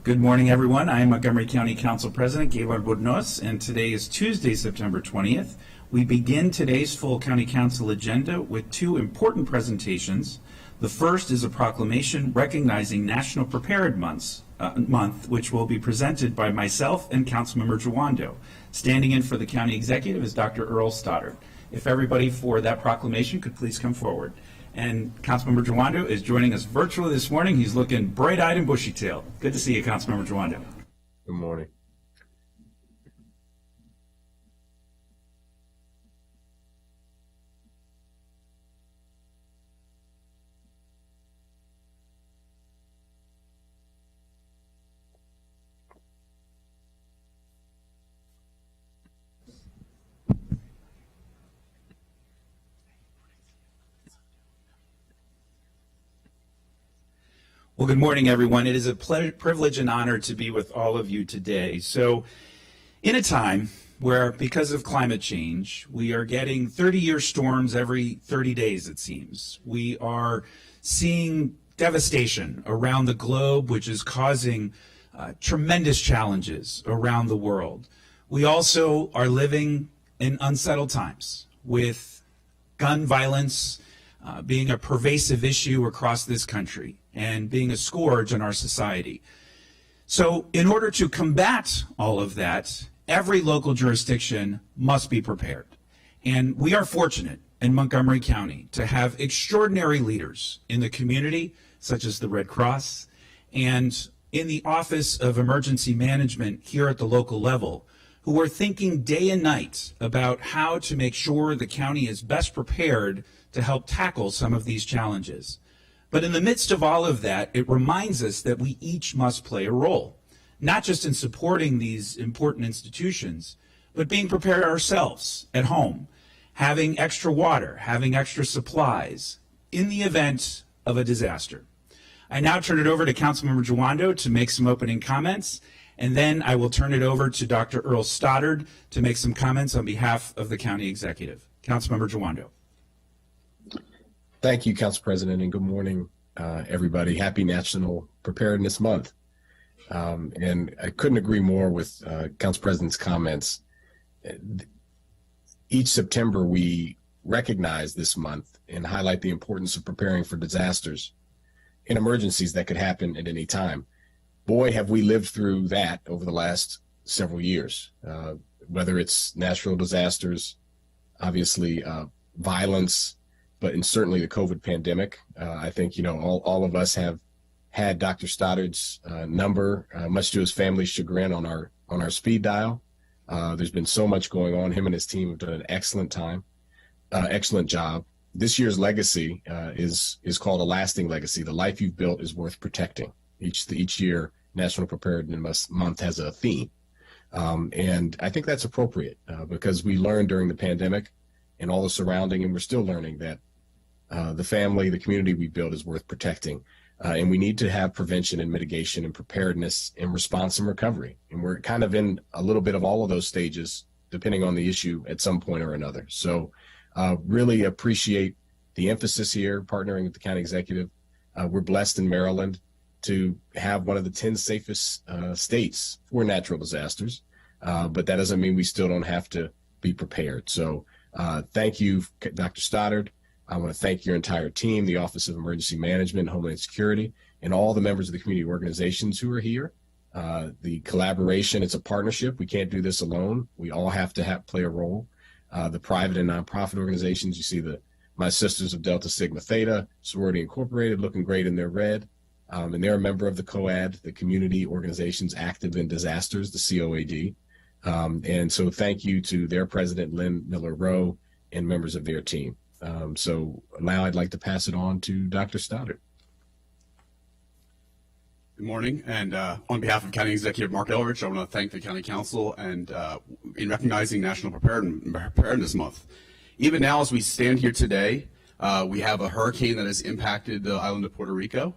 Good morning, everyone. I am Montgomery County Council President Gaylord Budnos, and today is Tuesday, September 20th. We begin today's full County Council agenda with two important presentations. The first is a proclamation recognizing National Preparedness Month, which will be presented by myself and Councilmember Jawando. Standing in for the County Executive is Dr. Earl Stoddard. If everybody for that proclamation could please come forward. And Councilmember Jawando is joining us virtually this morning. He's looking bright-eyed and bushy-tailed. Good to see you, Councilmember Jawando. Good morning. Well, good morning, everyone. It is a privilege and honor to be with all of you today. So, in a time where, because of climate change, we are getting 30-year storms every 30 days, it seems. We are seeing devastation around the globe, which is causing tremendous challenges around the world. We also are living in unsettled times with gun violence being a pervasive issue across this country and being a scourge in our society. So in order to combat all of that, every local jurisdiction must be prepared. And we are fortunate in Montgomery County to have extraordinary leaders in the community, such as the Red Cross, and in the Office of Emergency Management here at the local level, who are thinking day and night about how to make sure the county is best prepared to help tackle some of these challenges. But in the midst of all of that, it reminds us that we each must play a role, not just in supporting these important institutions, but being prepared ourselves at home, having extra water, having extra supplies in the event of a disaster. I now turn it over to Councilmember Jawando to make some opening comments, and then I will turn it over to Dr. Earl Stoddard to make some comments on behalf of the County Executive. Councilmember Jawando. Thank you, Council President, and good morning, everybody. Happy National Preparedness Month. And I couldn't agree more with Council President's comments. Each September, we recognize this month and highlight the importance of preparing for disasters and emergencies that could happen at any time. Boy, have we lived through that over the last several years, whether it's natural disasters, obviously violence, and certainly the COVID pandemic. I think, all of us have had Dr. Stoddard's number, much to his family's chagrin, on our speed dial. There's been so much going on. Him and his team have done an excellent job. This year's legacy is called a lasting legacy. The life you've built is worth protecting. Each year, National Preparedness Month has a theme. And I think that's appropriate because we learned during the pandemic and all the surrounding, and we're still learning that the family, the community we build is worth protecting. And we need to have prevention and mitigation and preparedness and response and recovery. And we're kind of in a little bit of all of those stages, depending on the issue at some point or another. So really appreciate the emphasis here, partnering with the County Executive. We're blessed in Maryland to have one of the 10 safest states for natural disasters. But that doesn't mean we still don't have to be prepared. So thank you, Dr. Stoddard. I want to thank your entire team, the Office of Emergency Management and Homeland Security, and all the members of the community organizations who are here. The collaboration, it's a partnership. We can't do this alone. We all have to play a role. The private and nonprofit organizations, you see my sisters of Delta Sigma Theta, Sorority Incorporated, looking great in their red. And they're a member of the COAD, the Community Organizations Active in Disasters, the COAD. And so thank you to their president, Lynn Miller-Rowe, and members of their team. So now I'd like to pass it on to Dr. Stoddard. Good morning, and on behalf of County Executive Mark Elrich, I want to thank the County Council and in recognizing National Preparedness Month. Even now, as we stand here today, we have a hurricane that has impacted the island of Puerto Rico.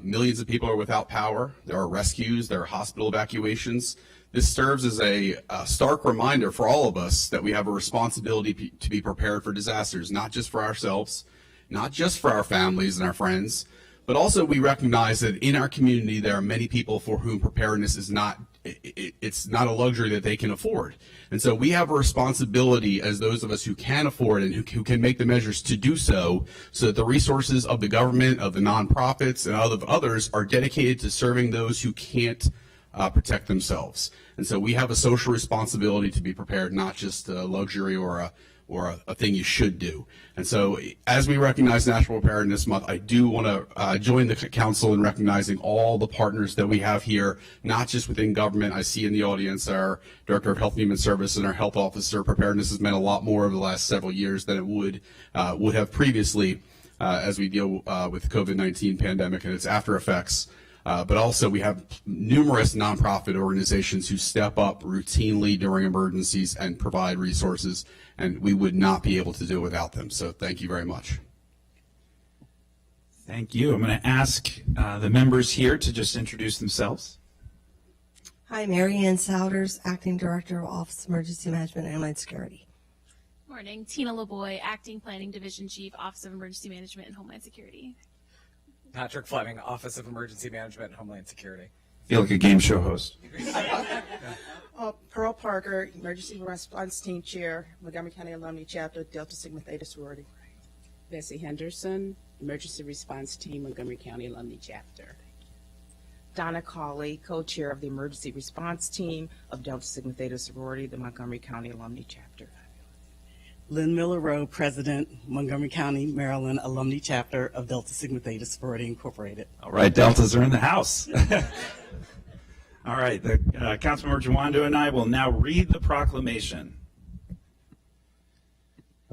Millions of people are without power. There are rescues, there are hospital evacuations. This serves as a stark reminder for all of us that we have a responsibility to be prepared for disasters, not just for ourselves, not just for our families and our friends, But also we recognize that in our community there are many people for whom preparedness is not it's not a luxury that they can afford. And so we have a responsibility as those of us who can afford and who can make the measures to do so, so that the resources of the government, of the nonprofits, and of others are dedicated to serving those who can't protect themselves. And so we have a social responsibility to be prepared, not just a luxury or a thing you should do. And so as we recognize National Preparedness Month, I do want to join the council in recognizing all the partners that we have here, not just within government. I see in the audience our Director of Health and Human Service and our health officer. Preparedness has meant a lot more over the last several years than it would have previously as we deal with the COVID-19 pandemic and its after effects. But also we have numerous nonprofit organizations who step up routinely during emergencies and provide resources, and we would not be able to do it without them. So thank you very much. Thank you. I'm going to ask the members here to just introduce themselves. Hi, Mary Ann Souders, Acting Director of Office of Emergency Management and Homeland Security. Morning, Tina LeBoy, Acting Planning Division Chief, Office of Emergency Management and Homeland Security. Patrick Fleming, Office of Emergency Management and Homeland Security. Feel like a game show host. Pearl Parker, Emergency Response Team Chair, Montgomery County Alumni Chapter, Delta Sigma Theta Sorority. Bessie Henderson, Emergency Response Team, Montgomery County Alumni Chapter. Donna Cawley, Co-Chair of the Emergency Response Team of Delta Sigma Theta Sorority, the Montgomery County Alumni Chapter. Lynn Miller Rowe, President, Montgomery County, Maryland Alumni Chapter of Delta Sigma Theta Sorority Incorporated. All right, Deltas are in the house. All right, Councilmember Jawando and I will now read the proclamation.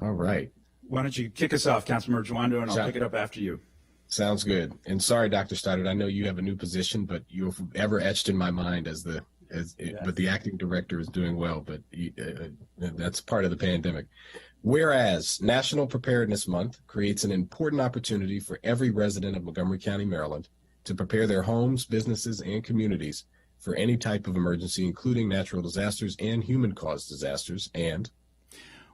All right. Why don't you kick us off, Councilmember Jawando, and I'll pick it up after you. Sounds good. And sorry, Dr. Stoddard, I know you have a new position, but you're forever etched in my mind as but the acting director is doing well, but that's part of the pandemic. Whereas National Preparedness Month creates an important opportunity for every resident of Montgomery County, Maryland, to prepare their homes, businesses, and communities for any type of emergency, including natural disasters and human-caused disasters. And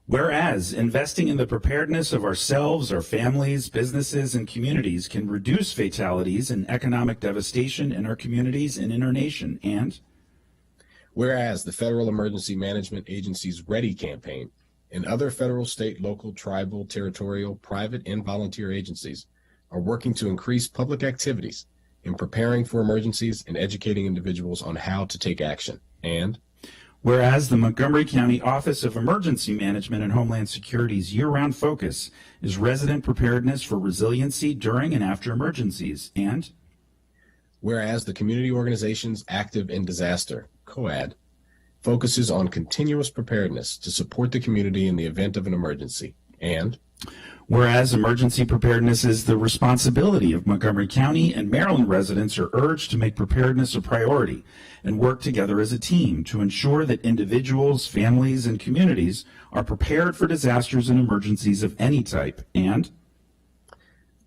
whereas investing in the preparedness of ourselves, our families, businesses, and communities can reduce fatalities and economic devastation in our communities and in our nation. And whereas the Federal Emergency Management Agency's READY campaign and other federal, state, local, tribal, territorial, private, and volunteer agencies are working to increase public activities in preparing for emergencies and educating individuals on how to take action. And whereas the Montgomery County Office of Emergency Management and Homeland Security's year-round focus is resident preparedness for resiliency during and after emergencies. And whereas the community organizations active in disaster, COAD, focuses on continuous preparedness to support the community in the event of an emergency. And whereas emergency preparedness is the responsibility of Montgomery County, and Maryland residents are urged to make preparedness a priority and work together as a team to ensure that individuals, families, and communities are prepared for disasters and emergencies of any type. And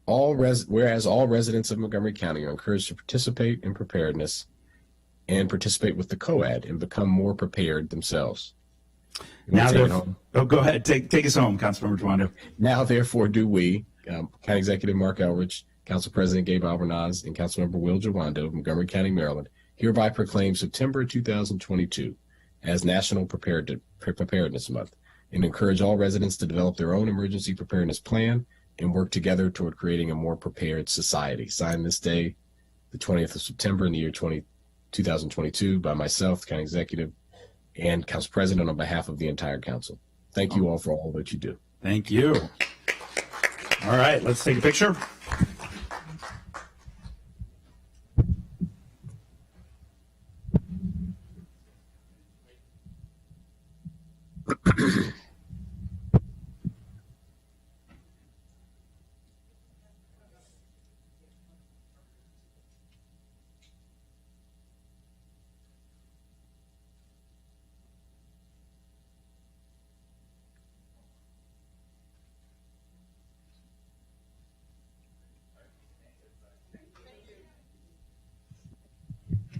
whereas all residents of Montgomery County are encouraged to participate in preparedness and participate with the COAD and become more prepared themselves. Now, go ahead. Take us home, Councilmember Jawando. Now, therefore, do we, County Executive Mark Elrich, Council President Gabe Albornoz, and Councilmember Will Jawando of Montgomery County, Maryland, hereby proclaim September 2022 as National Preparedness Month and encourage all residents to develop their own emergency preparedness plan and work together toward creating a more prepared society. Signed this day, the 20th of September in the year 2022 by myself, County Executive, and Council President on behalf of the entire council. Thank you all for all that you do. Thank you. All right, let's take a picture.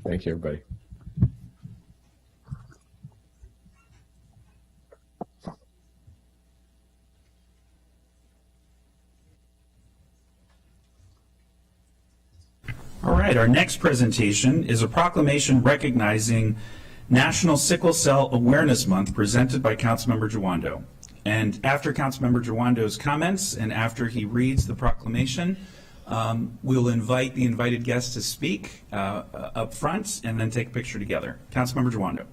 Thank you, everybody. right, our next presentation is a proclamation recognizing National Sickle Cell Awareness Month presented by Councilmember Jawando. And after Councilmember Jawando's comments and after he reads the proclamation, we'll invite the invited guests to speak up front and then take a picture together. Councilmember Jawando.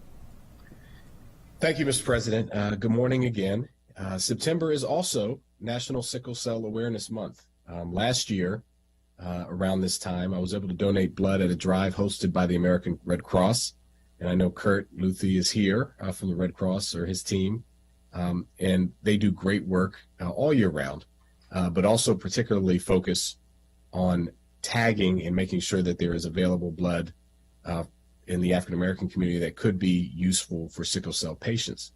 Thank you, Mr. President. Good morning again. September is also National Sickle Cell Awareness Month. Last year, around this time, I was able to donate blood at a drive hosted by the American Red Cross. And I know Kurt Luthi is here from the Red Cross, or his team. And they do great work all year round, but also particularly focus on tagging and making sure that there is available blood in the African American community that could be useful for sickle cell patients.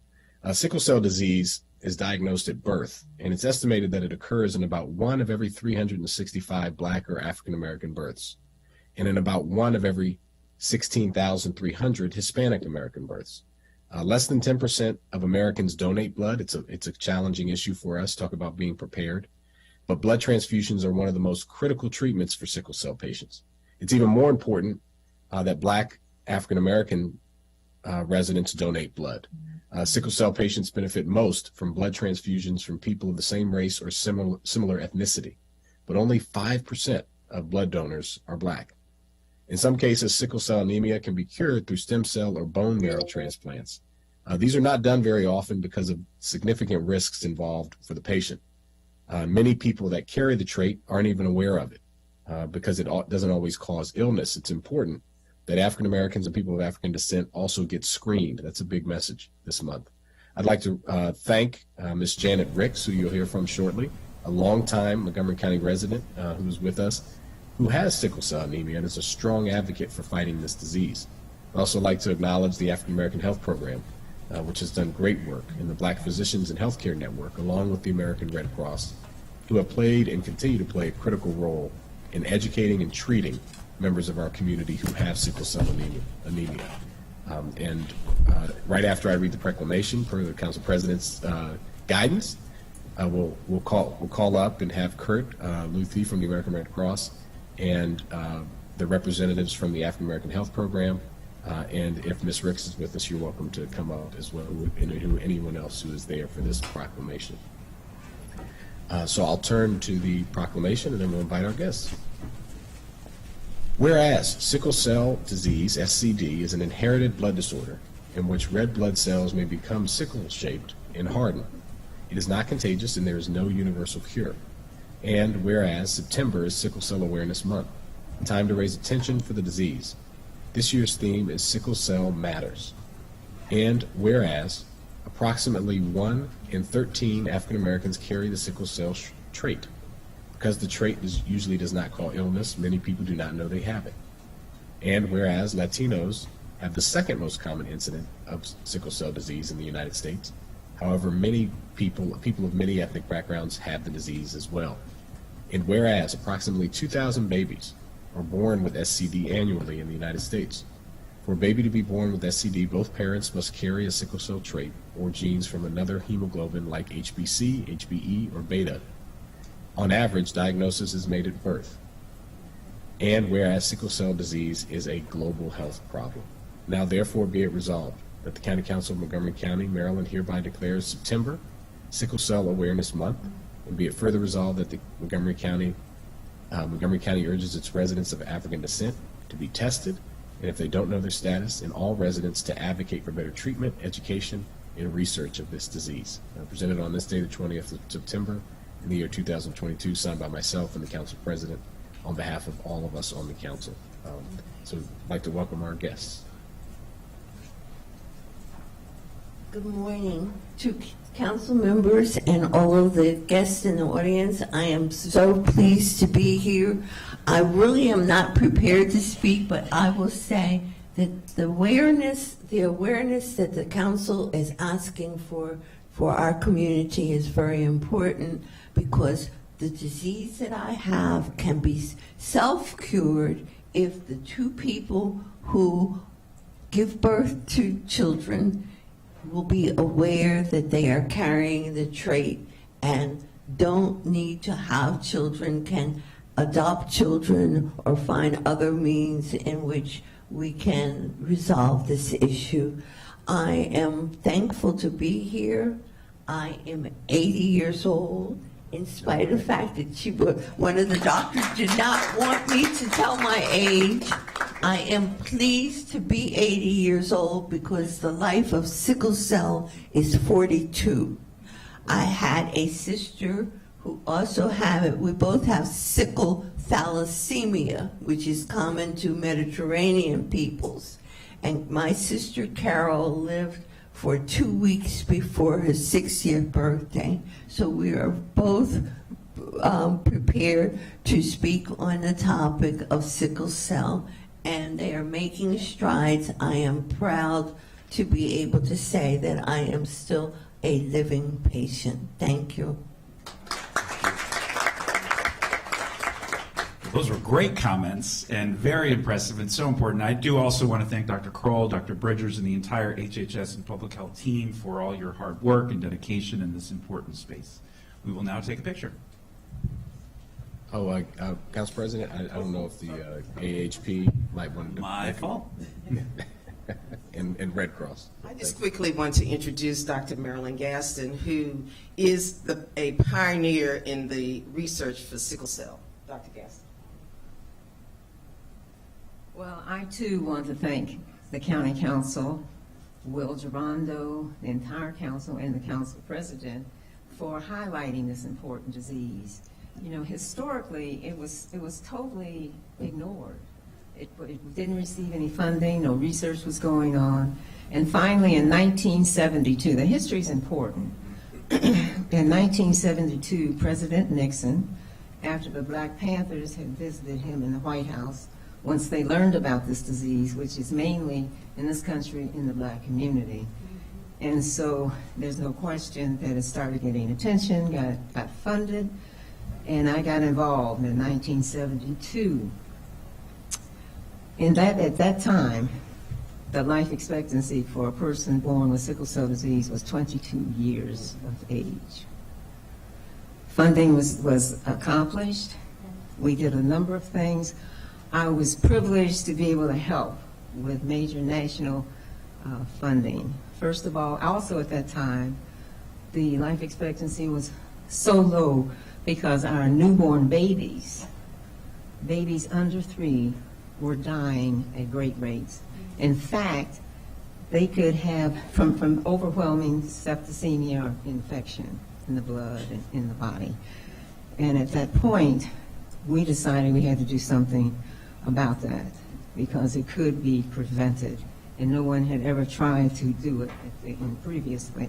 Sickle cell disease is diagnosed at birth, and it's estimated that it occurs in about 1 of every 365 Black or African American births, and in about 1 of every 16,300 Hispanic American births. Less than 10% of Americans donate blood. It's a challenging issue for us. Talk about being prepared. But blood transfusions are one of the most critical treatments for sickle cell patients. It's even more important that Black African American residents donate blood. Sickle cell patients benefit most from blood transfusions from people of the same race or similar ethnicity, but only 5% of blood donors are Black. In some cases, sickle cell anemia can be cured through stem cell or bone marrow transplants. These are not done very often because of significant risks involved for the patient. Many people that carry the trait aren't even aware of it because it doesn't always cause illness. It's important that African Americans and people of African descent also get screened. That's a big message this month. I'd like to thank Ms. Janet Ricks, who you'll hear from shortly, a longtime Montgomery County resident who's with us, who has sickle cell anemia and is a strong advocate for fighting this disease. I'd also like to acknowledge the African American Health Program, which has done great work, in the Black Physicians and Healthcare Network, along with the American Red Cross, who have played and continue to play a critical role in educating and treating members of our community who have sickle cell anemia. Right after I read the proclamation, per the Council President's guidance, we'll call up and have Kurt Luthi from the American Red Cross and the representatives from the African American Health Program. And if Ms. Ricks is with us, you're welcome to come up as well, and anyone else who is there for this proclamation. So I'll turn to the proclamation and then we'll invite our guests. Whereas sickle cell disease, SCD, is an inherited blood disorder in which red blood cells may become sickle-shaped and harden. It is not contagious and there is no universal cure. And whereas September is Sickle Cell Awareness Month, time to raise attention for the disease. This year's theme is Sickle Cell Matters. And whereas approximately 1 in 13 African Americans carry the sickle cell trait. Because the trait usually does not cause illness, many people do not know they have it. And whereas Latinos have the second most common incident of sickle cell disease in the United States, however, many people of many ethnic backgrounds have the disease as well. And whereas approximately 2,000 babies are born with SCD annually in the United States. For a baby to be born with SCD, both parents must carry a sickle cell trait or genes from another hemoglobin like HBC, HBE, or beta. On average, diagnosis is made at birth. And whereas sickle cell disease is a global health problem. Now therefore be it resolved that the County Council of Montgomery County, Maryland hereby declares September Sickle Cell Awareness Month, and be it further resolved that the Montgomery County urges its residents of African descent to be tested, and if they don't know their status, and all residents to advocate for better treatment, education, and research of this disease. Presented on this day, the 20th of September, in the year 2022, signed by myself and the Council President on behalf of all of us on the Council. So I'd like to welcome our guests. Good morning to council members and all of the guests in the audience. I am so pleased to be here. I really am not prepared to speak, but I will say that the awareness that the council is asking for our community is very important, because the disease that I have can be self-cured if the two people who give birth to children will be aware that they are carrying the trait and don't need to have children, can adopt children or find other means in which we can resolve this issue. I am thankful to be here. I am 80 years old, in spite of the fact that one of the doctors did not want me to tell my age. I am pleased to be 80 years old because the life of sickle cell is 42. I had a sister who also have it. We both have sickle thalassemia, which is common to Mediterranean peoples. And my sister Carol lived for 2 weeks before her 60th birthday. So we are both prepared to speak on the topic of sickle cell, and they are making strides. I am proud to be able to say that I am still a living patient. Thank you. Those were great comments and very impressive and so important. I do also want to thank Dr. Kroll, Dr. Bridgers, and the entire HHS and public health team for all your hard work and dedication in this important space. We will now take a picture. Oh, Council President, I don't know if the AHP might want to. My fault. and Red Cross. I just quickly want to introduce Dr. Marilyn Gaston, who is a pioneer in the research for sickle cell. Dr. Gaston. Well, I too want to thank the County Council, Will Gerondo, the entire council, and the council president for highlighting this important disease. You know, historically, it was totally ignored. It didn't receive any funding, no research was going on. And finally, in 1972, the history is important. In 1972, President Nixon, after the Black Panthers had visited him in the White House, once they learned about this disease, which is mainly in this country in the Black community. And so there's no question that it started getting attention, got funded, and I got involved in 1972. At that time, the life expectancy for a person born with sickle cell disease was 22 years of age. Funding was accomplished. We did a number of things. I was privileged to be able to help with major national funding. First of all, also at that time, the life expectancy was so low because our newborn babies under 3, were dying at great rates. In fact, they could have from overwhelming septicemia or infection in the blood and in the body. And at that point, we decided we had to do something about that because it could be prevented, and no one had ever tried to do it previously.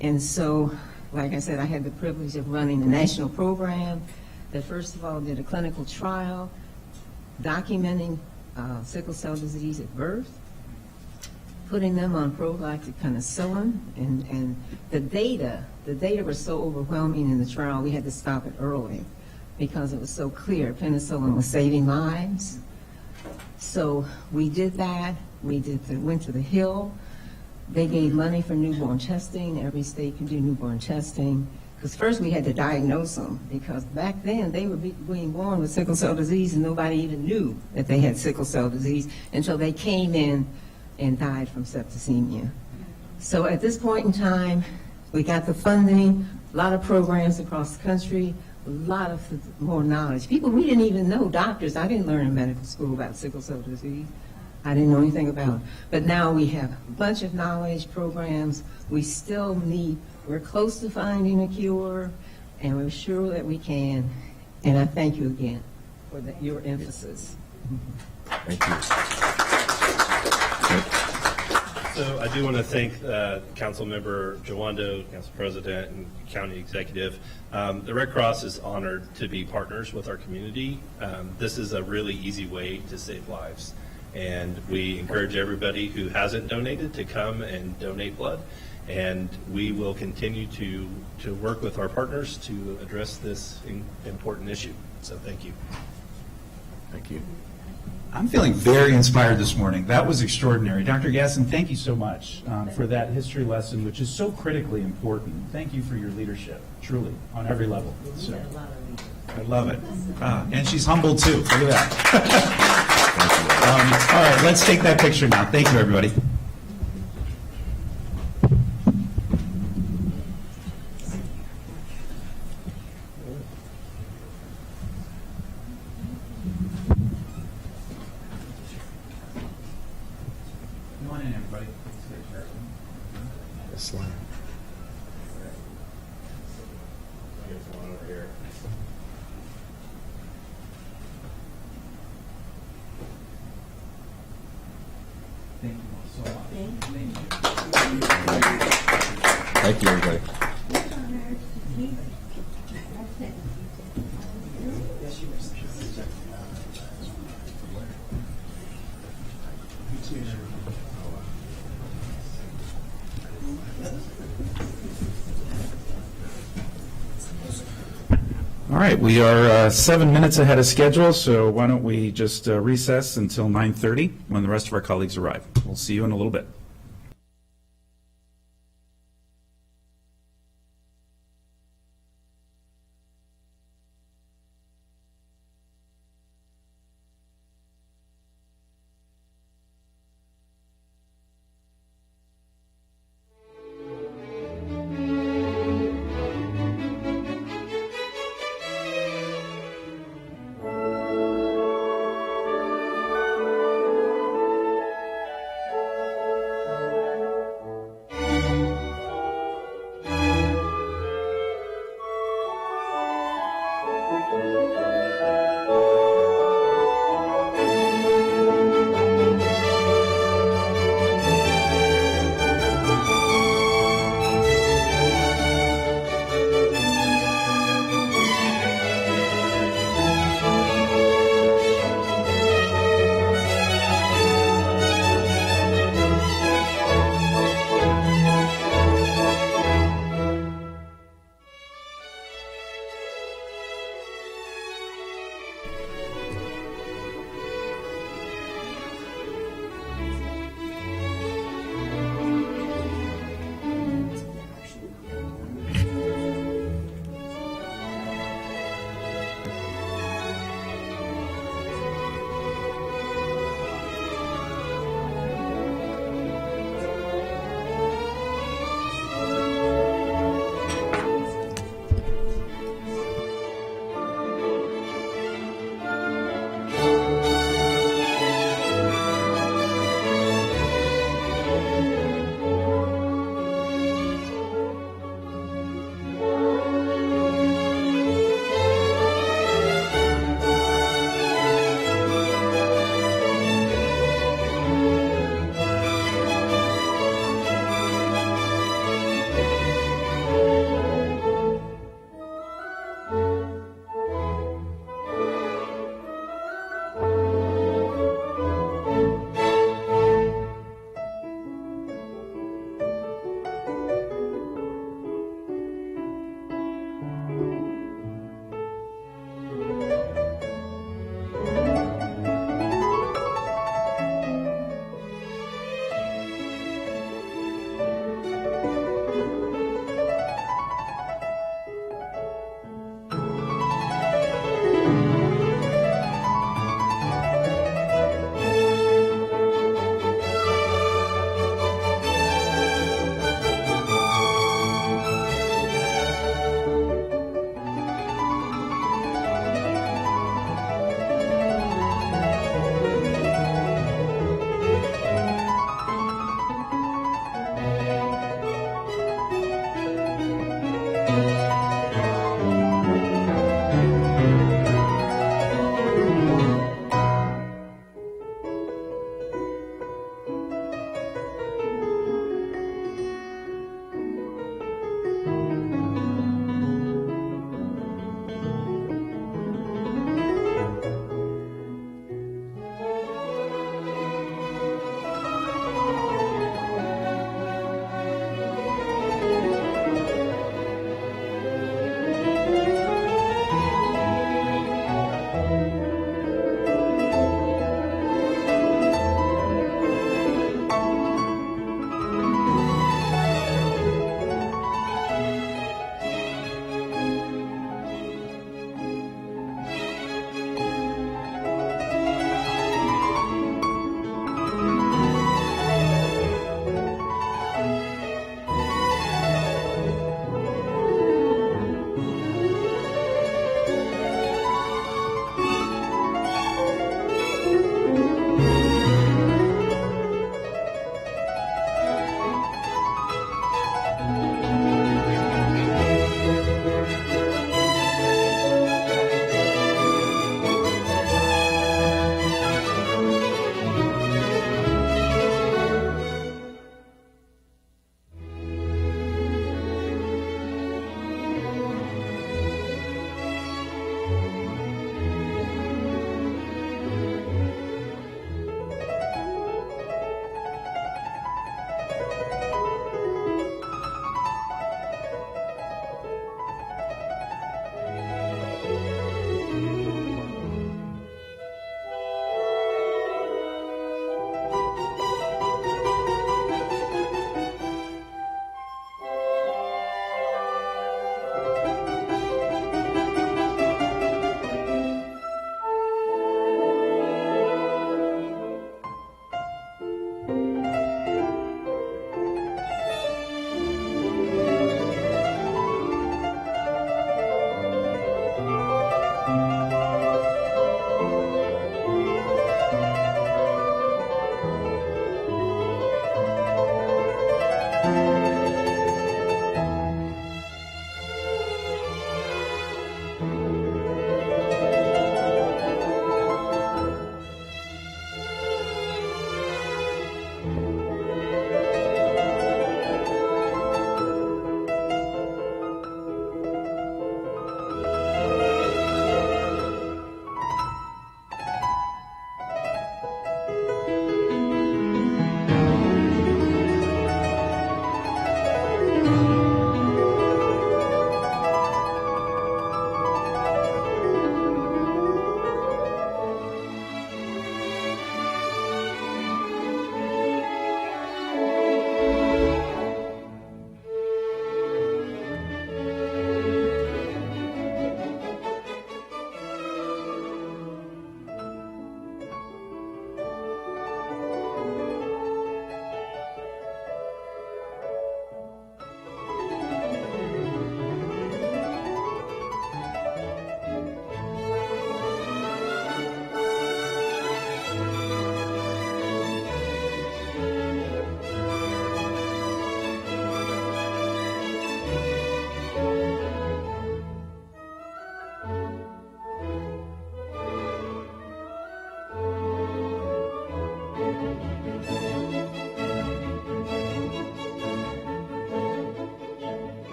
And so, like I said, I had the privilege of running a national program that first of all did a clinical trial documenting sickle cell disease at birth, putting them on prophylactic penicillin, and the data was so overwhelming in the trial we had to stop it early because it was so clear penicillin was saving lives. So we did that. Went to the Hill. They gave money for newborn testing. Every state can do newborn testing. Because first we had to diagnose them, because back then they were being born with sickle cell disease and nobody even knew that they had sickle cell disease until they came in and died from septicemia. So at this point in time, we got the funding, a lot of programs across the country, a lot of more knowledge. People we didn't even know, doctors, I didn't learn in medical school about sickle cell disease. I didn't know anything about it. But now we have a bunch of knowledge programs. We're close to finding a cure, and we're sure that we can. And I thank you again for your emphasis. Thank you. So I do want to thank Council Member Jawando, Council President, and County Executive. The Red Cross is honored to be partners with our community. This is a really easy way to save lives. And we encourage everybody who hasn't donated to come and donate blood. And we will continue to work with our partners to address this important issue. So thank you. Thank you. I'm feeling very inspired this morning. That was extraordinary. Dr. Gasson, thank you so much for that history lesson, which is so critically important. Thank you for your leadership, truly, on every level. So. I love it. And she's humble too. Look at that. All right, let's take that picture now. Thank you, everybody. Come on in, everybody. This line. Thank you all so much. Thank you, everybody. All right, we are 7 minutes ahead of schedule, so why don't we just recess until 9:30 when the rest of our colleagues arrive. We'll see you in a little bit.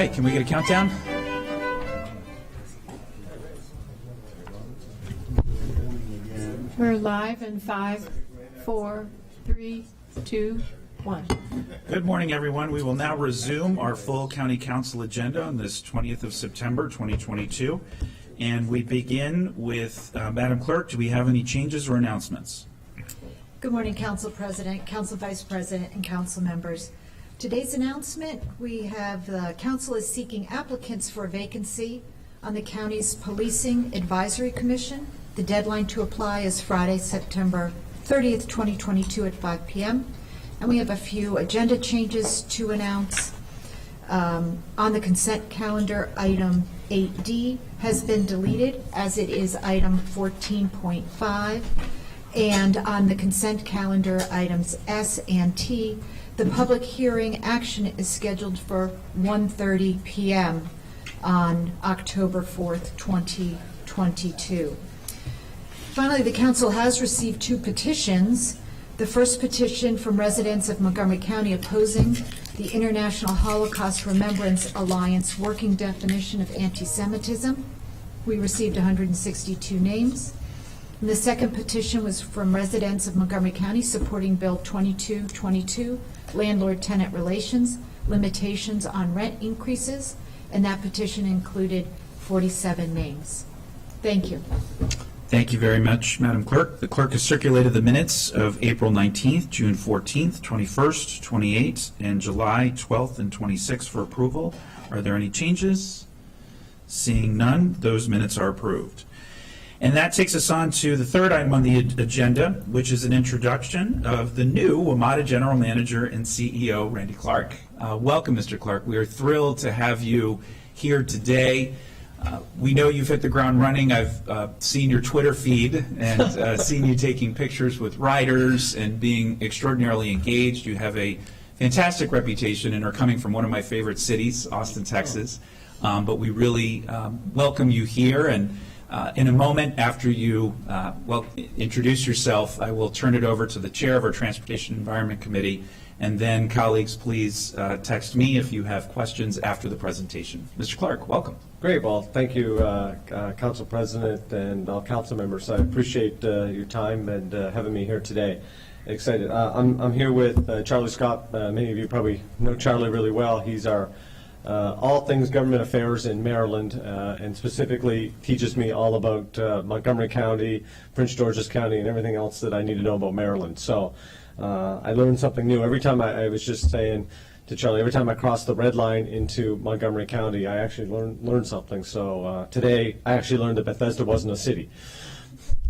right, can we get a countdown? We're live in 5, 4, 3, 2, 1. Good morning, everyone. We will now resume our full County Council agenda on this 20th of September, 2022. And we begin with, Madam Clerk, do we have any changes or announcements? Good morning, Council President, Council Vice President, and Council members. Today's announcement, we have the Council is seeking applicants for a vacancy on the county's Policing Advisory Commission. The deadline to apply is Friday, September 30th, 2022 at 5 p.m. And we have a few agenda changes to announce. On the consent calendar, item 8D has been deleted as it is item 14.5. And on the consent calendar, items S and T, the public hearing action is scheduled for 1:30 p.m. on October 4th, 2022. Finally, the council has received 2 petitions. The first petition from residents of Montgomery County opposing the International Holocaust Remembrance Alliance working definition of anti-Semitism. We received 162 names. And the second petition was from residents of Montgomery County supporting Bill 2222, Landlord-Tenant Relations, Limitations on Rent Increases, and that petition included 47 names. Thank you. Thank you very much, Madam Clerk. The clerk has circulated the minutes of April 19th, June 14th, 21st, 28th, and July 12th and 26th for approval. Are there any changes? Seeing none, those minutes are approved. And that takes us on to the third item on the agenda, which is an introduction of the new Wamada General Manager and CEO, Randy Clark. Welcome, Mr. Clark. We are thrilled to have you here today. We know you've hit the ground running. I've seen your Twitter feed and seen you taking pictures with riders and being extraordinarily engaged. You have a fantastic reputation and are coming from one of my favorite cities, Austin, Texas. But we really welcome you here. And in a moment after you, introduce yourself, I will turn it over to the chair of our Transportation and Environment Committee. And then, colleagues, please text me if you have questions after the presentation. Mr. Clark, welcome. Great. Well, thank you, Council President and all council members. I appreciate your time and having me here today. Excited. I'm here with Charlie Scott. Many of you probably know Charlie really well. He's our all things government affairs in Maryland, and specifically teaches me all about Montgomery County, Prince George's County, and everything else that I need to know about Maryland. So I learned something new. Every time I was just saying to Charlie, every time I cross the red line into Montgomery County, I actually learned something. So today I actually learned that Bethesda wasn't a city.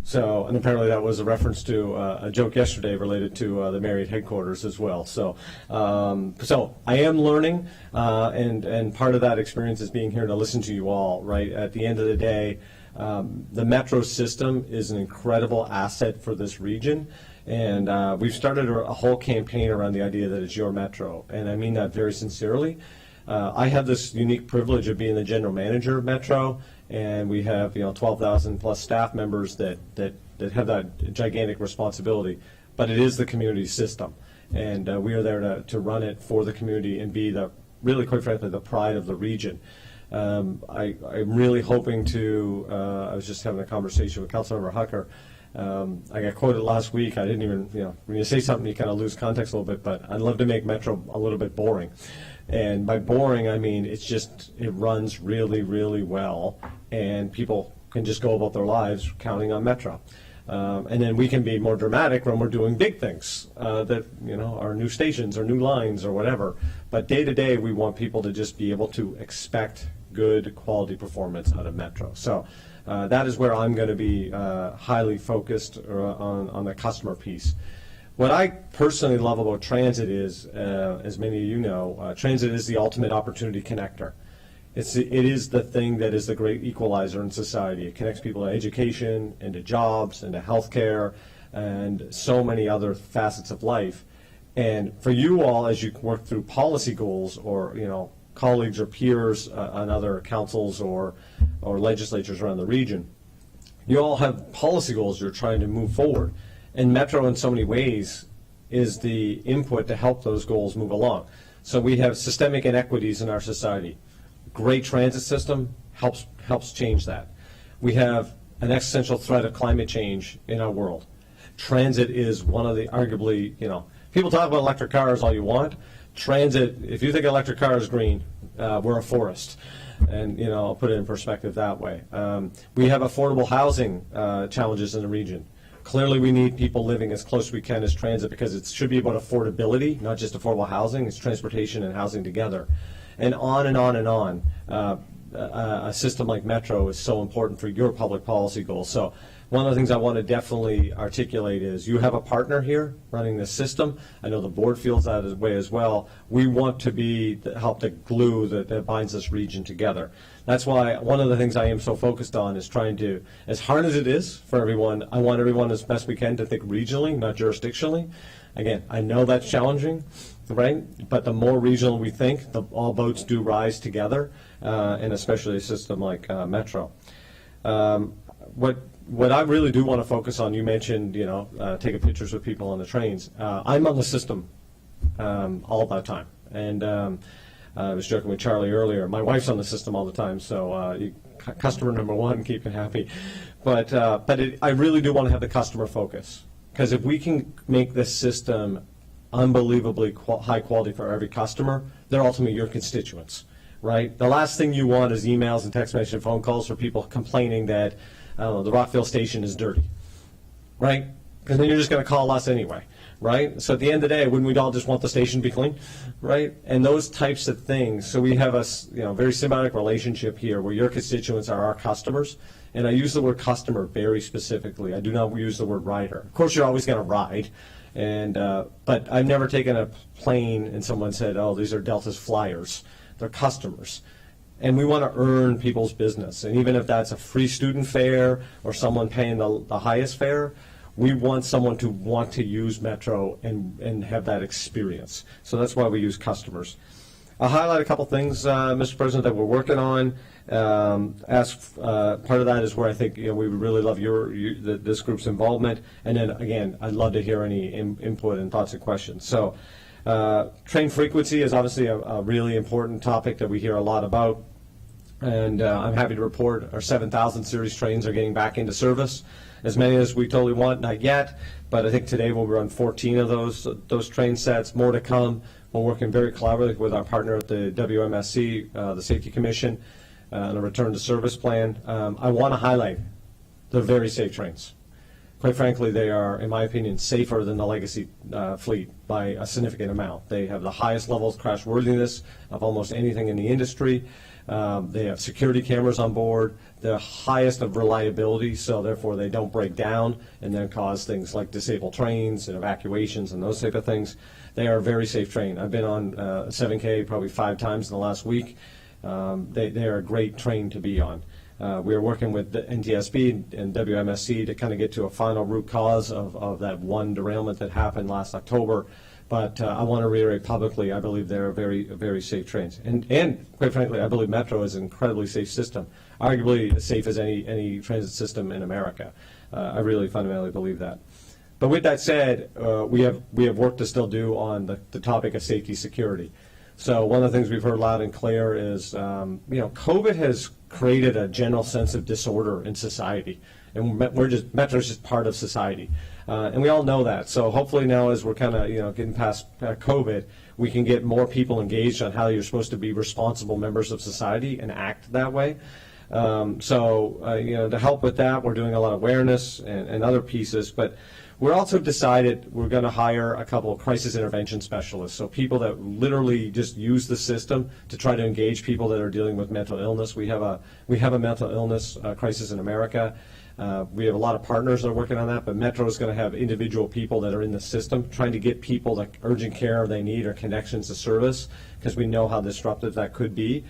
So, and apparently that was a reference to a joke yesterday related to the Marriott headquarters as well. So, so I am learning, and part of that experience is being here to listen to you all. Right at the end of the day, the metro system is an incredible asset for this region, and we've started a whole campaign around the idea that it's your metro, and I mean that very sincerely. I have this unique privilege of being the general manager of Metro, and we have 12,000 plus staff members that have that gigantic responsibility. But it is the community system, and we are there to run it for the community and be really, quite frankly, the pride of the region. I'm really hoping to. I was just having a conversation with Councilmember Hucker. I got quoted last week. I didn't even, when you say something, you kind of lose context a little bit. But I'd love to make Metro a little bit boring. And by boring, I mean it runs really, really well, and people can just go about their lives counting on Metro. And then we can be more dramatic when we're doing big things that are new stations or new lines or whatever. But day to day, we want people to just be able to expect good quality performance out of Metro. So that is where I'm going to be highly focused on the customer piece. What I personally love about transit is, as many of you know, transit is the ultimate opportunity connector. It is the thing that is the great equalizer in society. It connects people to education, and to jobs, and to healthcare, and so many other facets of life. And for you all, as you work through policy goals, or colleagues or peers on other councils or legislatures around the region, you all have policy goals you're trying to move forward. And Metro, in so many ways, is the input to help those goals move along. So we have systemic inequities in our society. great transit system helps change that. We have an existential threat of climate change in our world. Transit is one of the arguably, people talk about electric cars all you want. Transit, if you think electric car is green, we're a forest. And, I'll put it in perspective that way. We have affordable housing challenges in the region. Clearly, we need people living as close as we can as transit because it should be about affordability, not just affordable housing. It's transportation and housing together. And on and on and on. A system like Metro is so important for your public policy goals. So one of the things I want to definitely articulate is you have a partner here running this system. I know the board feels that way as well. We want to help the glue that binds this region together. That's why one of the things I am so focused on is trying to, as hard as it is for everyone, I want everyone as best we can to think regionally, not jurisdictionally. Again, I know that's challenging, right? But the more regional we think, all boats do rise together, and especially a system like Metro. What I really do want to focus on, you mentioned, taking pictures with people on the trains. I'm on the system all the time. And I was joking with Charlie earlier. My wife's on the system all the time, so customer number one, keep it happy. But I really do want to have the customer focus. Because if we can make this system unbelievably high quality for every customer, they're ultimately your constituents, right? The last thing you want is emails and text message and phone calls for people complaining that, I don't know, the Rockville station is dirty, right? Because then you're just going to call us anyway, right? So at the end of the day, wouldn't we all just want the station to be clean, right? And those types of things. So we have a very symbiotic relationship here where your constituents are our customers. And I use the word customer very specifically. I do not use the word rider. Of course, you're always going to ride. But I've never taken a plane and someone said, oh, these are Delta's flyers. They're customers. And we want to earn people's business. And even if that's a free student fare or someone paying the highest fare, we want someone to want to use Metro and have that experience. So that's why we use customers. I'll highlight a couple things, Mr. President, that we're working on. Part of that is where I think we would really love this group's involvement. And then, again, I'd love to hear any input and thoughts and questions. So train frequency is obviously a really important topic that we hear a lot about. And I'm happy to report our 7,000 series trains are getting back into service. As many as we totally want, not yet, but I think today we'll run 14 of those train sets, more to come. We're working very collaboratively with our partner at the WMSC, the Safety Commission, on a return to service plan. I want to highlight the very safe trains. Quite frankly, they are, in my opinion, safer than the legacy fleet by a significant amount. They have the highest levels of crashworthiness of almost anything in the industry. They have security cameras on board, the highest of reliability, so therefore they don't break down and then cause things like disabled trains and evacuations and those type of things. They are a very safe train. I've been on 7K probably 5 times in the last week. They are a great train to be on. We are working with the NTSB and WMSC to kind of get to a final root cause of that one derailment that happened last October. But I want to reiterate publicly, I believe they're very, very safe trains. And quite frankly, I believe Metro is an incredibly safe system, arguably as safe as any transit system in America. I really fundamentally believe that. But with that said, we have work to still do on the topic of safety security. So one of the things we've heard loud and clear is, COVID has created a general sense of disorder in society. And Metro's just part of society. And we all know that. So hopefully now as we're kind of, getting past COVID, we can get more people engaged on how you're supposed to be responsible members of society and act that way. To help with that, we're doing a lot of awareness and other pieces. But we're also decided we're going to hire a couple of crisis intervention specialists. So people that literally just use the system to try to engage people that are dealing with mental illness. We have a mental illness crisis in America. We have a lot of partners that are working on that, but Metro is going to have individual people that are in the system trying to get people the urgent care they need or connections to service, because we know how disruptive that could be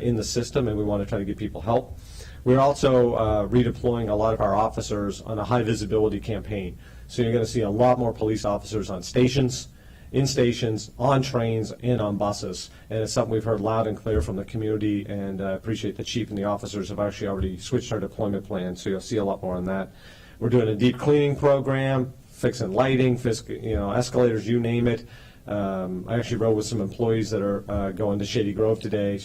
in the system, and we want to try to get people help. We're also redeploying a lot of our officers on a high visibility campaign. So you're going to see a lot more police officers on stations, in stations, on trains, and on buses. And it's something we've heard loud and clear from the community, and I appreciate the chief and the officers have actually already switched our deployment plan, so you'll see a lot more on that. We're doing a deep cleaning program, fixing lighting, escalators, you name it. I actually rode with some employees that are going to Shady Grove today.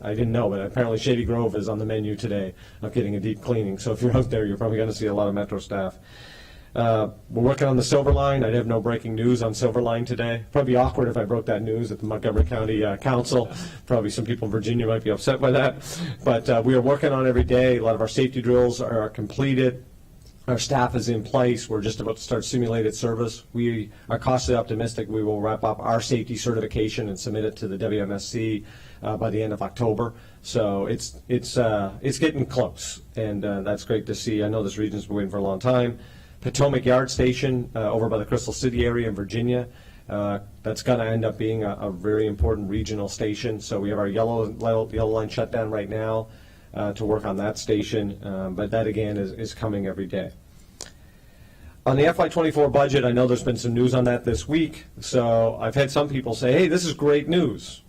I didn't know, but apparently Shady Grove is on the menu today of getting a deep cleaning. So if you're out there, you're probably going to see a lot of Metro staff. We're working on the Silver Line. I'd have no breaking news on Silver Line today. Probably awkward if I broke that news at the Montgomery County Council. Probably some people in Virginia might be upset by that. But we are working on every day. A lot of our safety drills are completed. Our staff is in place. We're just about to start simulated service. We are cautiously optimistic we will wrap up our safety certification and submit it to the WMSC by the end of October. So it's getting close, and that's great to see. I know this region's been waiting for a long time. Potomac Yard Station over by the Crystal City area in Virginia. That's going to end up being a very important regional station. So we have our yellow line shut down right now to work on that station, but that again is coming every day. On the FY24 budget, I know there's been some news on that this week. So I've had some people say, hey, this is great news.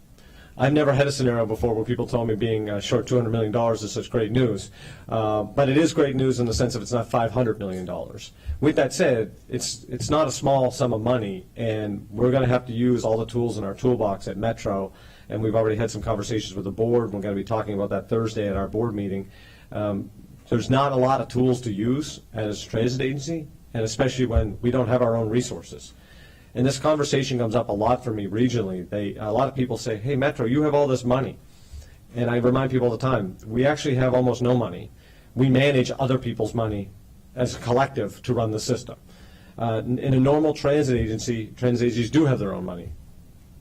I've never had a scenario before where people told me being short $200 million is such great news. But it is great news in the sense of it's not $500 million. With that said, it's not a small sum of money, and we're going to have to use all the tools in our toolbox at Metro. And we've already had some conversations with the board. We're going to be talking about that Thursday at our board meeting. There's not a lot of tools to use as a transit agency, and especially when we don't have our own resources. And this conversation comes up a lot for me regionally. A lot of people say, hey, Metro, you have all this money. And I remind people all the time, we actually have almost no money. We manage other people's money as a collective to run the system. In a normal transit agencies do have their own money.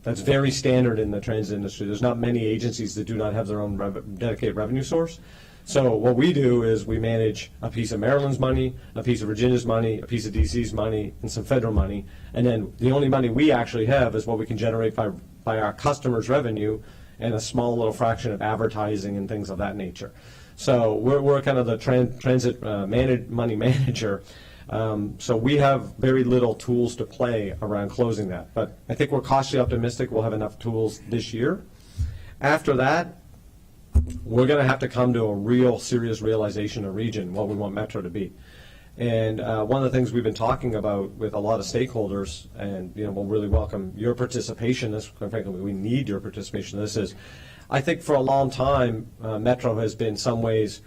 That's very standard in the transit industry. There's not many agencies that do not have their own dedicated revenue source. So what we do is we manage a piece of Maryland's money, a piece of Virginia's money, a piece of DC's money, and some federal money. And then the only money we actually have is what we can generate by our customers' revenue and a small little fraction of advertising and things of that nature. So we're kind of the transit money manager. So we have very little tools to play around closing that. But I think we're cautiously optimistic we'll have enough tools this year. After that, we're going to have to come to a real serious realization of region, what we want Metro to be. And one of the things we've been talking about with a lot of stakeholders, and we'll really welcome your participation in this, quite frankly, we need your participation in this, is I think for a long time, Metro has been in some ways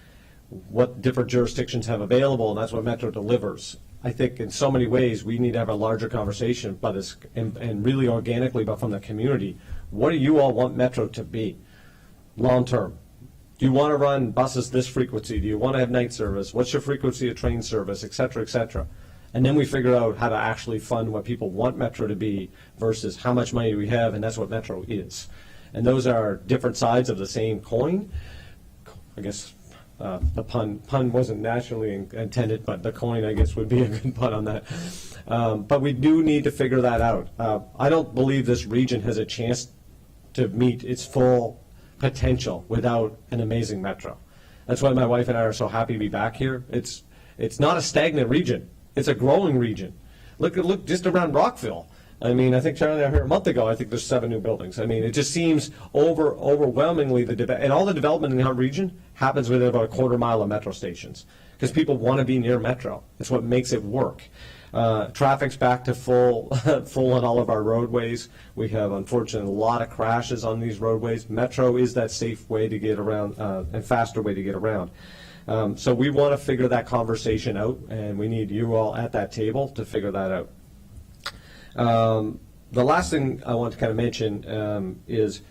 what different jurisdictions have available, and that's what Metro delivers. I think in so many ways we need to have a larger conversation, but and really organically, but from the community. What do you all want Metro to be long term? Do you want to run buses this frequency? Do you want to have night service? What's your frequency of train service, et cetera, et cetera? And then we figure out how to actually fund what people want Metro to be versus how much money we have, and that's what Metro is. And those are different sides of the same coin. I guess the pun wasn't naturally intended, but the coin, I guess, would be a good pun on that. But we do need to figure that out. I don't believe this region has a chance to meet its full potential without an amazing Metro. That's why my wife and I are so happy to be back here. It's not a stagnant region. It's a growing region. Look just around Rockville. I mean, I think Charlie and I heard a month ago, I think there's 7 new buildings. I mean, it just seems overwhelmingly, and all the development in our region happens within about a quarter mile of Metro stations because people want to be near Metro. It's what makes it work. Traffic's back to full on all of our roadways. We have, unfortunately, a lot of crashes on these roadways. Metro is that safe way to get around and faster way to get around. So we want to figure that conversation out, and we need you all at that table to figure that out. The last thing I want to kind of mention is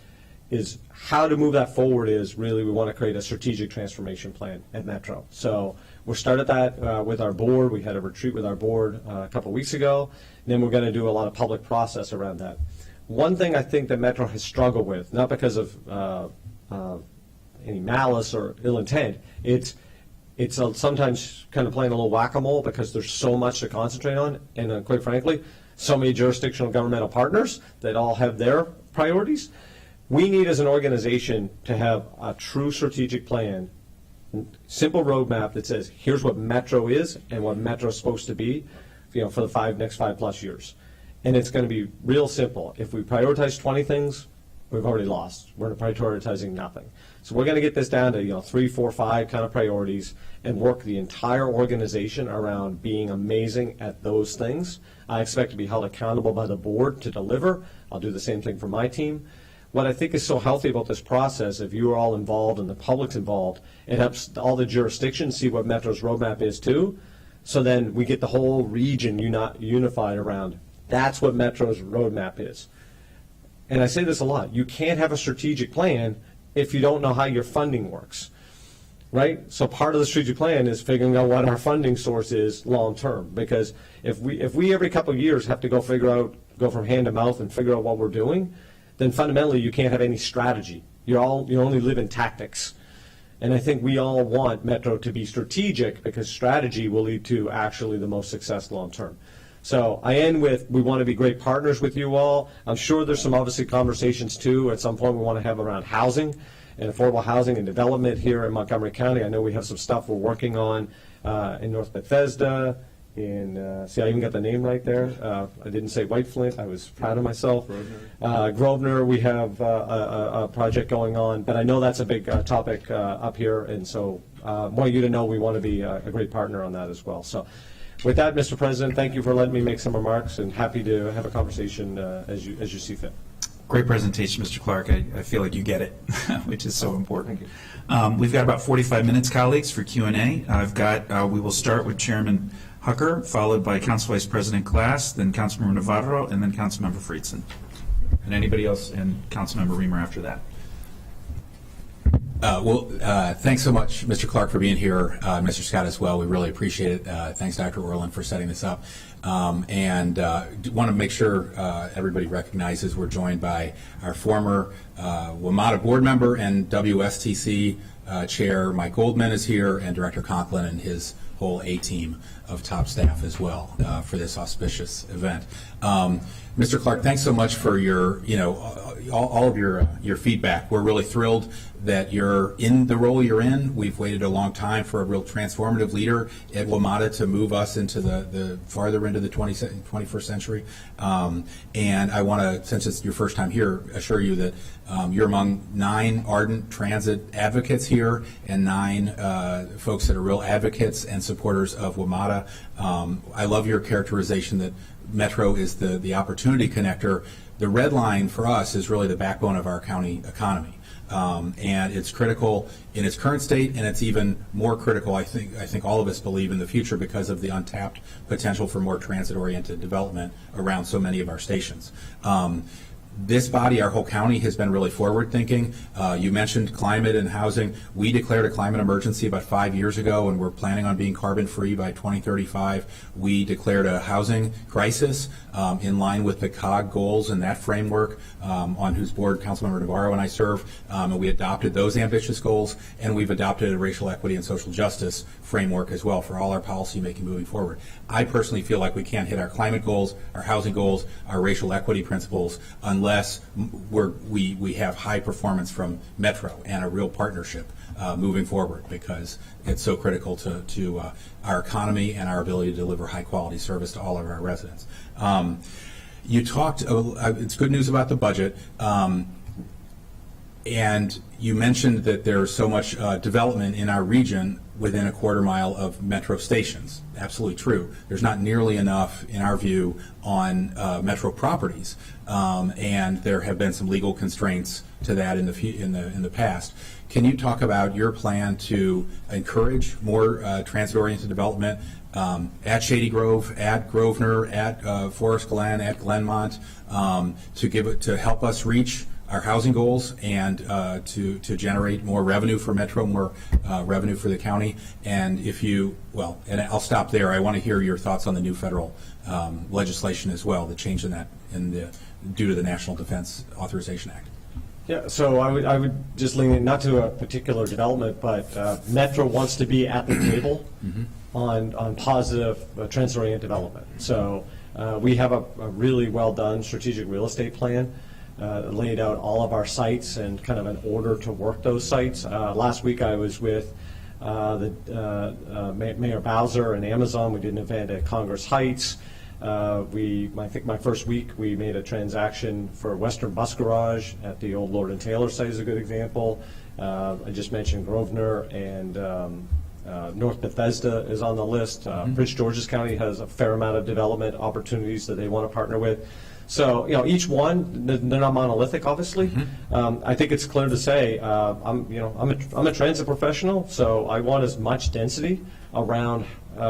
how to move that forward is really we want to create a strategic transformation plan at Metro. So we started that with our board. We had a retreat with our board a couple of weeks ago. And then we're going to do a lot of public process around that. One thing I think that Metro has struggled with, not because of any malice or ill intent, it's sometimes kind of playing a little whack-a-mole because there's so much to concentrate on, and quite frankly, so many jurisdictional governmental partners that all have their priorities. We need as an organization to have a true strategic plan, simple roadmap that says here's what Metro is and what Metro is supposed to be, for the next 5+ years. And it's going to be real simple. If we prioritize 20 things, we've already lost. We're prioritizing nothing. So we're going to get this down to 3, 4, 5 kind of priorities and work the entire organization around being amazing at those things. I expect to be held accountable by the board to deliver. I'll do the same thing for my team. What I think is so healthy about this process, if you are all involved and the public's involved, it helps all the jurisdictions see what Metro's roadmap is too. So then we get the whole region unified around. That's what Metro's roadmap is. And I say this a lot. You can't have a strategic plan if you don't know how your funding works, right? So part of the strategic plan is figuring out what our funding source is long term. Because if we every couple of years have to go from hand to mouth and figure out what we're doing, then fundamentally you can't have any strategy. You only live in tactics. And I think we all want Metro to be strategic because strategy will lead to actually the most success long term. So I end with, we want to be great partners with you all. I'm sure there's some obviously conversations too at some point we want to have around housing and affordable housing and development here in Montgomery County. I know we have some stuff we're working on in North Bethesda, see, I even got the name right there. I didn't say White Flint. I was proud of myself. Grosvenor, we have a project going on, but I know that's a big topic up here, and so I want you to know we want to be a great partner on that as well. So with that, Mr. President, thank you for letting me make some remarks, and happy to have a conversation as you see fit. Great presentation, Mr. Clark. I feel like you get it, which is so important. We've got about 45 minutes, colleagues, for Q&A. We will start with Chairman Hucker, followed by Council Vice President Glass, then Councilmember Navarro, and then Councilmember Friedson. And anybody else, and Councilmember Reamer after that. Thanks so much, Mr. Clark, for being here, Mr. Scott as well. We really appreciate it. Thanks, Dr. Orland, for setting this up. And want to make sure everybody recognizes we're joined by our former Wamada board member and WSTC Chair Mike Goldman is here, and Director Conklin and his whole A-team of top staff as well for this auspicious event. Mr. Clark, thanks so much for your, all of your feedback. We're really thrilled that you're in the role you're in. We've waited a long time for a real transformative leader at Wamada to move us into the farther into the 21st century. And I want to, since it's your first time here, assure you that you're among 9 ardent transit advocates here and 9 folks that are real advocates and supporters of Wamada. I love your characterization that Metro is the opportunity connector. The red line for us is really the backbone of our county economy. And it's critical in its current state, and it's even more critical, I think all of us believe, in the future because of the untapped potential for more transit-oriented development around so many of our stations. This body, our whole county, has been really forward-thinking. You mentioned climate and housing. We declared a climate emergency about 5 years ago, and we're planning on being carbon-free by 2035. We declared a housing crisis in line with the COG goals and that framework on whose board Councilmember Navarro and I serve, and we adopted those ambitious goals, and we've adopted a racial equity and social justice framework as well for all our policy making moving forward. I personally feel like we can't hit our climate goals, our housing goals, our racial equity principles unless we have high performance from Metro and a real partnership moving forward, because it's so critical to our economy and our ability to deliver high quality service to all of our residents. You talked, it's good news about the budget, and you mentioned that there's so much development in our region within a quarter mile of Metro stations. Absolutely true. There's not nearly enough, in our view, on Metro properties, and there have been some legal constraints to that in the past. Can you talk about your plan to encourage more transit-oriented development at Shady Grove, at Grosvenor, at Forest Glen, at Glenmont, to help us reach our housing goals and to generate more revenue for Metro, more revenue for the county? And and I'll stop there. I want to hear your thoughts on the new federal legislation as well, the change in that due to the National Defense Authorization Act. Yeah, so I would just lean in, not to a particular development, but Metro wants to be at the table on positive transit-oriented development. So we have a really well done strategic real estate plan. Laid out all of our sites and kind of an order to work those sites. Last week I was with Mayor Bowser and Amazon. We did an event at Congress Heights. I think my first week, we made a transaction for Western Bus Garage at the old Lord and Taylor site is a good example. I just mentioned Grosvenor and North Bethesda is on the list. Prince George's County has a fair amount of development opportunities that they want to partner with. So, each one, they're not monolithic, obviously. I think it's clear to say, I'm a transit professional, so I want as much density around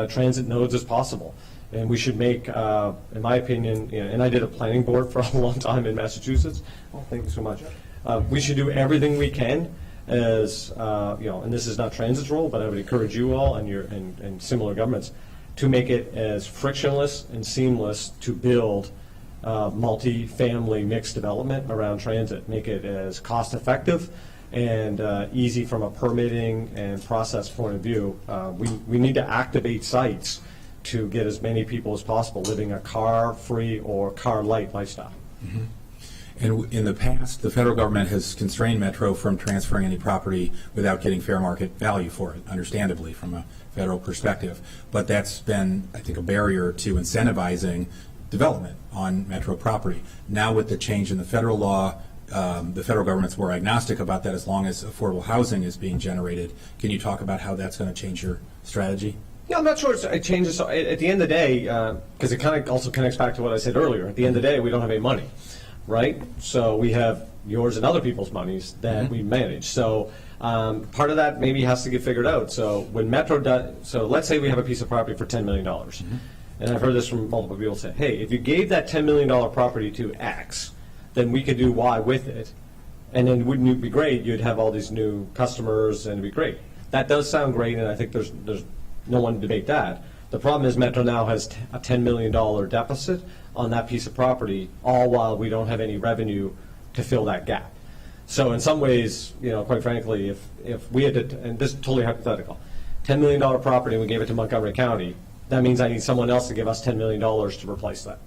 transit nodes as possible. And we should make, in my opinion, and I did a planning board for a long time in Massachusetts. Oh, thank you so much. We should do everything we can as, and this is not transit's role, but I would encourage you all and similar governments to make it as frictionless and seamless to build multi-family mixed development around transit. Make it as cost-effective and easy from a permitting and process point of view. We need to activate sites to get as many people as possible living a car-free or car-light lifestyle. And in the past, the federal government has constrained Metro from transferring any property without getting fair market value for it, understandably, from a federal perspective. But that's been, I think, a barrier to incentivizing development on Metro property. Now with the change in the federal law, the federal government's more agnostic about that as long as affordable housing is being generated. Can you talk about how that's going to change your strategy? Yeah, I'm not sure it changes. At the end of the day, because it kind of also connects back to what I said earlier, at the end of the day, we don't have any money, right? So we have yours and other people's monies that we manage. So part of that maybe has to get figured out. So when Metro does, so let's say we have a piece of property for $10 million. And I've heard this from multiple people say, hey, if you gave that $10 million property to X, then we could do Y with it. And then wouldn't it be great? You'd have all these new customers and it'd be great. That does sound great, and I think there's no one to debate that. The problem is Metro now has a $10 million deficit on that piece of property, all while we don't have any revenue to fill that gap. So in some ways, quite frankly, if we had to, and this is totally hypothetical, $10 million property and we gave it to Montgomery County, that means I need someone else to give us $10 million to replace that.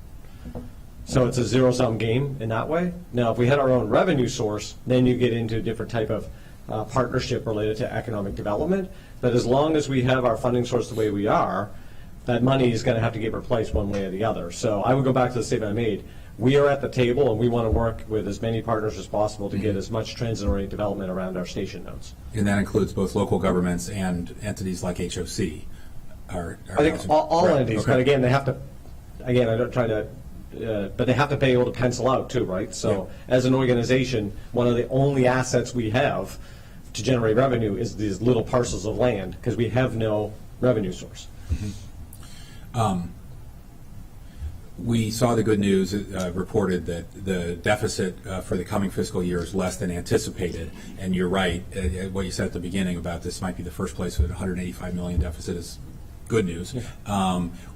So it's a zero-sum game in that way. Now, if we had our own revenue source, then you get into a different type of partnership related to economic development. But as long as we have our funding source the way we are, that money is going to have to get replaced one way or the other. So I would go back to the statement I made. We are at the table, and we want to work with as many partners as possible to get as much transit-oriented development around our station nodes. And that includes both local governments and entities like HOC. I think all entities, but again, they have to, I don't try to, but they have to be able to pencil out too, right? So as an organization, one of the only assets we have to generate revenue is these little parcels of land because we have no revenue source. We saw the good news reported that the deficit for the coming fiscal year is less than anticipated, and you're right. What you said at the beginning about this might be the first place with $185 million deficit is good news.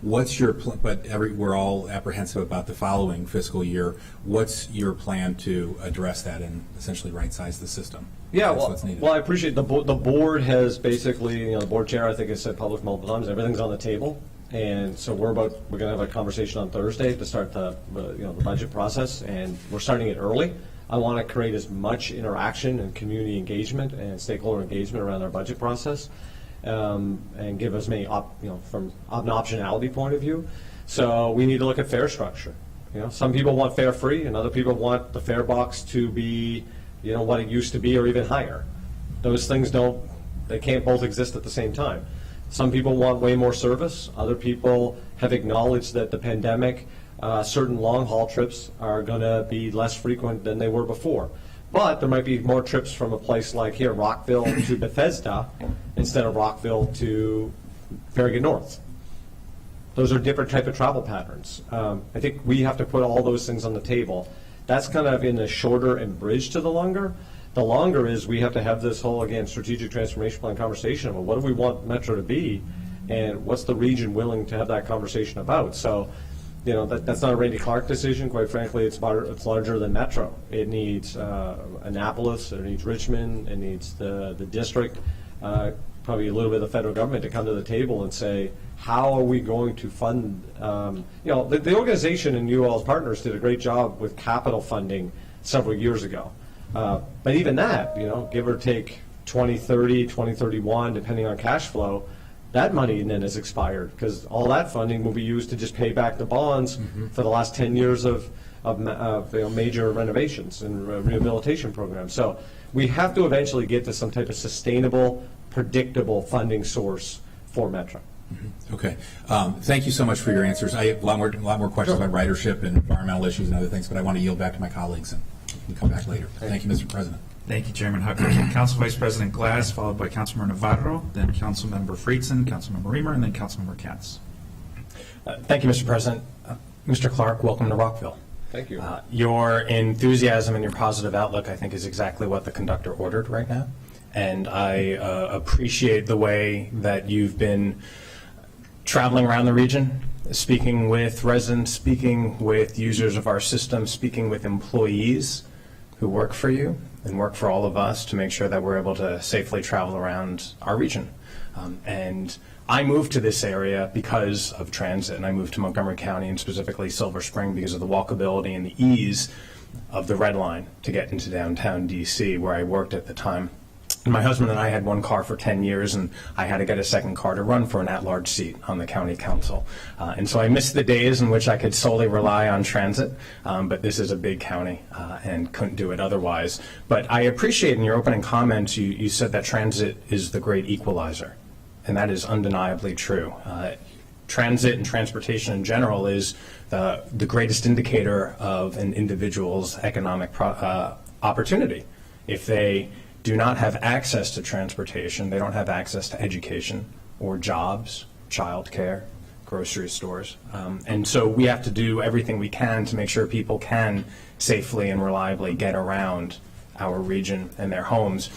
What's your we're all apprehensive about the following fiscal year. What's your plan to address that and essentially right-size the system? Yeah, well, I appreciate the board has basically, the board chair I think has said public multiple times, everything's on the table. And so we're going to have a conversation on Thursday to start the budget process, and we're starting it early. I want to create as much interaction and community engagement and stakeholder engagement around our budget process, and give as many from an optionality point of view. So we need to look at fare structure. Some people want fare free, and other people want the fare box to be what it used to be or even higher. Those things they can't both exist at the same time. Some people want way more service. Other people have acknowledged that the pandemic, certain long-haul trips are going to be less frequent than they were before. But there might be more trips from a place like here, Rockville to Bethesda, instead of Rockville to Farragut North. Those are different type of travel patterns. I think we have to put all those things on the table. That's kind of in the shorter and bridge to the longer. The longer is we have to have this whole, again, strategic transformation plan conversation about what do we want Metro to be, and what's the region willing to have that conversation about. So, that's not a Randy Clark decision. Quite frankly, it's larger than Metro. It needs Annapolis, it needs Richmond, it needs the district, probably a little bit of the federal government to come to the table and say, how are we going to fund, the organization and you all as partners did a great job with capital funding several years ago. But even that, give or take 2030, 2031, depending on cash flow, that money then has expired, because all that funding will be used to just pay back the bonds for the last 10 years of major renovations and rehabilitation programs. So we have to eventually get to some type of sustainable, predictable funding source for Metro. Okay. Thank you so much for your answers. I have a lot more questions about ridership and environmental issues and other things, but I want to yield back to my colleagues and we can come back later. Thank you, Mr. President. Thank you, Chairman Hucker. Council Vice President Glass, followed by Councilmember Navarro, then Councilmember Friedson, Councilmember Reamer, and then Councilmember Katz. Thank you, Mr. President. Mr. Clark, welcome to Rockville. Thank you. Your enthusiasm and your positive outlook, I think, is exactly what the conductor ordered right now. And I appreciate the way that you've been traveling around the region, speaking with residents, speaking with users of our system, speaking with employees who work for you and work for all of us to make sure that we're able to safely travel around our region. And I moved to this area because of transit, and I moved to Montgomery County and specifically Silver Spring because of the walkability and the ease of the Red Line to get into downtown DC, where I worked at the time. And my husband and I had one car for 10 years, and I had to get a second car to run for an at-large seat on the county council. And so I missed the days in which I could solely rely on transit, but this is a big county and couldn't do it otherwise. But I appreciate in your opening comments, you said that transit is the great equalizer, and that is undeniably true. Transit and transportation in general is the greatest indicator of an individual's economic opportunity. If they do not have access to transportation, they don't have access to education or jobs, childcare, grocery stores. And so we have to do everything we can to make sure people can safely and reliably get around our region and their homes.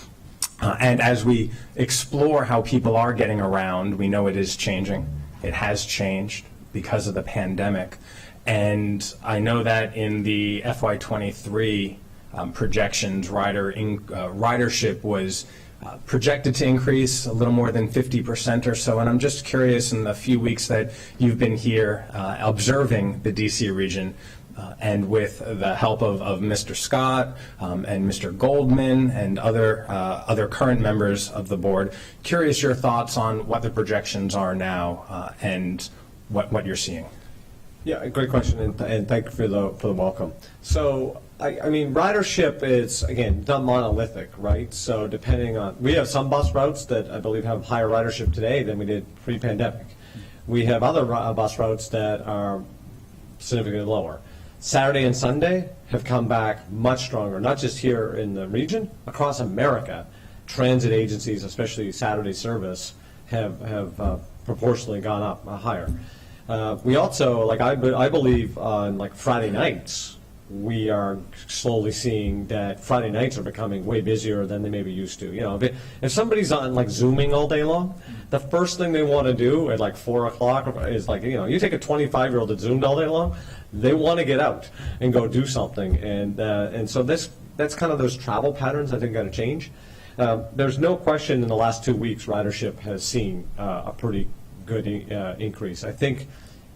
And as we explore how people are getting around, we know it is changing. It has changed because of the pandemic. And I know that in the FY23 projections, ridership was projected to increase a little more than 50% or so. And I'm just curious, in the few weeks that you've been here observing the DC region, and with the help of Mr. Scott and Mr. Goldman and other current members of the board, curious your thoughts on what the projections are now and what you're seeing. Yeah, great question, and thank you for the welcome. So, I mean, ridership is, again, not monolithic, right? So depending on, we have some bus routes that I believe have higher ridership today than we did pre-pandemic. We have other bus routes that are significantly lower. Saturday and Sunday have come back much stronger, not just here in the region, across America. Transit agencies, especially Saturday service, have proportionally gone up higher. We also, like I believe on like Friday nights, we are slowly seeing that Friday nights are becoming way busier than they maybe used to. You know, if somebody's on like Zooming all day long, the first thing they want to do at like 4 o'clock is like, you know, you take a 25-year-old that Zoomed all day long, they want to get out and go do something. And so that's kind of those travel patterns I think got to change. There's no question in the last 2 weeks ridership has seen a pretty good increase. I think,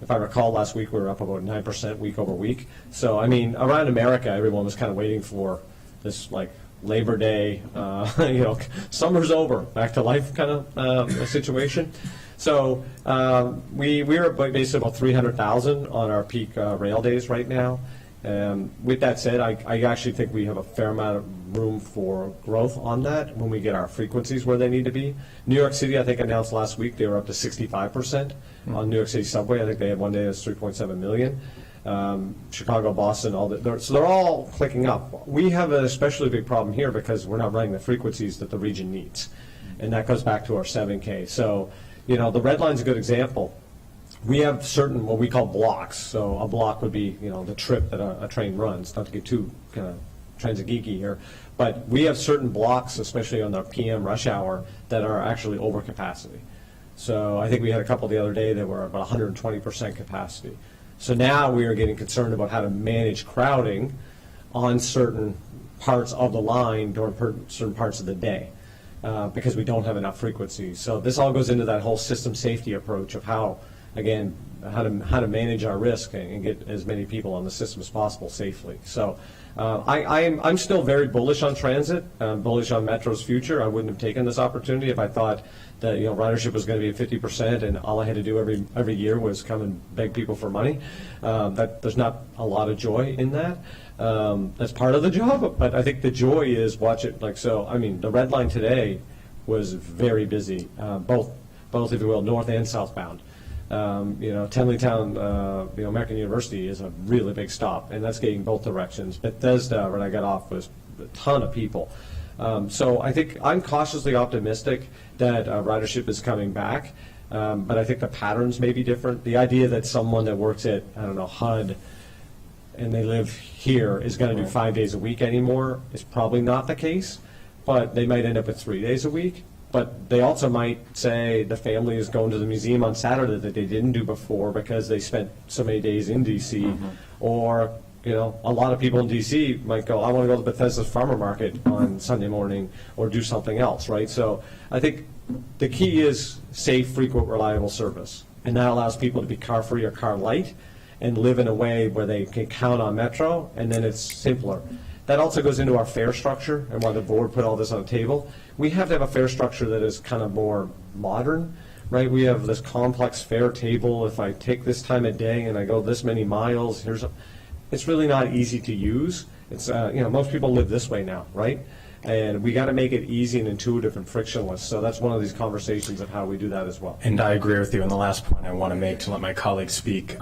if I recall, last week we were up about 9% week over week. So, I mean, around America, everyone was kind of waiting for this, like, Labor Day, you know, summer's over, back to life kind of situation. So we are basically about 300,000 on our peak rail days right now. With that said, I actually think we have a fair amount of room for growth on that when we get our frequencies where they need to be. New York City, I think, announced last week they were up to 65% on New York City subway. I think they had one day that's 3.7 million. Chicago, Boston, so they're all clicking up. We have an especially big problem here because we're not running the frequencies that the region needs. And that goes back to our 7K. So, you know, the Red Line's a good example. We have certain, what we call blocks. So a block would be, you know, the trip that a train runs, not to get too kind of transit geeky here. But we have certain blocks, especially on the PM rush hour, that are actually over capacity. So I think we had a couple the other day that were about 120% capacity. So now we are getting concerned about how to manage crowding on certain parts of the line during certain parts of the day because we don't have enough frequencies. So this all goes into that whole system safety approach of how, again, how to manage our risk and get as many people on the system as possible safely. So I'm still very bullish on transit, bullish on Metro's future. I wouldn't have taken this opportunity if I thought that ridership was going to be at 50% and all I had to do every year was come and beg people for money. That there's not a lot of joy in that. That's part of the job, but I think the joy is watch it like so. I mean, the red line today was very busy, both if you will, north and southbound. Tenleytown, American University is a really big stop, and that's getting both directions. Bethesda, when I got off, was a ton of people. So I think I'm cautiously optimistic that ridership is coming back, but I think the patterns may be different. The idea that someone that works at, HUD, and they live here is going to do 5 days a week anymore is probably not the case, but they might end up at 3 days a week. But they also might say the family is going to the museum on Saturday that they didn't do before because they spent so many days in D.C. Or, a lot of people in D.C. might go, I want to go to Bethesda's Farmer Market on Sunday morning or do something else, right? So I think the key is safe, frequent, reliable service. And that allows people to be car-free or car-light and live in a way where they can count on Metro, and then it's simpler. That also goes into our fare structure and why the board put all this on the table. We have to have a fare structure that is kind of more modern, right? We have this complex fare table. If I take this time of day and I go this many miles, it's really not easy to use. It's most people live this way now, right? And we got to make it easy and intuitive and frictionless. So that's one of these conversations of how we do that as well. And I agree with you. And the last point I want to make to let my colleagues speak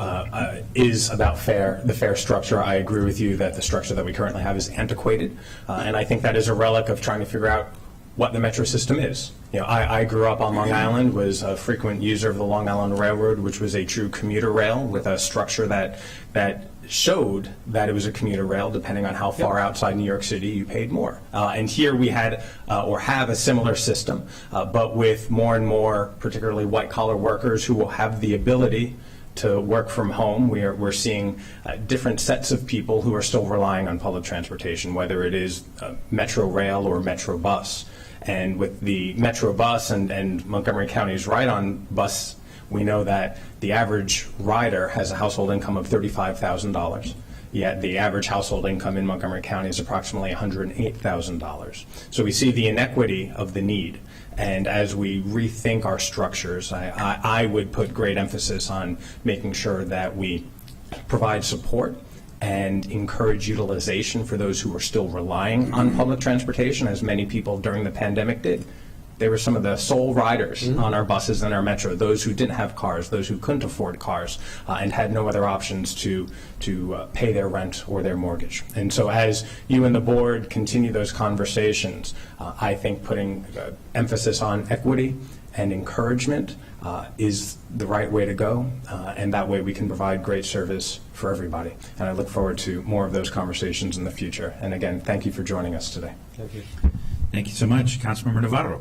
is about the fare structure. I agree with you that the structure that we currently have is antiquated. And I think that is a relic of trying to figure out what the Metro system is. I grew up on Long Island, was a frequent user of the Long Island Railroad, which was a true commuter rail with a structure that showed that it was a commuter rail. Depending on how far outside New York City you paid more. And here we had or have a similar system, but with more and more, particularly white-collar workers who will have the ability to work from home. We're seeing different sets of people who are still relying on public transportation, whether it is Metro Rail or Metro Bus. And with the Metro Bus and Montgomery County's ride-on bus, we know that the average rider has a household income of $35,000. Yet the average household income in Montgomery County is approximately $108,000. So we see the inequity of the need. And as we rethink our structures, I would put great emphasis on making sure that we provide support and encourage utilization for those who are still relying on public transportation, as many people during the pandemic did. They were some of the sole riders on our buses and our Metro, those who didn't have cars, those who couldn't afford cars, and had no other options to pay their rent or their mortgage. And so as you and the board continue those conversations, I think putting emphasis on equity and encouragement is the right way to go, and that way we can provide great service for everybody. And I look forward to more of those conversations in the future. And again, thank you for joining us today. Thank you. Thank you so much. Councilmember Navarro.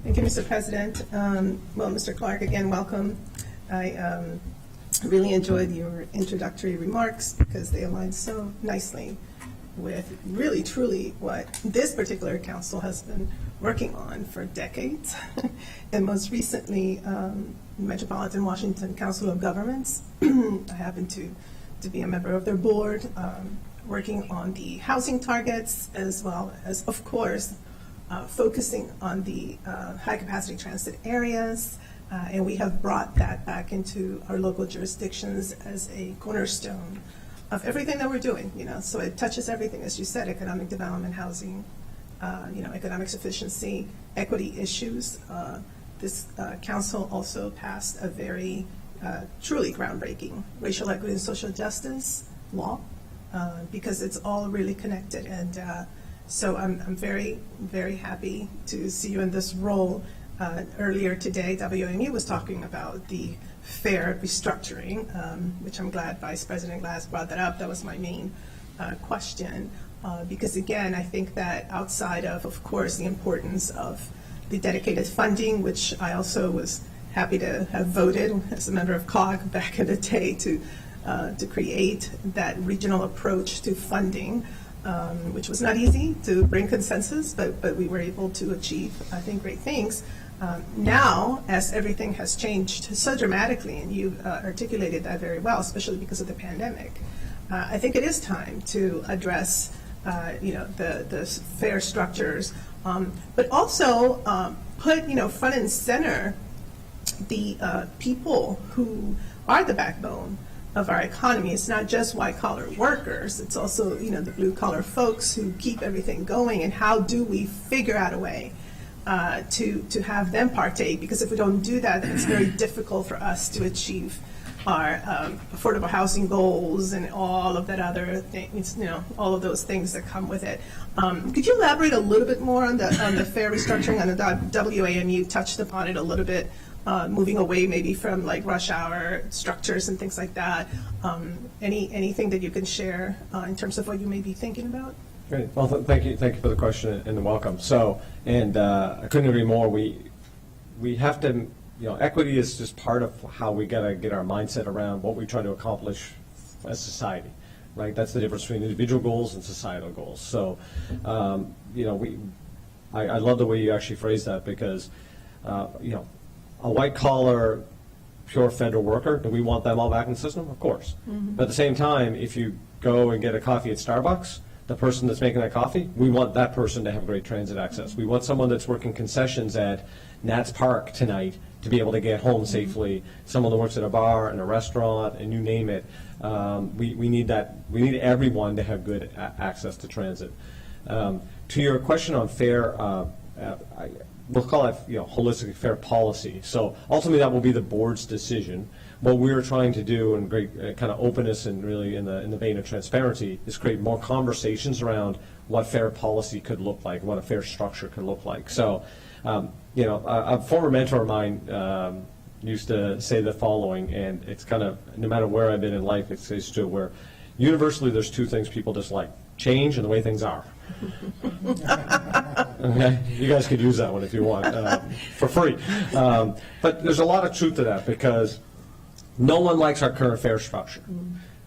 Thank you, Mr. President. Well, Mr. Clark, again, welcome. I really enjoyed your introductory remarks because they align so nicely with really, truly what this particular council has been working on for decades. And most recently, Metropolitan Washington Council of Governments. I happen to be a member of their board, working on the housing targets, as well as, of course, focusing on the high-capacity transit areas, and we have brought that back into our local jurisdictions as a cornerstone of everything that we're doing. So it touches everything, as you said: economic development, housing, economic sufficiency, equity issues. This council also passed a very truly groundbreaking racial equity and social justice law, because it's all really connected. And so I'm very, very happy to see you in this role. Earlier today, WME was talking about the fare restructuring, which I'm glad Vice President Glass brought that up. That was my main question, because again, I think that outside of course, the importance of the dedicated funding, which I also was happy to have voted as a member of COG back in the day to create that regional approach to funding, which was not easy to bring consensus, but we were able to achieve, I think, great things. Now, as everything has changed so dramatically, and you've articulated that very well, especially because of the pandemic, I think it is time to address, the fare structures, but also put, front and center the people who are the backbone of our economy. It's not just white-collar workers. It's also, the blue-collar folks who keep everything going. And how do we figure out a way to have them partake? Because if we don't do that, then it's very difficult for us to achieve our affordable housing goals and all of that other things, all of those things that come with it. Could you elaborate a little bit more on the fare restructuring on the WAM? You touched upon it a little bit. Moving away maybe from like rush hour structures and things like that. Anything that you can share in terms of what you may be thinking about? Great. Well, thank you for the question and the welcome. So, and I couldn't agree more. We have to, equity is just part of how we got to get our mindset around what we try to accomplish as society, right? That's the difference between individual goals and societal goals. So, I love the way you actually phrase that because, a white-collar, pure federal worker, do we want them all back in the system? Of course. Mm-hmm. But at the same time, if you go and get a coffee at Starbucks, the person that's making that coffee, we want that person to have great transit access. We want someone that's working concessions at Nats Park tonight to be able to get home safely, someone that works at a bar and a restaurant, and you name it. We need that. We need everyone to have good access to transit. To your question on fare, we'll call it holistic fare policy. So ultimately that will be the board's decision. What we're trying to do in great kind of openness and really in the vein of transparency is create more conversations around what fare policy could look like, what a fare structure could look like. So, a former mentor of mine used to say the following, and it's kind of, no matter where I've been in life, it says too, where universally there's two things people dislike: change and the way things are. Okay, you guys could use that one if you want for free. But there's a lot of truth to that because no one likes our current fare structure.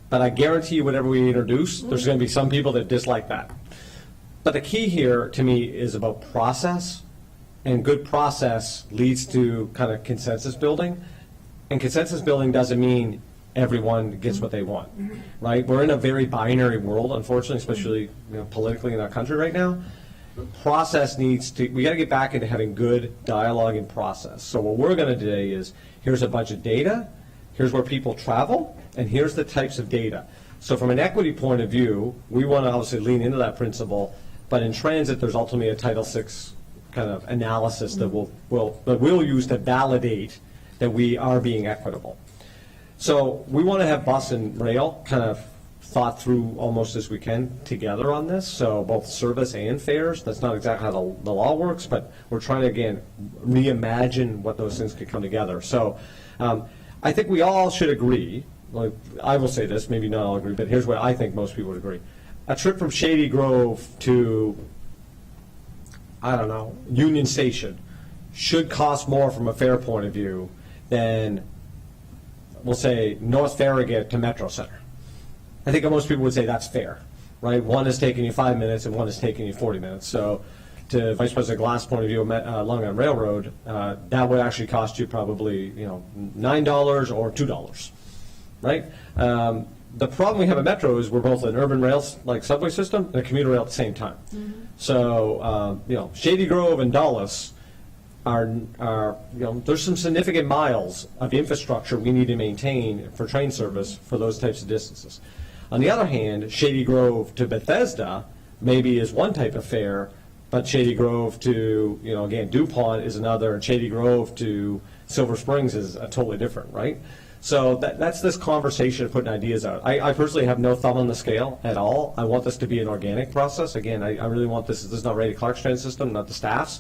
But I guarantee you, whatever we introduce, there's going to be some people that dislike that. But the key here, to me, is about process, and good process leads to kind of consensus building. And consensus building doesn't mean everyone gets what they want, right? We're in a very binary world, unfortunately, especially politically in our country right now. Process needs to, we got to get back into having good dialogue and process. So what we're going to do today is, here's a bunch of data, here's where people travel, and here's the types of data. So from an equity point of view, we want to obviously lean into that principle, but in transit, there's ultimately a Title VI kind of analysis that we'll use to validate that we are being equitable. So we want to have bus and rail kind of thought through almost as we can together on this. So both service and fares. That's not exactly how the law works, but we're trying to, again, reimagine what those things could come together. So I think we all should agree, like, I will say this, maybe not all agree, but here's what I think most people would agree. A trip from Shady Grove to, I don't know, Union Station should cost more from a fare point of view than, we'll say, North Farragut to Metro Center. I think most people would say that's fair, right? One is taking you 5 minutes and one is taking you 40 minutes. So to Vice President Glass' point of view, Long Island Railroad, that would actually cost you probably $9 or $2, right? The problem we have at Metro is we're both an urban rail like subway system and a commuter rail at the same time. Mm-hmm. So Shady Grove and Dulles are there's some significant miles of infrastructure we need to maintain for train service for those types of distances. On the other hand, Shady Grove to Bethesda maybe is one type of fare, but Shady Grove to, again, DuPont is another, and Shady Grove to Silver Springs is a totally different, right? So that's this conversation of putting ideas out. I personally have no thumb on the scale at all. I want this to be an organic process. Again, I really want this is not Ray Clark's train system, not the staff's.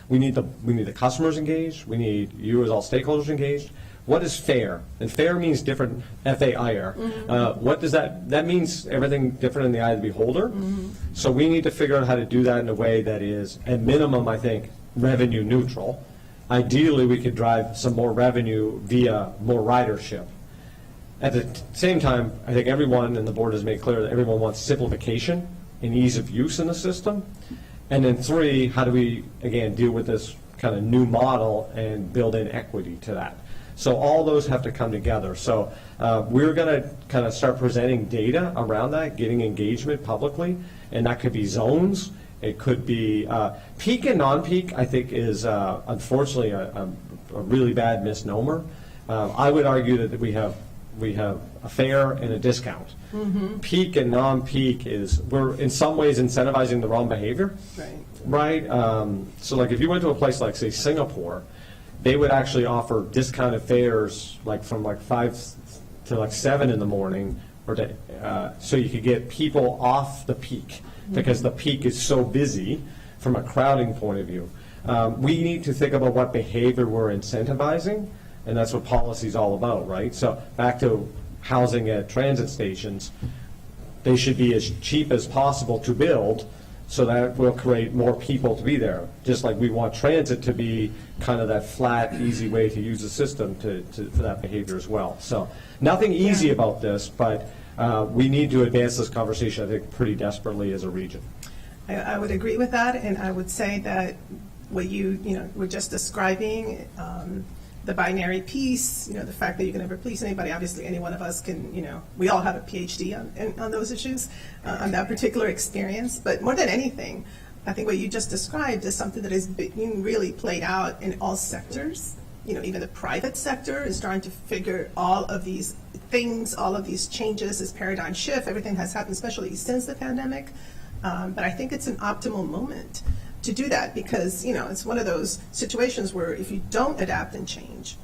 We need the customers engaged. We need you as all stakeholders engaged. What is fair? And fair means different, F-A-I-R. Mm-hmm. What does that means everything different in the eye of the beholder. Mm-hmm. So we need to figure out how to do that in a way that is, at minimum, I think, revenue neutral. Ideally, we could drive some more revenue via more ridership. At the same time, I think everyone, and the board has made clear that everyone wants simplification and ease of use in the system. And then 3, how do we, again, deal with this kind of new model and build in equity to that. So all those have to come together. So we're going to kind of start presenting data around that, getting engagement publicly, and that could be zones. It could be peak and non-peak, I think, is unfortunately a really bad misnomer. I would argue that we have a fare and a discount. Mm-hmm. Peak and non-peak is, we're in some ways incentivizing the wrong behavior. Right. So like if you went to a place like, say, Singapore, they would actually offer discounted fares like from like 5 to like 7 in the morning, or so you could get people off the peak, because the peak is so busy from a crowding point of view. We need to think about what behavior we're incentivizing, and that's what policy is all about, right? So back to housing at transit stations, they should be as cheap as possible to build, so that will create more people to be there. Just like we want transit to be kind of that flat, easy way to use the system for that behavior as well. So nothing easy about this, but we need to advance this conversation, I think, pretty desperately as a region. I would agree with that, and I would say that what you were just describing, the binary piece, the fact that you can never please anybody. Obviously, any one of us can, we all have a PhD on those issues, on that particular experience. But more than anything, I think what you just described is something that is being really played out in all sectors. Even the private sector is trying to figure all of these things, all of these changes, this paradigm shift, everything has happened, especially since the pandemic. But I think it's an optimal moment to do that, because it's one of those situations where if you don't adapt and change,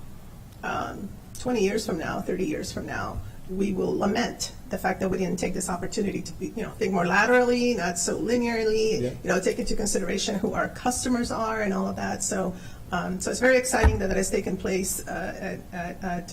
20 years from now, 30 years from now, we will lament the fact that we didn't take this opportunity to be, think more laterally, not so linearly, take into consideration who our customers are and all of that. So it's very exciting that has taken place at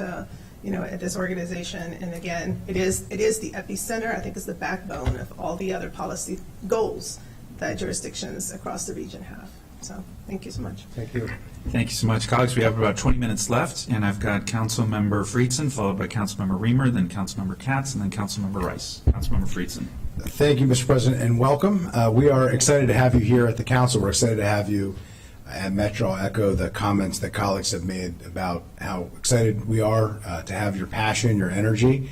this organization. And again, it is the epicenter. I think it's the backbone of all the other policy goals that jurisdictions across the region have. So thank you so much. Thank you. Thank you so much, colleagues. We have about 20 minutes left, and I've got Councilmember Friedson, followed by Councilmember Reamer, then Councilmember Katz, and then Councilmember Rice. Councilmember Friedson. Thank you, Mr. President, and welcome. We are excited to have you here at the council. We're excited to have you at Metro. I'll echo the comments that colleagues have made about how excited we are to have your passion, your energy,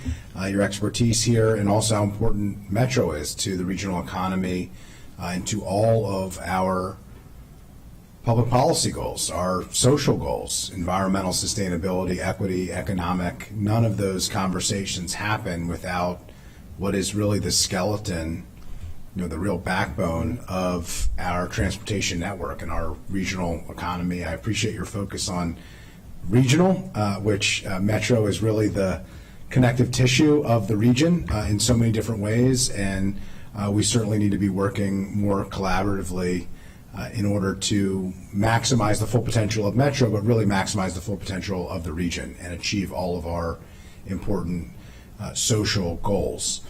your expertise here, and also how important Metro is to the regional economy and to all of our public policy goals, our social goals, environmental sustainability, equity, economic. None of those conversations happen without what is really the skeleton, the real backbone of our transportation network and our regional economy. I appreciate your focus on regional, which Metro is really the connective tissue of the region in so many different ways, and we certainly need to be working more collaboratively in order to maximize the full potential of Metro, but really maximize the full potential of the region and achieve all of our important social goals.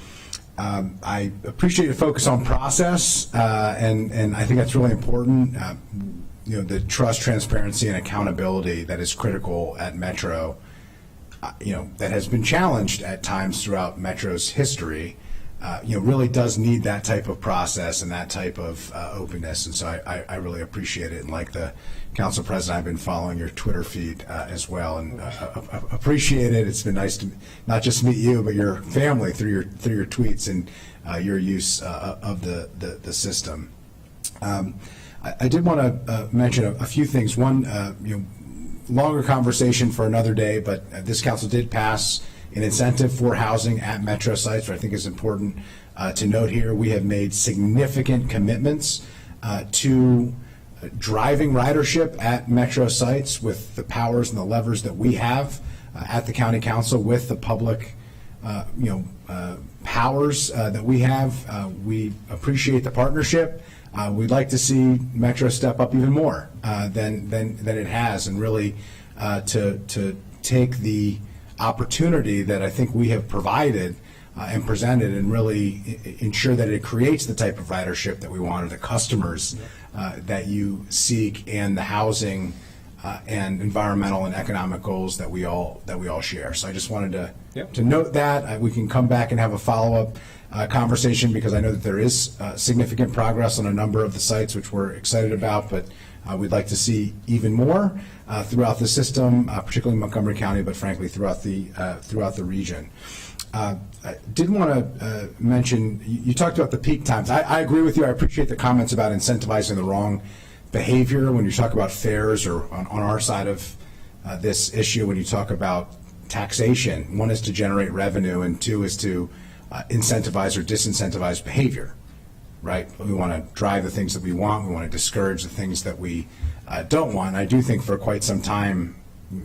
I appreciate your focus on process, and I think that's really important. The trust, transparency, and accountability that is critical at Metro, that has been challenged at times throughout Metro's history, really does need that type of process and that type of openness. And so I really appreciate it. And like the Council President, I've been following your Twitter feed as well, and appreciate it. It's been nice to not just meet you, but your family through your tweets and your use of the system. I did want to mention a few things. One, longer conversation for another day, but this council did pass an incentive for housing at Metro sites, which I think is important to note here. We have made significant commitments to driving ridership at Metro sites with the powers and the levers that we have at the County Council, with the public powers that we have. We appreciate the partnership. We'd like to see Metro step up even more than it has, and really to take the opportunity that I think we have provided and presented, and really ensure that it creates the type of ridership that we want, or the customers that you seek, and the housing and environmental and economic goals that we all share. So I just wanted to note that. We can come back and have a follow-up conversation, because I know that there is significant progress on a number of the sites, which we're excited about, but We'd like to see even more throughout the system, particularly Montgomery County, but frankly throughout the region. I did want to mention, you talked about the peak times. I agree with you. I appreciate the comments about incentivizing the wrong behavior when you talk about fares, or on our side of this issue when you talk about taxation. One is to generate revenue, and two is to incentivize or disincentivize behavior, right? We want to drive the things that we want. We want to discourage the things that we don't want. And I do think for quite some time,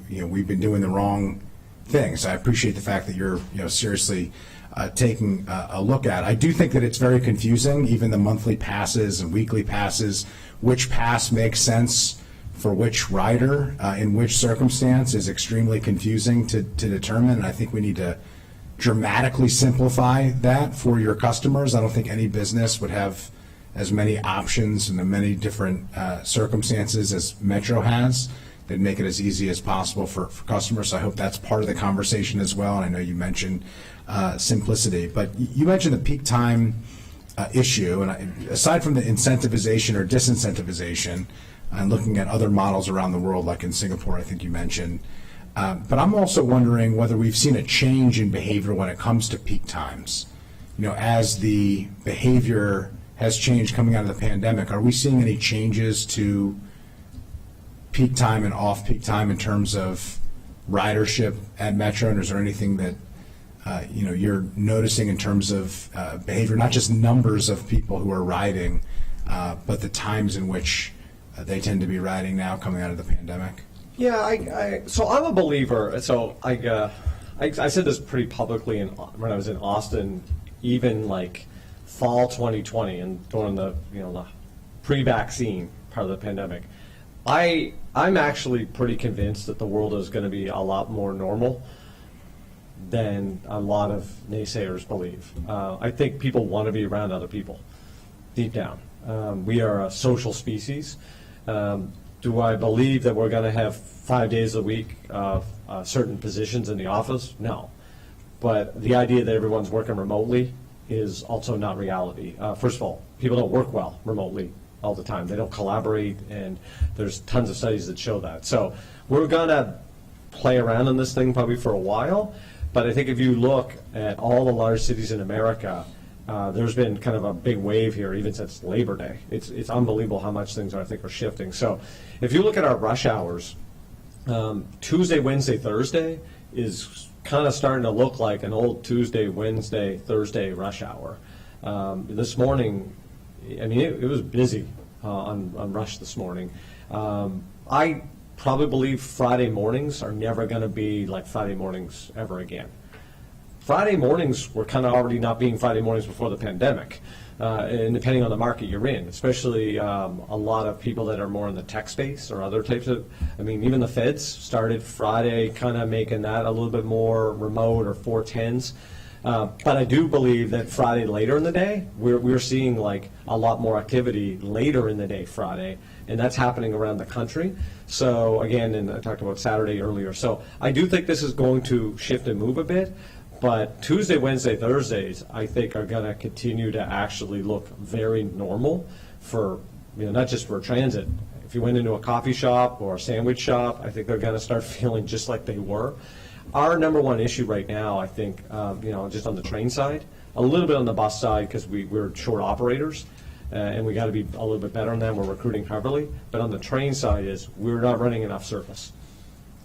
we've been doing the wrong things. I appreciate the fact that you're seriously taking a look at. I do think that it's very confusing, even the monthly passes and weekly passes. Which pass makes sense for which rider in which circumstance is extremely confusing to determine. And I think we need to dramatically simplify that for your customers. I don't think any business would have as many options and many different circumstances as Metro has. They'd make it as easy as possible for customers. So I hope that's part of the conversation as well. And I know you mentioned simplicity, but you mentioned the peak time issue. And aside from the incentivization or disincentivization, and looking at other models around the world, like in Singapore, I think you mentioned, but I'm also wondering whether we've seen a change in behavior when it comes to peak times. As the behavior has changed coming out of the pandemic, are we seeing any changes to peak time and off-peak time in terms of ridership at Metro? And is there anything that you're noticing in terms of behavior, not just numbers of people who are riding, but the times in which they tend to be riding now coming out of the pandemic? Yeah, so I'm a believer. So I said this pretty publicly when I was in Austin, even like fall 2020 and during the the pre-vaccine part of the pandemic. I'm actually pretty convinced that the world is going to be a lot more normal than a lot of naysayers believe. I think people want to be around other people deep down. We are a social species. Do I believe that we're going to have 5 days a week of certain positions in the office? No. But the idea that everyone's working remotely is also not reality. First of all, people don't work well remotely all the time. They don't collaborate, and there's tons of studies that show that. So we're going to play around on this thing probably for a while, but I think if you look at all the large cities in America, there's been kind of a big wave here even since Labor Day. It's unbelievable how much things I think are shifting. So if you look at our rush hours, Tuesday, Wednesday, Thursday is kind of starting to look like an old Tuesday, Wednesday, Thursday rush hour. This morning, I mean, it was busy on rush this morning. I probably believe Friday mornings are never going to be like Friday mornings ever again. Friday mornings were kind of already not being Friday mornings before the pandemic, and depending on the market you're in, especially a lot of people that are more in the tech space or other types of, I mean, even the feds started Friday kind of making that a little bit more remote or 410s. But I do believe that Friday later in the day, we're seeing like a lot more activity later in the day Friday, and that's happening around the country. So again, and I talked about Saturday earlier. So I do think this is going to shift and move a bit. But Tuesday, Wednesday, Thursdays, I think are going to continue to actually look very normal for, not just for transit. If you went into a coffee shop or a sandwich shop, I think they're going to start feeling just like they were. Our number one issue right now, I think, just on the train side, a little bit on the bus side because we're short operators, and we got to be a little bit better on them. We're recruiting heavily. But on the train side is we're not running enough service.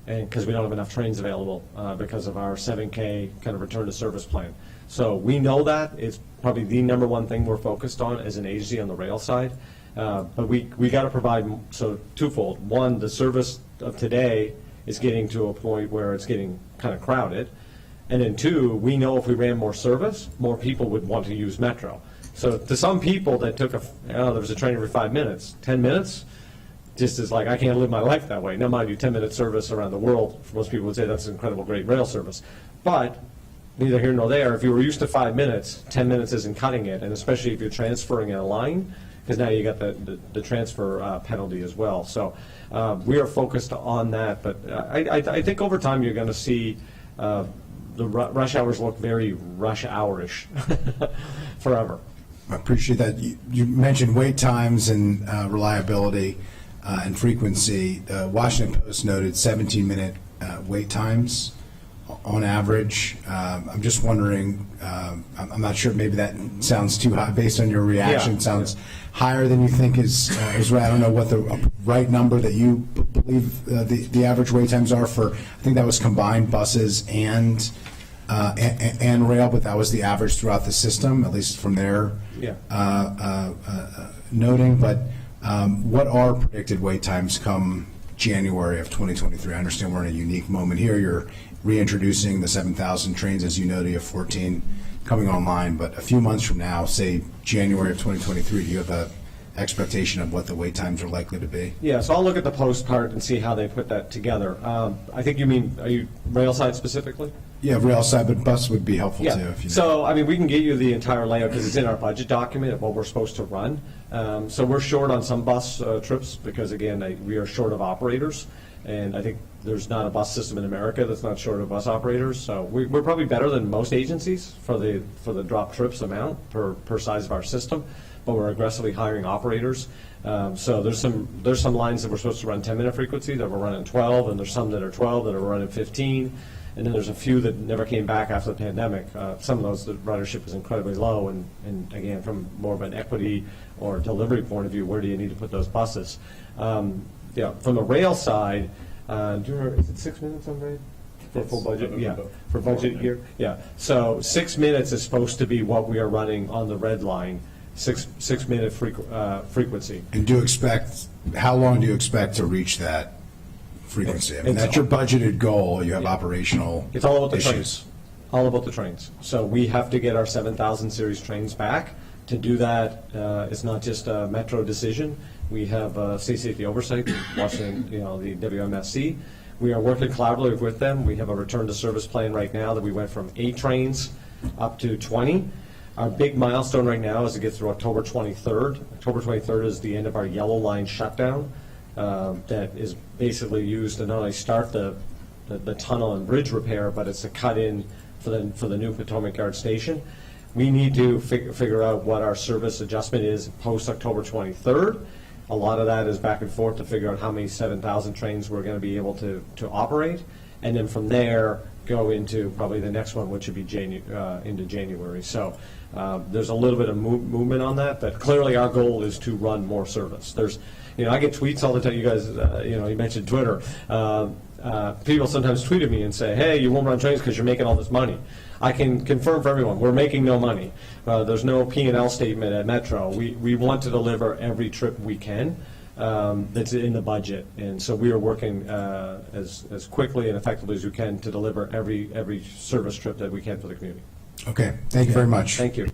And because we don't have enough trains available because of our 7K kind of return to service plan. So we know that. It's probably the number one thing we're focused on as an agency on the rail side. But we got to provide, so twofold. One, the service of today is getting to a point where it's getting kind of crowded. And then two, we know if we ran more service, more people would want to use Metro. So to some people that took there was a train every 5 minutes, 10 minutes, just as like, I can't live my life that way. Now, mind you, 10-minute service around the world, most people would say that's incredible, great rail service. But neither here nor there, if you were used to 5 minutes, 10 minutes isn't cutting it, and especially if you're transferring in a line, because now you got the transfer penalty as well. So we are focused on that, but I think over time you're going to see the rush hours look very rush hour-ish forever. I appreciate that. You mentioned wait times and reliability. and frequency. Washington Post noted 17-minute wait times on average. I'm just wondering, I'm not sure, maybe that sounds too high based on your reaction. Yeah. Sounds higher than you think is right. I don't know what the right number that you believe the average wait times are for. I think that was combined buses and rail, but that was the average throughout the system, at least from their noting. But what are predicted wait times come January of 2023? I understand we're in a unique moment here. You're reintroducing the 7,000 trains, as you noted, you have 14 coming online, but a few months from now, say January of 2023, do you have a expectation of what the wait times are likely to be? Yeah, so I'll look at the Post part and see how they put that together. I think you mean, are you rail side specifically? Yeah, rail side, but bus would be helpful too. Yeah, If you so I mean, we can get you the entire layout because it's in our budget document of what we're supposed to run. So we're short on some bus trips because, again, we are short of operators. And I think there's not a bus system in America that's not short of bus operators. So we're probably better than most agencies for the drop trips amount per size of our system, but we're aggressively hiring operators. So there's some lines that we're supposed to run 10-minute frequency that we're running 12, and there's some that are 12 that are running 15, and then there's a few that never came back after the pandemic. Some of those, the ridership is incredibly low, and again, from more of an equity or delivery point of view, where do you need to put those buses? Yeah, from the rail side, do you remember, is it 6 minutes on rail? For full budget? Yeah, for budget year? Yeah, so 6 minutes is supposed to be what we are running on the red line, 6 minute frequency. And how long do you expect to reach that frequency? I mean, that's your budgeted goal, you have operational It's all about the issues. trains. All about the trains. So we have to get our 7,000 series trains back. To do that, it's not just a Metro decision. We have state safety oversight, Washington, the WMSC. We are working collaboratively with them. We have a return to service plan right now that we went from 8 trains up to 20. Our big milestone right now is to get through October 23rd. October 23rd is the end of our yellow line shutdown that is basically used to not only start the tunnel and bridge repair, but it's a cut in for the new Potomac Yard station. We need to figure out what our service adjustment is post October 23rd. A lot of that is back and forth to figure out how many 7,000 trains we're going to be able to operate, and then from there go into probably the next one, which would be into January. So there's a little bit of movement on that, but clearly our goal is to run more service. I get tweets all the time. You guys, you mentioned Twitter. People sometimes tweet at me and say, "Hey, you won't run trains because you're making all this money." I can confirm for everyone, we're making no money. There's no P&L statement at Metro. We want to deliver every trip we can that's in the budget. And so we are working as quickly and effectively as we can to deliver every service trip that we can for the community. Okay, thank you very much. Thank you.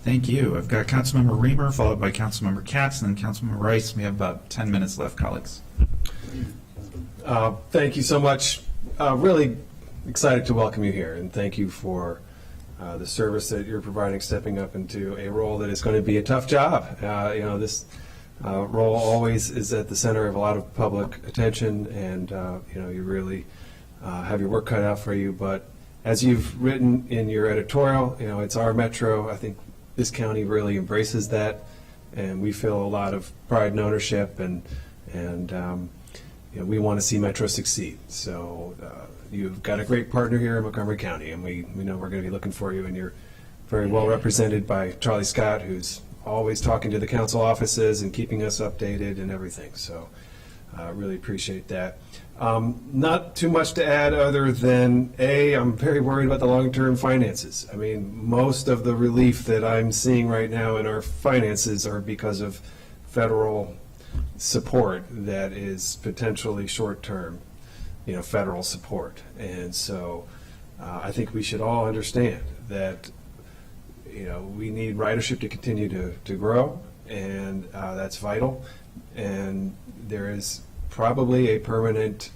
Thank you. I've got Councilmember Reamer, followed by Councilmember Katz, and then Councilmember Rice. We have about 10 minutes left, colleagues. Thank you so much. Really excited to welcome you here, and thank you for the service that you're providing, stepping up into a role that is going to be a tough job. This role always is at the center of a lot of public attention, and you really have your work cut out for you. But as you've written in your editorial, it's our Metro. I think this county really embraces that, and we feel a lot of pride and ownership, and we want to see Metro succeed. So you've got a great partner here in Montgomery County, and we know we're going to be looking for you, and you're very well represented by Charlie Scott, who's always talking to the council offices and keeping us updated and everything. So really appreciate that. Not too much to add other than, I'm very worried about the long-term finances. I mean, most of the relief that I'm seeing right now in our finances are because of federal support that is potentially short-term, federal support. And so I think we should all understand that, we need ridership to continue to grow, and that's vital. And there is probably a permanent,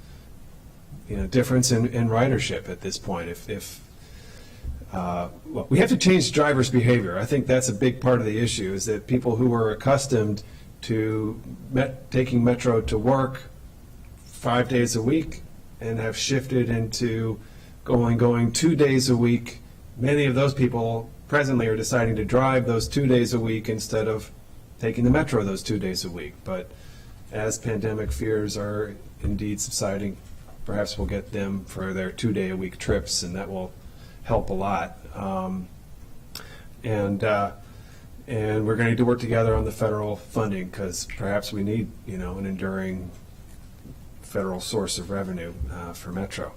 difference in ridership at this point. We have to change drivers' behavior. I think that's a big part of the issue, is that people who are accustomed to taking Metro to work 5 days a week and have shifted into going 2 days a week. Many of those people presently are deciding to drive those 2 days a week instead of taking the Metro those 2 days a week. But as pandemic fears are indeed subsiding, perhaps we'll get them for their 2-day-a-week trips, and that will help a lot. And we're going to need to work together on the federal funding, because perhaps we need, an enduring federal source of revenue for Metro.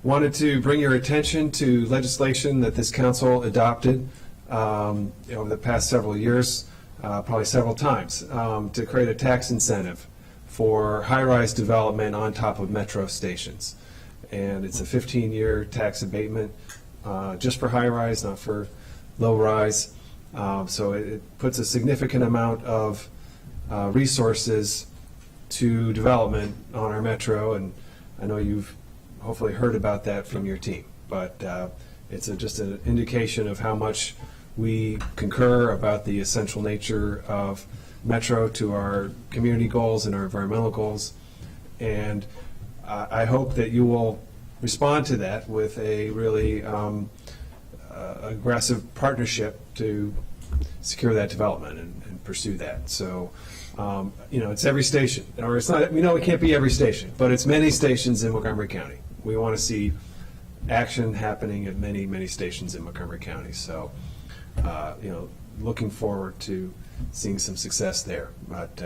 Wanted to bring your attention to legislation that this council adopted over the past several years, probably several times, to create a tax incentive for high-rise development on top of Metro stations. And it's a 15-year tax abatement just for high-rise, not for low-rise. So it puts a significant amount of resources to development on our Metro, and I know you've hopefully heard about that from your team. But it's just an indication of how much we concur about the essential nature of Metro to our community goals and our environmental goals. And I hope that you will respond to that with a really aggressive partnership to secure that development and pursue that. So, it's every station, or it's not, we know it can't be every station, but it's many stations in Montgomery County. We want to see action happening at many, many stations in Montgomery County. So, looking forward to seeing some success there. But,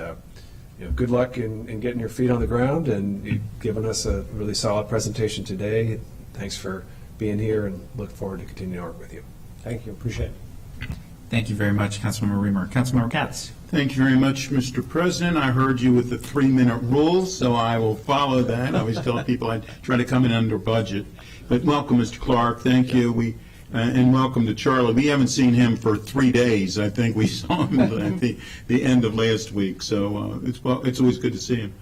good luck in getting your feet on the ground, and you've given us a really solid presentation today. Thanks for being here, and look forward to continuing to work with you. Thank you. Appreciate it. Thank you very much, Councilmember Reamer. Councilmember Katz. Thank you very much, Mr. President. I heard you with the 3-minute rule, so I will follow that. I always tell people I try to come in under budget. But welcome, Mr. Clark. Thank you. And welcome to Charlie. We haven't seen him for 3 days. I think we saw him at the end of last week. So it's always good to see him.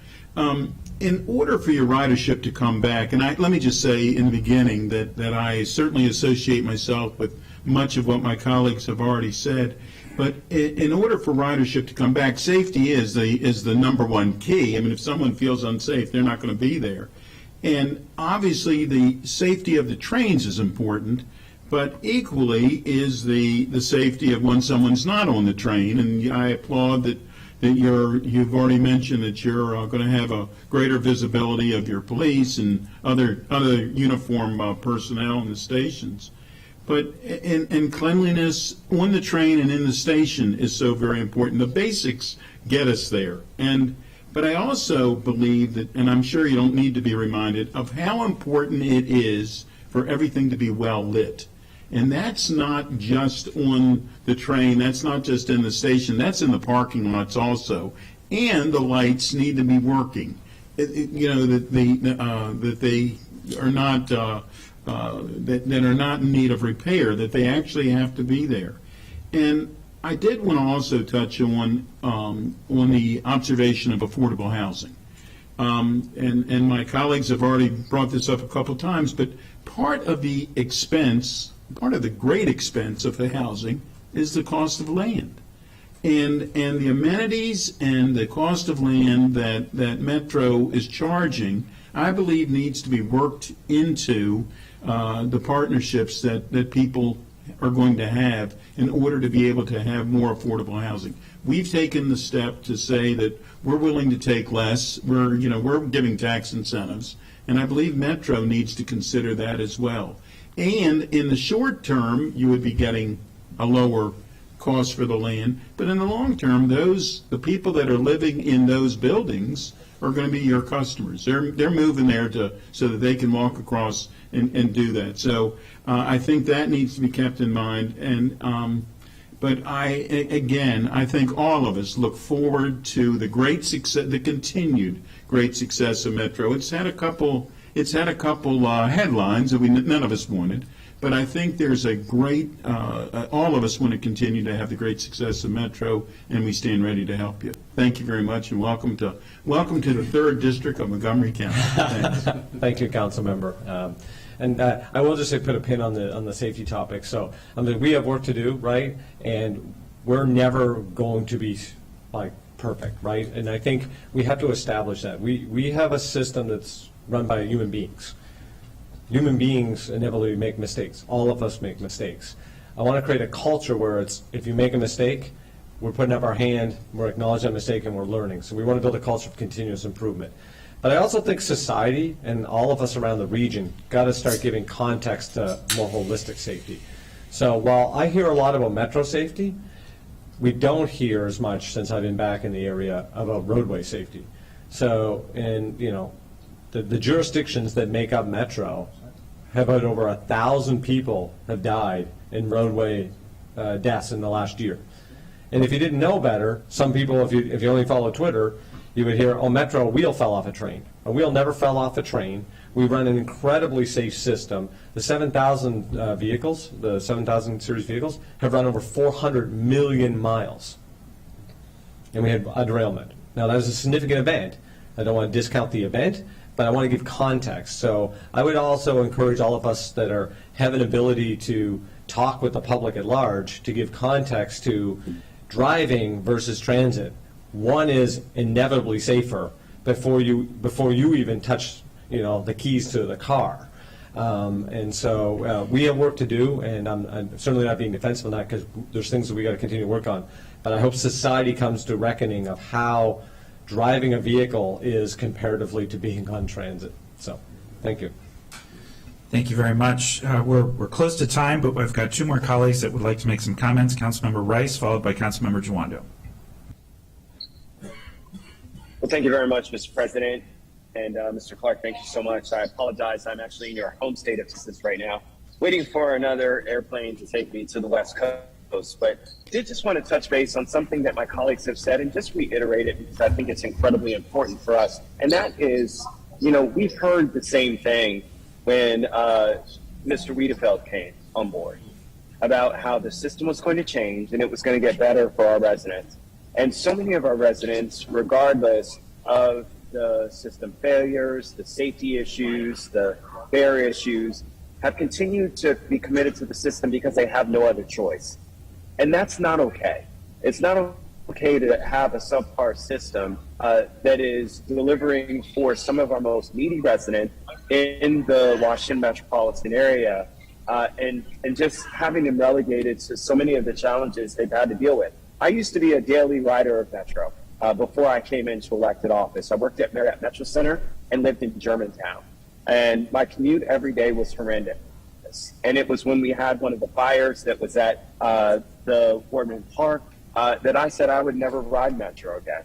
In order for your ridership to come back, and let me just say in the beginning that I certainly associate myself with much of what my colleagues have already said. But in order for ridership to come back, safety is the number one key. I mean, if someone feels unsafe, they're not going to be there. And obviously, the safety of the trains is important, but equally is the safety of when someone's not on the train. And I applaud that you've already mentioned that you're going to have a greater visibility of your police and other uniform personnel in the stations. But and cleanliness on the train and in the station is so very important. The basics get us there. But I also believe that, and I'm sure you don't need to be reminded, of how important it is for everything to be well lit. And that's not just on the train, that's not just in the station, that's in the parking lots also. And the lights need to be working. That they are not that are not in need of repair, that they actually have to be there. And I did want to also touch on the observation of affordable housing. And my colleagues have already brought this up a couple times, but part of the great expense of the housing is the cost of land. And the amenities and the cost of land that Metro is charging, I believe needs to be worked into the partnerships that people are going to have in order to be able to have more affordable housing. We've taken the step to say that we're willing to take less. We're giving tax incentives, and I believe Metro needs to consider that as well. And in the short term, you would be getting a lower cost for the land, but in the long term, the people that are living in those buildings are going to be your customers. They're moving there so that they can walk across and do that. So I think that needs to be kept in mind. And but I think all of us look forward to the great success, the continued great success of Metro. It's had a couple headlines that none of us wanted. But I think there's a great, all of us want to continue to have the great success of Metro, and we stand ready to help you. Thank you very much, and welcome to the 3rd District of Montgomery County. Thanks. Thank you, Council Member. And I will just say put a pin on the safety topic. So we have work to do, right? And we're never going to be perfect, right? And I think we have to establish that. We have a system that's run by human beings. Human beings inevitably make mistakes. All of us make mistakes. I want to create a culture where if you make a mistake, we're putting up our hand, we're acknowledging our mistake, and we're learning. So we want to build a culture of continuous improvement. But I also think society and all of us around the region got to start giving context to more holistic safety. So while I hear a lot about metro safety, we don't hear as much, since I've been back in the area, about roadway safety. So, and the jurisdictions that make up metro have had over 1,000 people have died in roadway deaths in the last year. And if you didn't know better, some people, if you only follow Twitter, you would hear, oh, Metro, a wheel fell off a train. A wheel never fell off a train. We run an incredibly safe system. The 7,000 vehicles, the 7,000 series vehicles, have run over 400 million miles. And we had a derailment. Now, that was a significant event. I don't want to discount the event, but I want to give context. So I would also encourage all of us that have an ability to talk with the public at large to give context to driving versus transit. One is inevitably safer before you even touch the keys to the car. And so we have work to do, and I'm certainly not being defensive on that, because there's things that we got to continue to work on. But I hope society comes to reckoning of how driving a vehicle is comparatively to being on transit. So, thank you. Thank you very much. We're close to time, but I've got two more colleagues that would like to make some comments. Councilmember Rice, followed by Councilmember Jawando. Well, thank you very much, Mr. President. And Mr. Clark, thank you so much. I apologize. I'm actually in your home state of Texas right now, waiting for another airplane to take me to the West Coast. But I did just want to touch base on something that my colleagues have said and just reiterate it, because I think it's incredibly important for us. And that is, we've heard the same thing when Mr. Wiedefeld came on board about how the system was going to change and it was going to get better for our residents. And so many of our residents, regardless of the system failures, the safety issues, the fare issues, have continued to be committed to the system because they have no other choice. And that's not okay. It's not okay to have a subpar system that is delivering for some of our most needy residents in the Washington metropolitan area, and just having them relegated to so many of the challenges they've had to deal with. I used to be a daily rider of Metro before I came into elected office. I worked at Marriott Metro Center and lived in Germantown. And my commute every day was horrendous. And it was when we had one of the fires that was at the Boardman Park that I said I would never ride Metro again.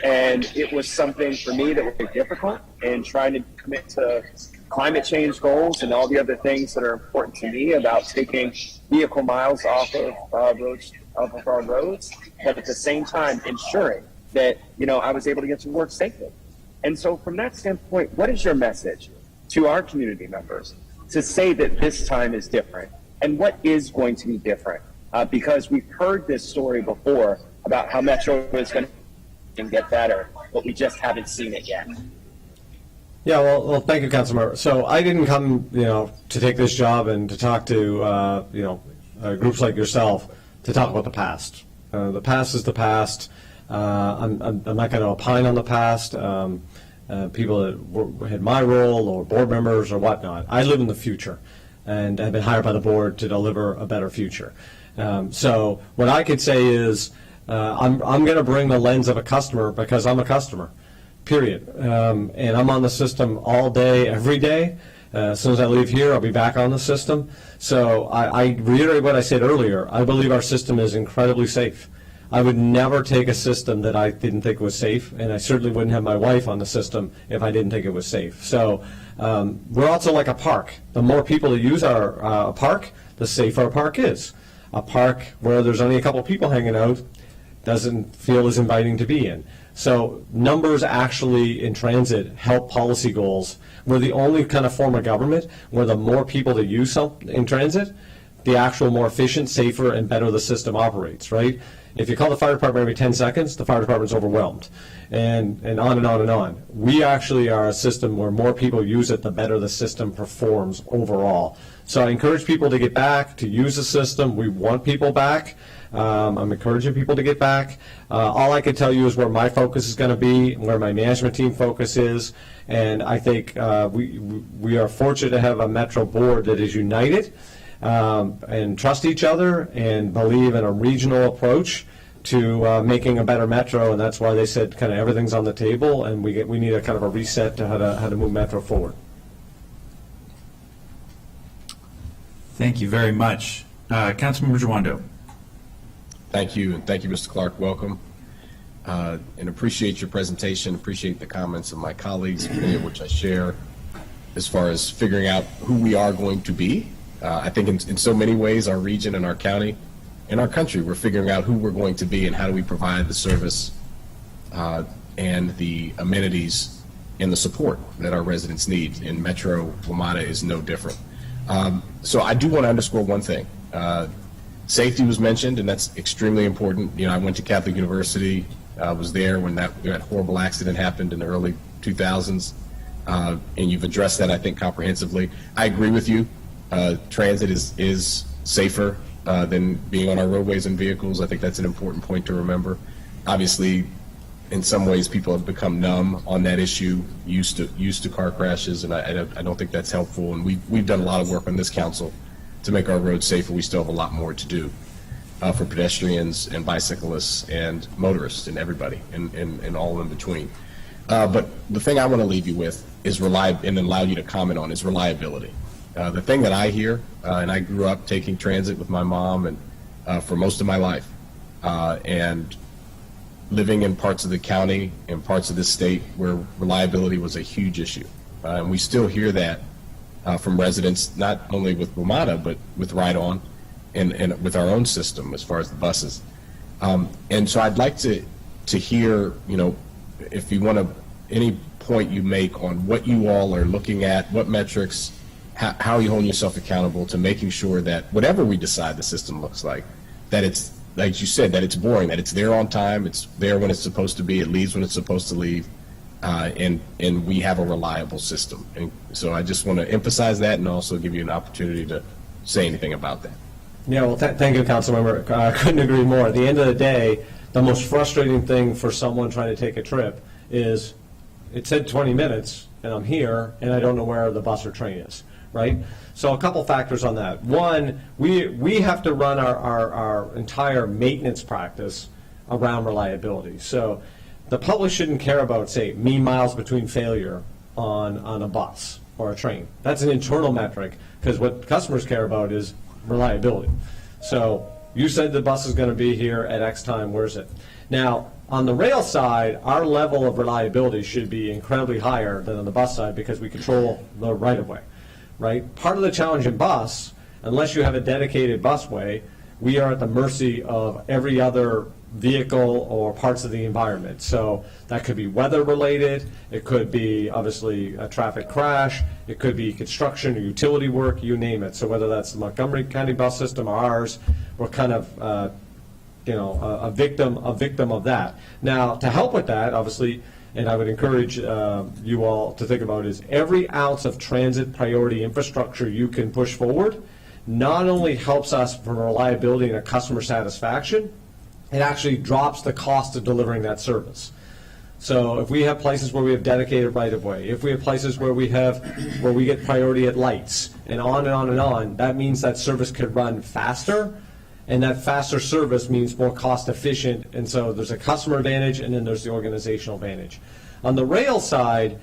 And it was something for me that was very difficult, and trying to commit to climate change goals and all the other things that are important to me about taking vehicle miles off of our roads, but at the same time ensuring that I was able to get to work safely. And so from that standpoint, what is your message to our community members to say that this time is different? And what is going to be different? Because we've heard this story before about how Metro is going to get better, but we just haven't seen it yet. Yeah, well, thank you, Councilmember. So I didn't come, to take this job and to talk to, groups like yourself to talk about the past. The past is the past. I'm not going to opine on the past. People that had my role or board members or whatnot. I live in the future and have been hired by the board to deliver a better future. So what I could say is I'm going to bring the lens of a customer because I'm a customer. Period. And I'm on the system all day, every day. As soon as I leave here, I'll be back on the system. So I reiterate what I said earlier. I believe our system is incredibly safe. I would never take a system that I didn't think was safe, and I certainly wouldn't have my wife on the system if I didn't think it was safe. So we're also like a park. The more people that use our park, the safer our park is. A park where there's only a couple people hanging out doesn't feel as inviting to be in. So numbers actually in transit help policy goals. We're the only kind of form of government where the more people that use something in transit, the actual more efficient, safer, and better the system operates, right? If you call the fire department every 10 seconds, the fire department's overwhelmed, and on and on and on. We actually are a system where more people use it, the better the system performs overall. So I encourage people to get back, to use the system. We want people back. I'm encouraging people to get back. All I can tell you is where my focus is going to be, where my management team focus is, and I think we are fortunate to have a Metro board that is united. and trust each other and believe in a regional approach to making a better metro, and that's why they said kind of everything's on the table, and we need a kind of a reset to how to move metro forward. Thank you very much. Councilmember Jawando. Thank you, and thank you, Mr. Clark. Welcome. And appreciate your presentation, appreciate the comments of my colleagues, many of which I share, as far as figuring out who we are going to be. I think in so many ways, our region and our county and our country, we're figuring out who we're going to be and how do we provide the service and the amenities and the support that our residents need. And Metro Wamada is no different. So I do want to underscore one thing. Safety was mentioned, and that's extremely important. You know, I went to Catholic University, was there when that horrible accident happened in the early 2000s, and you've addressed that, I think, comprehensively. I agree with you. Transit is safer than being on our roadways and vehicles. I think that's an important point to remember. Obviously, in some ways, people have become numb on that issue, used to car crashes, and I don't think that's helpful. And we've done a lot of work on this council to make our roads safer. We still have a lot more to do for pedestrians and bicyclists and motorists and everybody and all in between. But the thing I want to leave you with is and allow you to comment on is reliability. The thing that I hear, and I grew up taking transit with my mom and for most of my life, and living in parts of the county and parts of the state where reliability was a huge issue. And we still hear that from residents, not only with Wamada, but with Ride On and with our own system as far as the buses. And so I'd like to hear, you know, if you want to, any point you make on what you all are looking at, what metrics, how you hold yourself accountable to making sure that whatever we decide the system looks like, that it's, like you said, that it's boring, that it's there on time, it's there when it's supposed to be, it leaves when it's supposed to leave, and we have a reliable system. And so I just want to emphasize that and also give you an opportunity to say anything about that. Yeah, well, thank you, Councilmember. I couldn't agree more. At the end of the day, the most frustrating thing for someone trying to take a trip is it said 20 minutes, and I'm here, and I don't know where the bus or train is, right? So a couple factors on that. One, we have to run our entire maintenance practice around reliability. So the public shouldn't care about, say, mean miles between failure on a bus or a train. That's an internal metric, because what customers care about is reliability. So you said the bus is going to be here at X time, where's it? Now, on the rail side, our level of reliability should be incredibly higher than on the bus side because we control the right-of-way, right? Part of the challenge in bus, unless you have a dedicated busway, we are at the mercy of every other vehicle or parts of the environment. So that could be weather related, it could be obviously a traffic crash, it could be construction or utility work, you name it. So whether that's the Montgomery County bus system or ours, we're kind of a victim of that. Now, to help with that, obviously, and I would encourage you all to think about, is every ounce of transit priority infrastructure you can push forward not only helps us from reliability and a customer satisfaction, it actually drops the cost of delivering that service. So if we have places where we have dedicated right-of-way, if we have places where we get priority at lights, and on and on and on, that means that service could run faster, and that faster service means more cost efficient, and so there's a customer advantage and then there's the organizational advantage. On the rail side,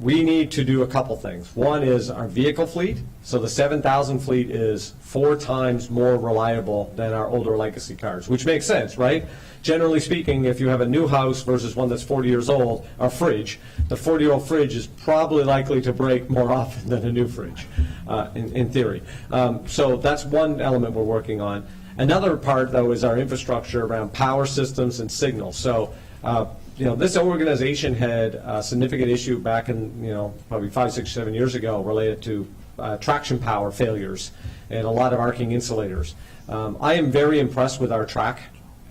we need to do a couple things. One is our vehicle fleet. So the 7,000 fleet is 4 times more reliable than our older legacy cars, which makes sense, right? Generally speaking, if you have a new house versus one that's 40 years old, our fridge, the 40-year-old fridge is probably likely to break more often than a new fridge, in theory. So that's one element we're working on. Another part, though, is our infrastructure around power systems and signals. So this organization had a significant issue back in, probably 5, 6, 7 years ago related to traction power failures and a lot of arcing insulators. I am very impressed with our track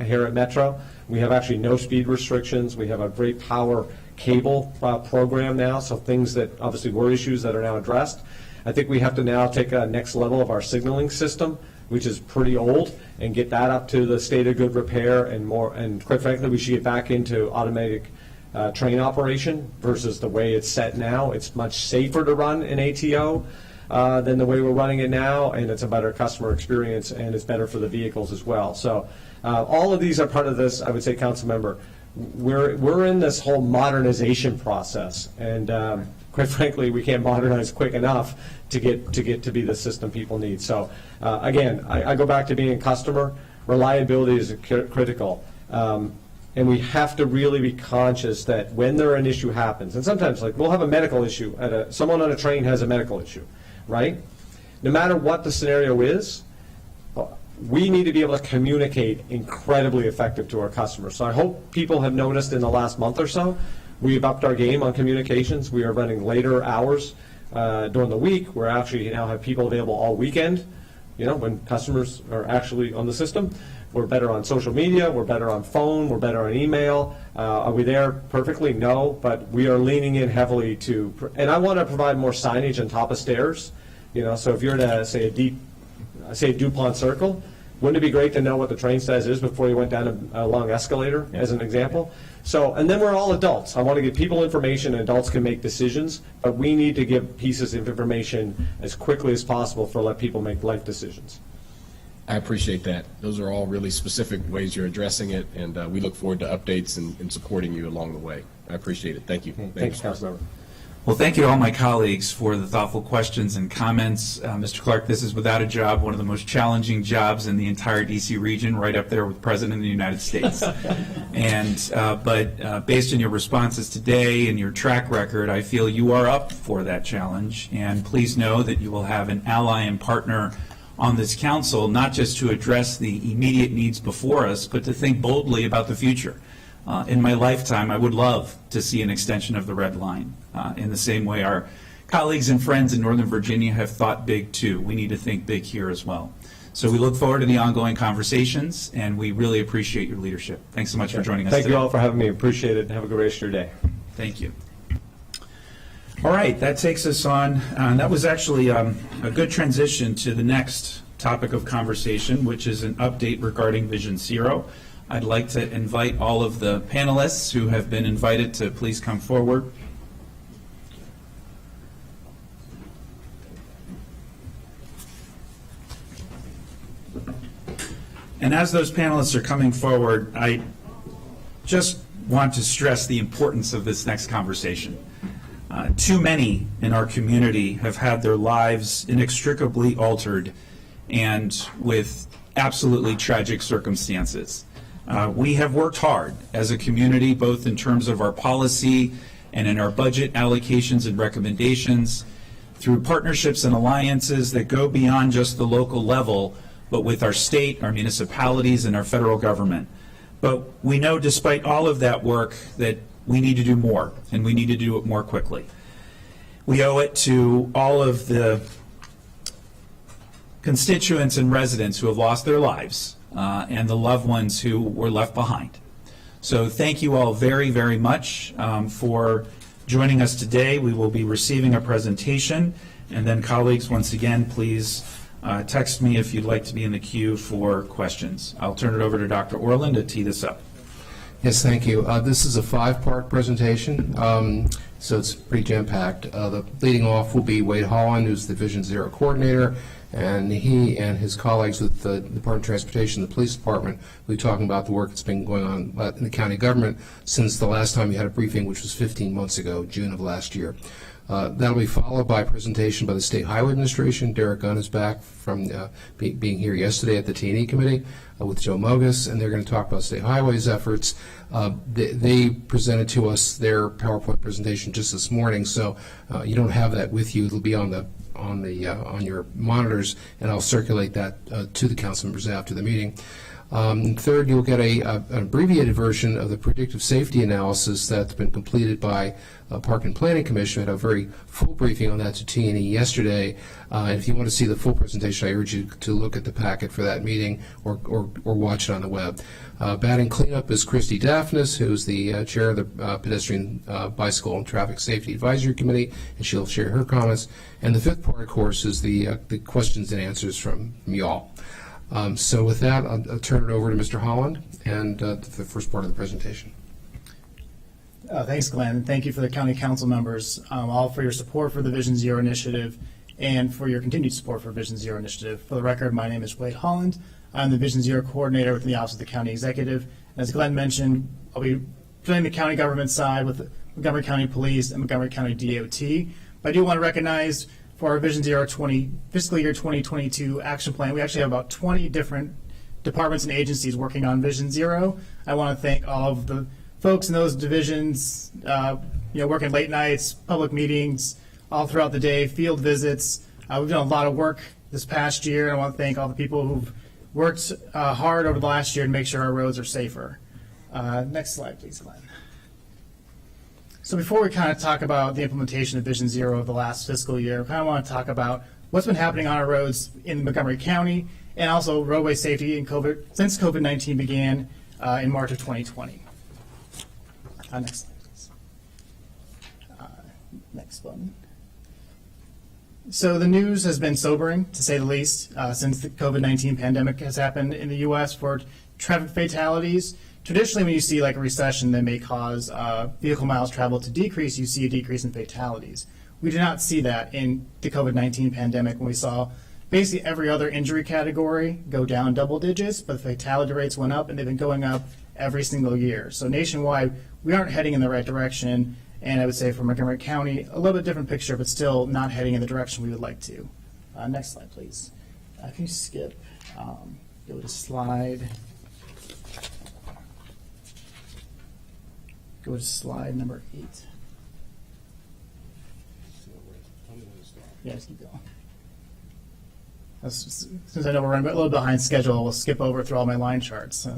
here at Metro. We have actually no speed restrictions. We have a great power cable program now, so things that obviously were issues that are now addressed. I think we have to now take a next level of our signaling system, which is pretty old, and get that up to the state of good repair and more. And quite frankly, we should get back into automatic train operation versus the way it's set now. It's much safer to run an ATO. than the way we're running it now, and it's a better customer experience, and it's better for the vehicles as well. So all of these are part of this, I would say, council member. We're in this whole modernization process, and quite frankly, we can't modernize quick enough to get to be the system people need. So again, I go back to being a customer. Reliability is critical. And we have to really be conscious that when an issue happens, and sometimes like we'll have a medical issue, someone on a train has a medical issue, right? No matter what the scenario is, we need to be able to communicate incredibly effective to our customers. So I hope people have noticed in the last month or so, we've upped our game on communications. We are running later hours during the week. We're actually now have people available all weekend, when customers are actually on the system. We're better on social media, we're better on phone, we're better on email. Are we there perfectly? No, but we are leaning in heavily and I want to provide more signage on top of stairs. So if you're to say DuPont Circle, wouldn't it be great to know what the train size is before you went down a long escalator, as an example? So, and then we're all adults. I want to give people information, and adults can make decisions, but we need to give pieces of information as quickly as possible for let people make life decisions. I appreciate that. Those are all really specific ways you're addressing it, and we look forward to updates and supporting you along the way. I appreciate it. Thank you. Thanks, Councilmember. Well, thank you to all my colleagues for the thoughtful questions and comments. Mr. Clark, this is without a job one of the most challenging jobs in the entire D.C. region, right up there with President of the United States. But based on your responses today and your track record, I feel you are up for that challenge. And please know that you will have an ally and partner on this council, not just to address the immediate needs before us, but to think boldly about the future. In my lifetime, I would love to see an extension of the Red Line. In the same way our colleagues and friends in Northern Virginia have thought big too. We need to think big here as well. So we look forward to the ongoing conversations, and we really appreciate your leadership. Thanks so much for joining us today. Thank you all for having me. Appreciate it. Have a great rest of your day. Thank you. All right, that takes us on. That was actually a good transition to the next topic of conversation, which is an update regarding Vision Zero. I'd like to invite all of the panelists who have been invited to please come forward. And as those panelists are coming forward, I just want to stress the importance of this next conversation. Too many in our community have had their lives inextricably altered and with absolutely tragic circumstances. We have worked hard as a community, both in terms of our policy and in our budget allocations and recommendations, through partnerships and alliances that go beyond just the local level, but with our state, our municipalities, and our federal government. But we know despite all of that work that we need to do more, and we need to do it more quickly. We owe it to all of the constituents and residents who have lost their lives and the loved ones who were left behind. So thank you all very, very much for joining us today. We will be receiving a presentation, and then colleagues, once again, please text me if you'd like to be in the queue for questions. I'll turn it over to Dr. Orland to tee this up. Yes, thank you. This is a 5-part presentation, so it's pretty jam-packed. Leading off will be Wade Holland, who's the Vision Zero coordinator, and he and his colleagues with the Department of Transportation, the Police Department, will be talking about the work that's been going on in the county government since the last time you had a briefing, which was 15 months ago, June of last year. That'll be followed by a presentation by the State Highway Administration. Derek Gunn is back from being here yesterday at the T&E Committee with Joe Mogus, and they're going to talk about State Highways efforts. They presented to us their PowerPoint presentation just this morning, so you don't have that with you. It'll be on your monitors, and I'll circulate that to the council members after the meeting. Third, you'll get an abbreviated version of the predictive safety analysis that's been completed by Park and Planning Commission. We had a very full briefing on that to T&E yesterday. And if you want to see the full presentation, I urge you to look at the packet for that meeting or watch it on the web. Batting cleanup is Christy Daphnis, who's the chair of the Pedestrian, Bicycle, and Traffic Safety Advisory Committee, and she'll share her comments. And the fifth part, of course, is the questions and answers from y'all. So with that, I'll turn it over to Mr. Holland and the first part of the presentation. Thanks, Glenn. Thank you for the county council members, all for your support for the Vision Zero initiative and for your continued support for Vision Zero initiative. For the record, my name is Wade Holland. I'm the Vision Zero coordinator within the Office of the County Executive. As Glenn mentioned, I'll be playing the county government side with the Montgomery County Police and Montgomery County DOT. But I do want to recognize for our Vision Zero fiscal year 2022 action plan, we actually have about 20 different departments and agencies working on Vision Zero. I want to thank all of the folks in those divisions, working late nights, public meetings, all throughout the day, field visits. We've done a lot of work this past year, and I want to thank all the people who've worked hard over the last year to make sure our roads are safer. Next slide, please, Glenn. So before we kind of talk about the implementation of Vision Zero of the last fiscal year, I kind of want to talk about what's been happening on our roads in Montgomery County and also roadway safety since COVID-19 began in March of 2020. Next slide, please. Next one. So the news has been sobering, to say the least, since the COVID-19 pandemic has happened in the U.S. for traffic fatalities. Traditionally, when you see like a recession that may cause vehicle miles traveled to decrease, you see a decrease in fatalities. We did not see that in the COVID-19 pandemic when we saw basically every other injury category go down double digits, but the fatality rates went up, and they've been going up every single year. So nationwide, we aren't heading in the right direction. And I would say for Montgomery County, a little bit different picture, but still not heading in the direction we would like to. Next slide, please. If you skip, go to slide. Go to slide number 8. Yeah, just keep going. Since I know we're running a little behind schedule, we'll skip over through all my line charts.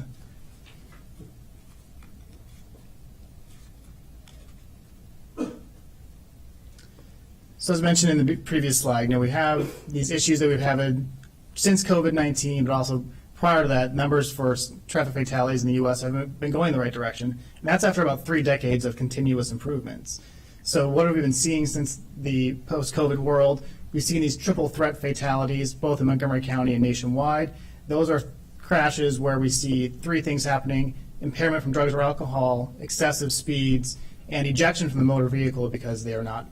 So as mentioned in the previous slide, we have these issues that we've had since COVID-19, but also prior to that, numbers for traffic fatalities in the U.S. have been going in the right direction. And that's after about 3 decades of continuous improvements. So what have we been seeing since the post-COVID world? We've seen these triple threat fatalities, both in Montgomery County and nationwide. Those are crashes where we see 3 things happening: impairment from drugs or alcohol, excessive speeds, and ejection from the motor vehicle because they are not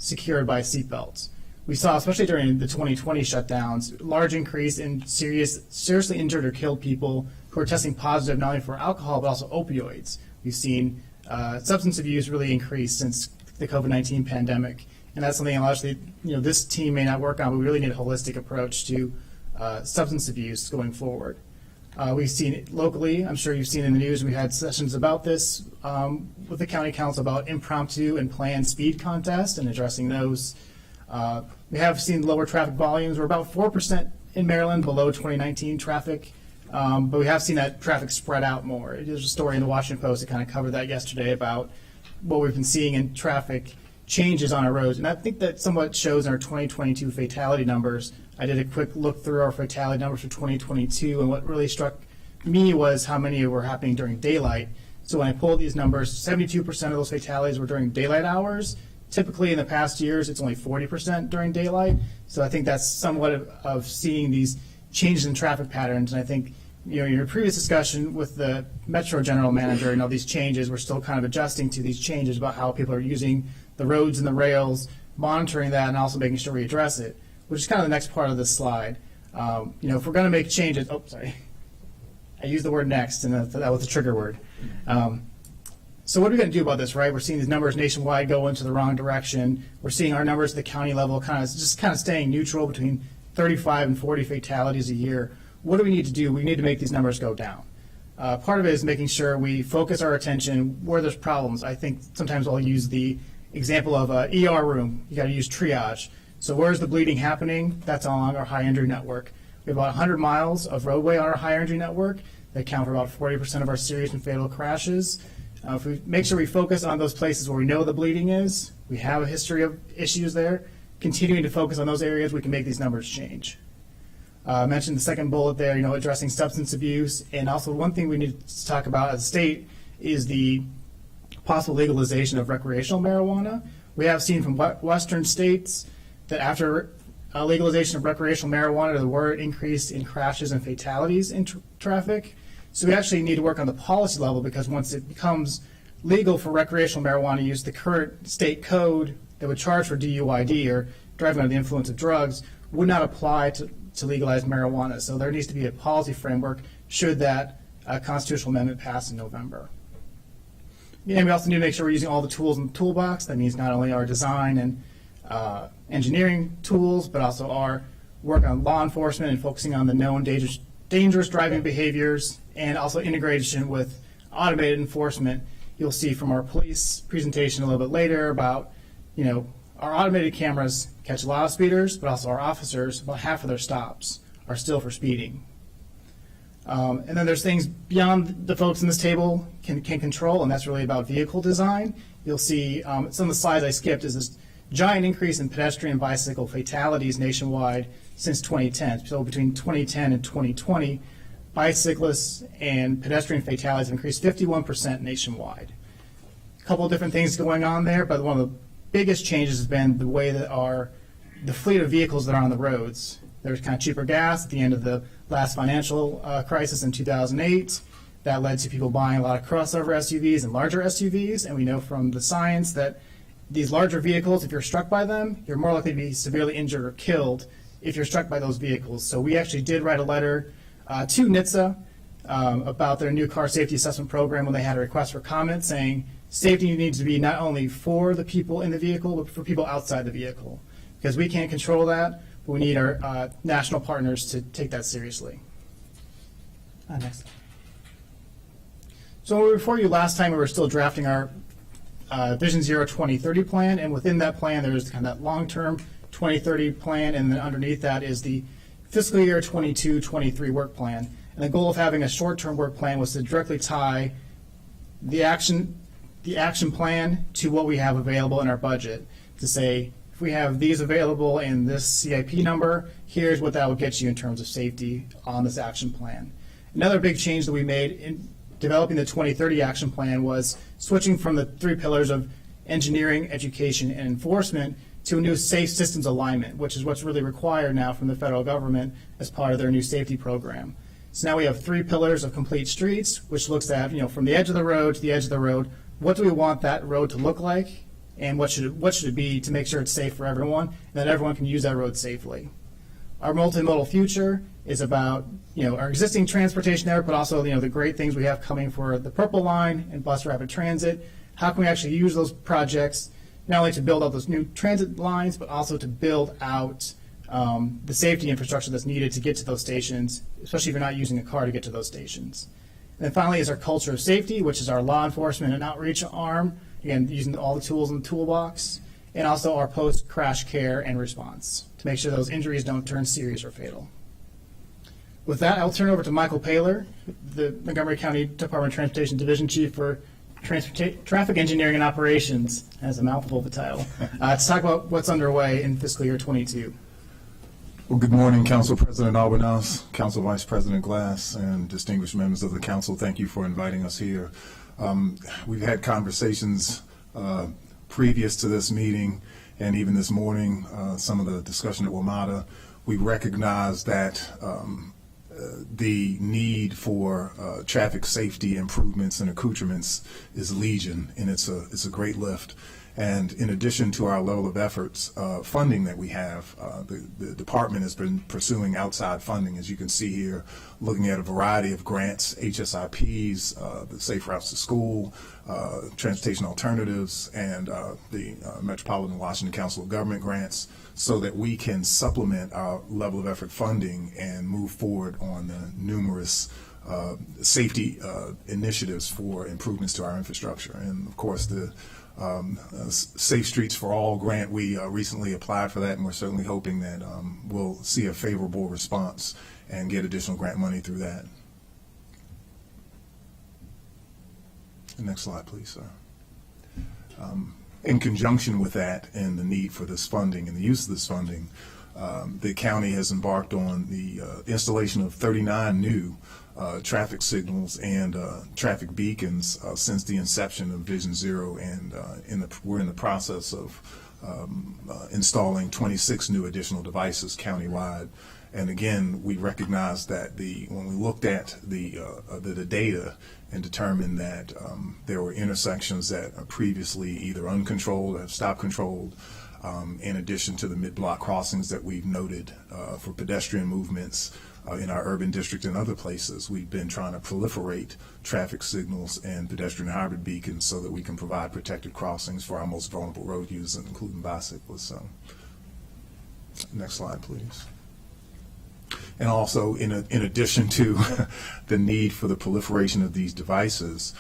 secured by seatbelts. We saw, especially during the 2020 shutdowns, large increase in seriously injured or killed people who are testing positive not only for alcohol but also opioids. We've seen substance abuse really increase since the COVID-19 pandemic, and that's something obviously this team may not work on, but we really need a holistic approach to substance abuse going forward. We've seen it locally. I'm sure you've seen in the news. We had sessions about this with the county council about impromptu and planned speed contests and addressing those. We have seen lower traffic volumes. We're about 4% in Maryland below 2019 traffic, but we have seen that traffic spread out more. There's a story in the Washington Post that kind of covered that yesterday about what we've been seeing in traffic changes on our roads. And I think that somewhat shows in our 2022 fatality numbers. I did a quick look through our fatality numbers for 2022, and what really struck me was how many were happening during daylight. So when I pulled these numbers, 72% of those fatalities were during daylight hours. Typically in the past years, it's only 40% during daylight. So I think that's somewhat of seeing these changes in traffic patterns. And I think, your previous discussion with the Metro General Manager, these changes, we're still kind of adjusting to these changes about how people are using the roads and the rails, monitoring that, and also making sure we address it, which is kind of the next part of this slide. If we're going to make changes, I used the word next, and that was the trigger word. So what are we going to do about this, right? We're seeing these numbers nationwide go into the wrong direction. We're seeing our numbers at the county level kind of staying neutral between 35 and 40 fatalities a year. What do we need to do? We need to make these numbers go down. Part of it is making sure we focus our attention where there's problems. I think sometimes I'll use the example of an ER room. You got to use triage. So where's the bleeding happening? That's along our high injury network. We have about 100 miles of roadway on our high injury network that account for about 40% of our serious and fatal crashes. If we make sure we focus on those places where we know the bleeding is, we have a history of issues there, continuing to focus on those areas, we can make these numbers change. I mentioned the second bullet there, addressing substance abuse. And also one thing we need to talk about as a state is the possible legalization of recreational marijuana. We have seen from Western states that after legalization of recreational marijuana, there were an increase in crashes and fatalities in traffic. So we actually need to work on the policy level, because once it becomes legal for recreational marijuana use, the current state code that would charge for DUID or driving under the influence of drugs would not apply to legalize marijuana. So there needs to be a policy framework should that constitutional amendment pass in November. And we also need to make sure we're using all the tools in the toolbox. That means not only our design and engineering tools, but also our work on law enforcement and focusing on the known dangerous driving behaviors, and also integration with automated enforcement. You'll see from our police presentation a little bit later about, our automated cameras catch a lot of speeders, but also our officers, about half of their stops are still for speeding. And then there's things beyond the folks in this table can control, and that's really about vehicle design. You'll see some of the slides I skipped is this giant increase in pedestrian and bicycle fatalities nationwide since 2010. So between 2010 and 2020, bicyclists and pedestrian fatalities have increased 51% nationwide. A couple of different things going on there, but one of the biggest changes has been the way that the fleet of vehicles that are on the roads. There's kind of cheaper gas at the end of the last financial crisis in 2008. That led to people buying a lot of crossover SUVs and larger SUVs, and we know from the science that these larger vehicles, if you're struck by them, you're more likely to be severely injured or killed if you're struck by those vehicles. So we actually did write a letter to NHTSA about their new car safety assessment program when they had a request for comment saying safety needs to be not only for the people in the vehicle, but for people outside the vehicle. Because we can't control that, but we need our national partners to take that seriously. Next. So when we were before you last time, we were still drafting our Vision Zero 2030 plan, and within that plan there's kind of that long-term 2030 plan, and then underneath that is the fiscal year 22-23 work plan. And the goal of having a short-term work plan was to directly tie the action plan to what we have available in our budget, to say, if we have these available in this CIP number, here's what that would get you in terms of safety on this action plan. Another big change that we made in developing the 2030 action plan was switching from the 3 pillars of engineering, education, and enforcement to a new safe systems alignment, which is what's really required now from the federal government as part of their new safety program. So now we have 3 pillars of complete streets, which looks at, from the edge of the road to the edge of the road, what do we want that road to look like, and what should it be to make sure it's safe for everyone, and that everyone can use that road safely. Our multimodal future is about, our existing transportation network, but also, the great things we have coming for the Purple Line and bus rapid transit. How can we actually use those projects not only to build out those new transit lines, but also to build out the safety infrastructure that's needed to get to those stations, especially if you're not using a car to get to those stations. And then finally is our culture of safety, which is our law enforcement and outreach arm, again, using all the tools in the toolbox, and also our post-crash care and response to make sure those injuries don't turn serious or fatal. With that, I'll turn over to Michael Paler, the Montgomery County Department of Transportation Division Chief for Traffic Engineering and Operations, as a mouthful of a title, to talk about what's underway in fiscal year 22. Well, good morning, Council President Albanaz, Council Vice President Glass, and distinguished members of the Council. Thank you for inviting us here. We've had conversations previous to this meeting, and even this morning, some of the discussion at Wamada. We recognize that the need for traffic safety improvements and accoutrements is legion, and it's a great lift. And in addition to our level of efforts, funding that we have, the department has been pursuing outside funding, as you can see here, looking at a variety of grants, HSIPs, the Safe Routes to School, Transportation Alternatives, and the Metropolitan Washington Council of Government grants, so that we can supplement our level of effort funding and move forward on the numerous safety initiatives for improvements to our infrastructure. And of course, the Safe Streets for All grant, we recently applied for that, and we're certainly hoping that we'll see a favorable response and get additional grant money through that. The next slide, please, sir. In conjunction with that and the need for this funding and the use of this funding, the county has embarked on the installation of 39 new traffic signals and traffic beacons since the inception of Vision Zero, and we're in the process of installing 26 new additional devices countywide. And again, we recognize that when we looked at the data and determined that there were intersections that are previously either uncontrolled or have stopped controlled, in addition to the mid-block crossings that we've noted for pedestrian movements in our urban district and other places. We've been trying to proliferate traffic signals and pedestrian hybrid beacons so that we can provide protected crossings for our most vulnerable road users, including bicyclists. So, next slide, please. And also, in addition to the need for the proliferation of these devices,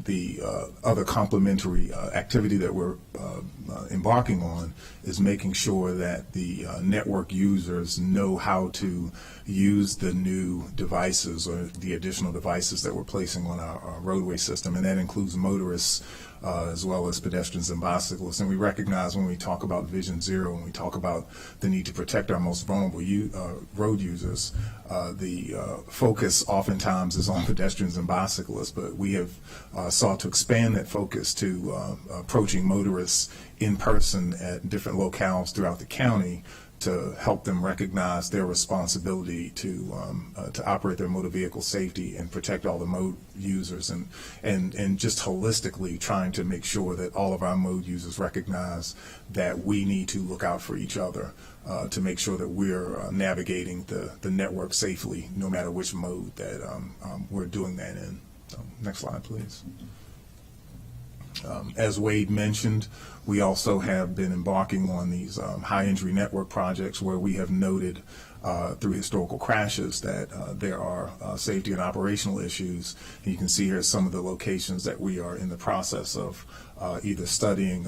the other complementary activity that we're embarking on is making sure that the network users know how to use the new devices or the additional devices that we're placing on our roadway system, and that includes motorists as well as pedestrians and bicyclists. And we recognize when we talk about Vision Zero, when we talk about the need to protect our most vulnerable road users, the focus oftentimes is on pedestrians and bicyclists, but we have sought to expand that focus to approaching motorists in person at different locales throughout the county to help them recognize their responsibility to operate their motor vehicle safety and protect all the mode users, and just holistically trying to make sure that all of our mode users recognize that we need to look out for each other to make sure that we're navigating the network safely, no matter which mode that we're doing that in. So, next slide, please. As Wade mentioned, we also have been embarking on these high injury network projects where we have noted through historical crashes that there are safety and operational issues. And you can see here some of the locations that we are in the process of either studying.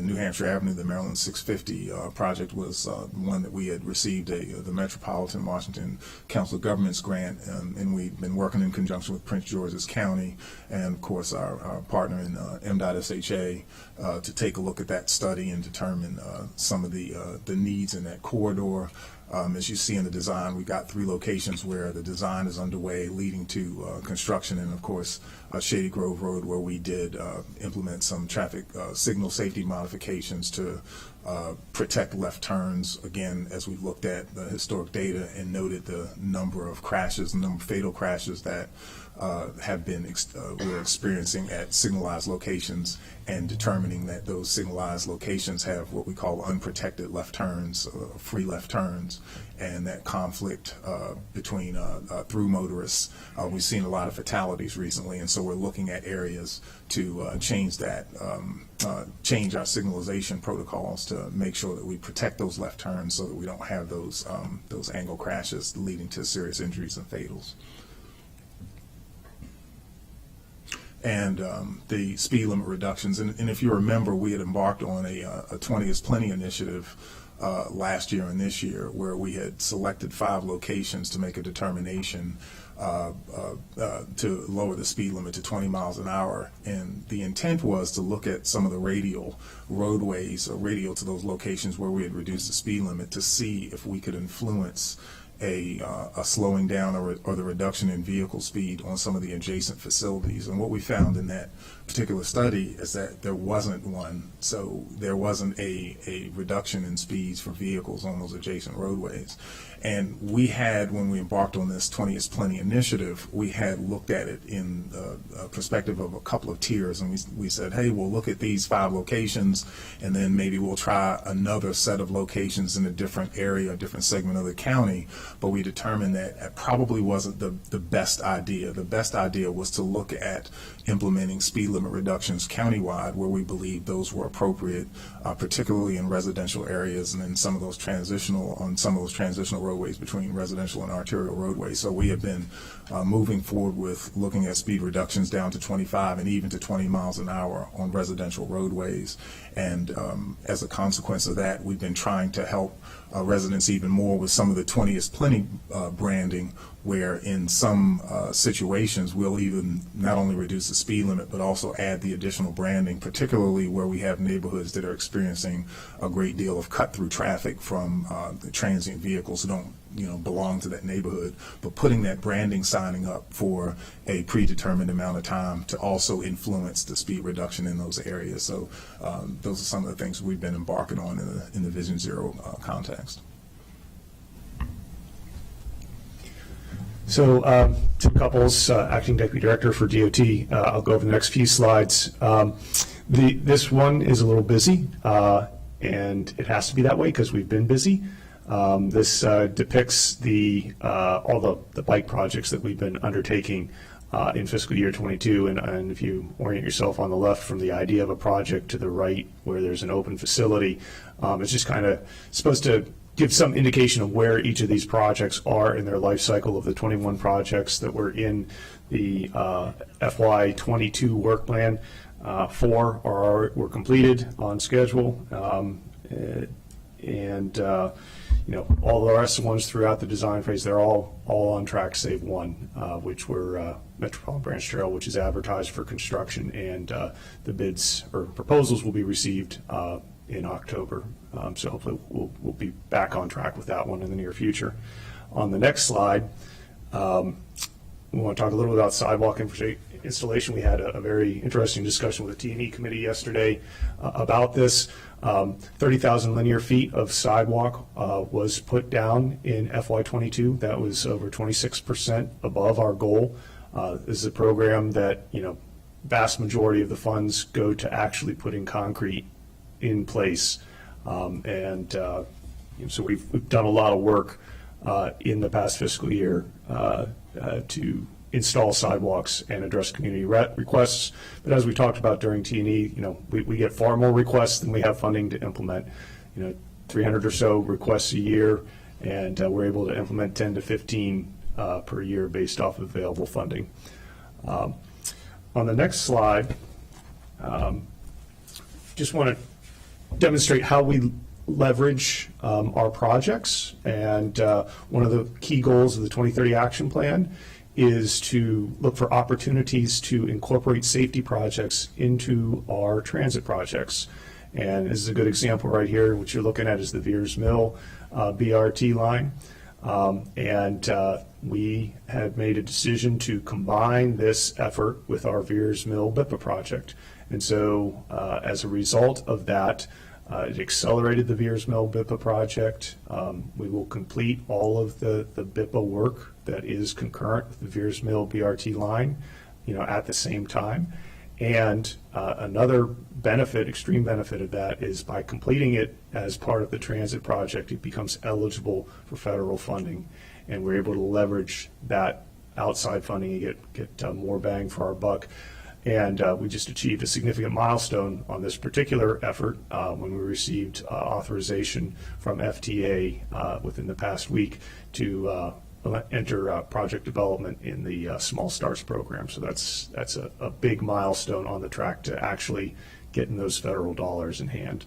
New Hampshire Avenue, the Maryland 650 project was one that we had received the Metropolitan Washington Council of Governments grant, and we've been working in conjunction with Prince George's County and, of course, our partner in MDOT-SHA to take a look at that study and determine some of the needs in that corridor. As you see in the design, we've got 3 locations where the design is underway leading to construction, and of course Shady Grove Road, where we did implement some traffic signal safety modifications to protect left turns, again, as we've looked at the historic data and noted the number of crashes, the number of fatal crashes that have been we're experiencing at signalized locations, and determining that those signalized locations have what we call unprotected left turns, free left turns, and that conflict between through motorists. We've seen a lot of fatalities recently, and so we're looking at areas to change that, change our signalization protocols to make sure that we protect those left turns so that we don't have those angle crashes leading to serious injuries and fatals. And the speed limit reductions. And if you remember, we had embarked on a 20 is Plenty initiative last year and this year, where we had selected 5 locations to make a determination to lower the speed limit to 20 miles an hour. And the intent was to look at some of the radial roadways, or radial to those locations where we had reduced the speed limit, to see if we could influence a slowing down or the reduction in vehicle speed on some of the adjacent facilities. And what we found in that particular study is that there wasn't one. So there wasn't a reduction in speeds for vehicles on those adjacent roadways. And we had, when we embarked on this 20 is Plenty initiative, we had looked at it in the perspective of a couple of tiers, and we said, hey, we'll look at these 5 locations, and then maybe we'll try another set of locations in a different area, a different segment of the county. But we determined that it probably wasn't the best idea. The best idea was to look at implementing speed limit reductions countywide where we believe those were appropriate, particularly in residential areas and in some of those transitional roadways between residential and arterial roadways. So we have been moving forward with looking at speed reductions down to 25 and even to 20 miles an hour on residential roadways. And as a consequence of that, we've been trying to help residents even more with some of the 20 is Plenty branding, where in some situations we'll even not only reduce the speed limit but also add the additional branding, particularly where we have neighborhoods that are experiencing a great deal of cut-through traffic from the transient vehicles who don't belong to that neighborhood, but putting that branding signing up for a predetermined amount of time to also influence the speed reduction in those areas. So those are some of the things we've been embarking on in the Vision Zero context. So Tim Couples, Acting Deputy Director for DOT. I'll go over the next few slides. This one is a little busy. and it has to be that way because we've been busy. This depicts all the bike projects that we've been undertaking in fiscal year 22, and if you orient yourself on the left from the idea of a project to the right where there's an open facility, it's just kind of supposed to give some indication of where each of these projects are in their life cycle. Of the 21 projects that were in the FY22 work plan, 4 were completed on schedule, and all the rest of the ones throughout the design phase, they're all on track save one, which were Metropolitan Branch Trail, which is advertised for construction, and the bids or proposals will be received in October. So hopefully we'll be back on track with that one in the near future. On the next slide, we want to talk a little bit about sidewalk installation. We had a very interesting discussion with the T&E committee yesterday about this. 30,000 linear feet of sidewalk was put down in FY22. That was over 26% above our goal. This is a program that, vast majority of the funds go to actually putting concrete in place. So we've done a lot of work in the past fiscal year to install sidewalks and address community requests. But as we talked about during T&E, we get far more requests than we have funding to implement. 300 or so requests a year, and we're able to implement 10 to 15 per year based off of available funding. On the next slide, just want to demonstrate how we leverage our projects, and one of the key goals of the 2030 Action Plan is to look for opportunities to incorporate safety projects into our transit projects. And this is a good example right here. What you're looking at is the Veers Mill BRT line. We had made a decision to combine this effort with our Veers Mill BIPA project. And so as a result of that, it accelerated the Veers Mill BIPA project. We will complete all of the BIPA work that is concurrent with the Veers Mill BRT line, at the same time. And another benefit, extreme benefit of that, is by completing it as part of the transit project, it becomes eligible for federal funding, and we're able to leverage that outside funding and get more bang for our buck. And we just achieved a significant milestone on this particular effort when we received authorization from FTA within the past week to enter project development in the Small Starts program. So that's a big milestone on the track to actually getting those federal dollars in hand.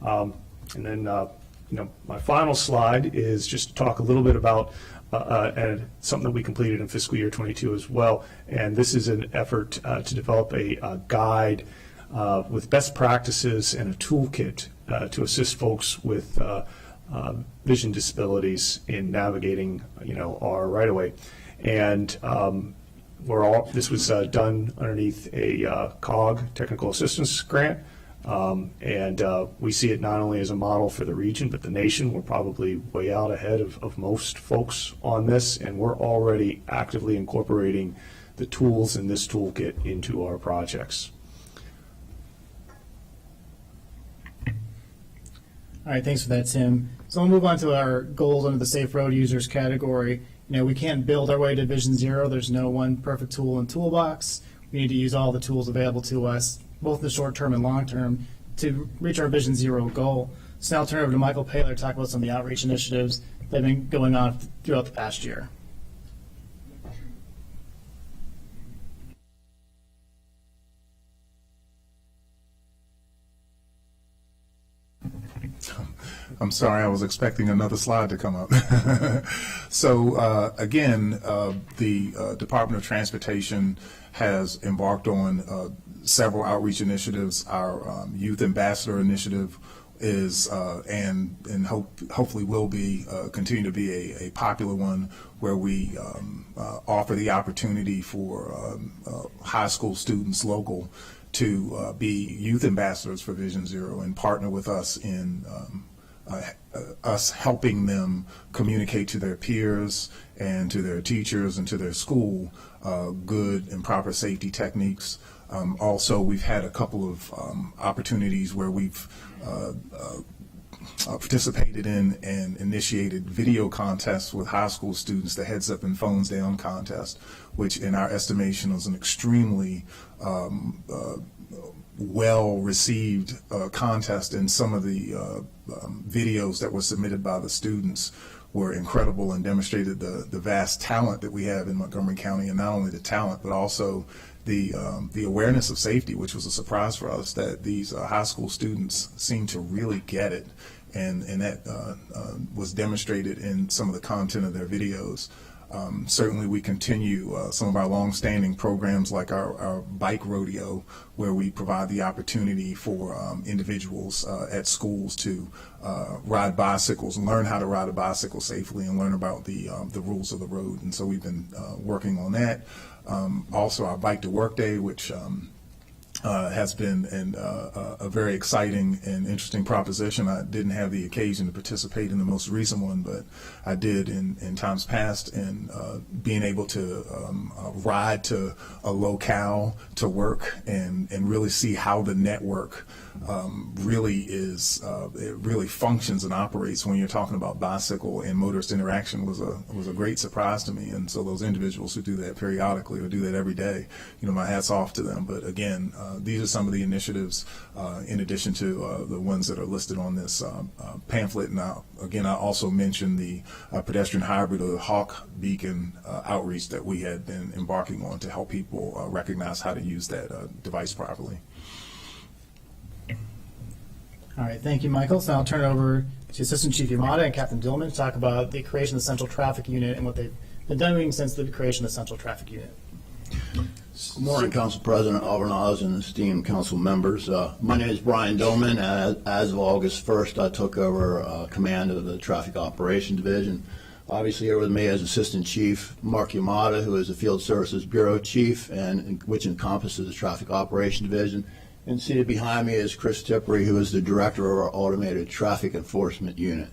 And then my final slide is just to talk a little bit about and something that we completed in fiscal year 22 as well. And this is an effort to develop a guide with best practices and a toolkit to assist folks with vision disabilities in navigating, our right-of-way. And this was done underneath a COG, Technical Assistance Grant. We see it not only as a model for the region, but the nation. We're probably way out ahead of most folks on this, and we're already actively incorporating the tools in this toolkit into our projects. All right, thanks for that, Tim. So we'll move on to our goals under the Safe Road Users category. We can't build our way to Vision Zero. There's no one perfect tool in toolbox. We need to use all the tools available to us, both in the short term and long term, to reach our Vision Zero goal. So now I'll turn it over to Michael Paler to talk about some of the outreach initiatives that have been going on throughout the past year. I'm sorry, I was expecting another slide to come up. So again, the Department of Transportation has embarked on several outreach initiatives. Our Youth Ambassador Initiative is and hopefully will be continue to be a popular one, where we offer the opportunity for high school students local to be youth ambassadors for Vision Zero and partner with us in us helping them communicate to their peers and to their teachers and to their school good and proper safety techniques. Also, we've had a couple of opportunities where we've participated in and initiated video contests with high school students, the Heads Up and Phones Down contest, which in our estimation was an extremely well-received contest, and some of the videos that were submitted by the students were incredible and demonstrated the vast talent that we have in Montgomery County, and not only the talent, but also the awareness of safety, which was a surprise for us, that these high school students seem to really get it, and that was demonstrated in some of the content of their videos. Certainly we continue some of our long-standing programs like our bike rodeo, where we provide the opportunity for individuals at schools to ride bicycles and learn how to ride a bicycle safely and learn about the rules of the road. And so we've been working on that. Also our Bike to Work Day, which has been a very exciting and interesting proposition. I didn't have the occasion to participate in the most recent one, but I did in times past, and being able to ride to a locale to work and really see how the network really is, it really functions and operates when you're talking about bicycle and motorist interaction was a great surprise to me. And so those individuals who do that periodically or do that every day, my hat's off to them. But again, these are some of the initiatives in addition to the ones that are listed on this pamphlet. Now, again, I also mentioned the pedestrian hybrid or the Hawk Beacon outreach that we had been embarking on to help people recognize how to use that device properly. All right, thank you, Michael. So I'll turn it over to Assistant Chief Wamada and Captain Dillman to talk about the creation of the Central Traffic Unit and what they've been doing since the creation of the Central Traffic Unit. Good morning, Council President Albanaz and esteemed council members. My name is Brian Dillman. As of August 1st, I took over command of the Traffic Operations Division. Obviously, here with me as Assistant Chief Mark Wamada, who is the Field Services Bureau Chief, and which encompasses the Traffic Operations Division. And seated behind me is Chris Tippery, who is the Director of our Automated Traffic Enforcement Unit.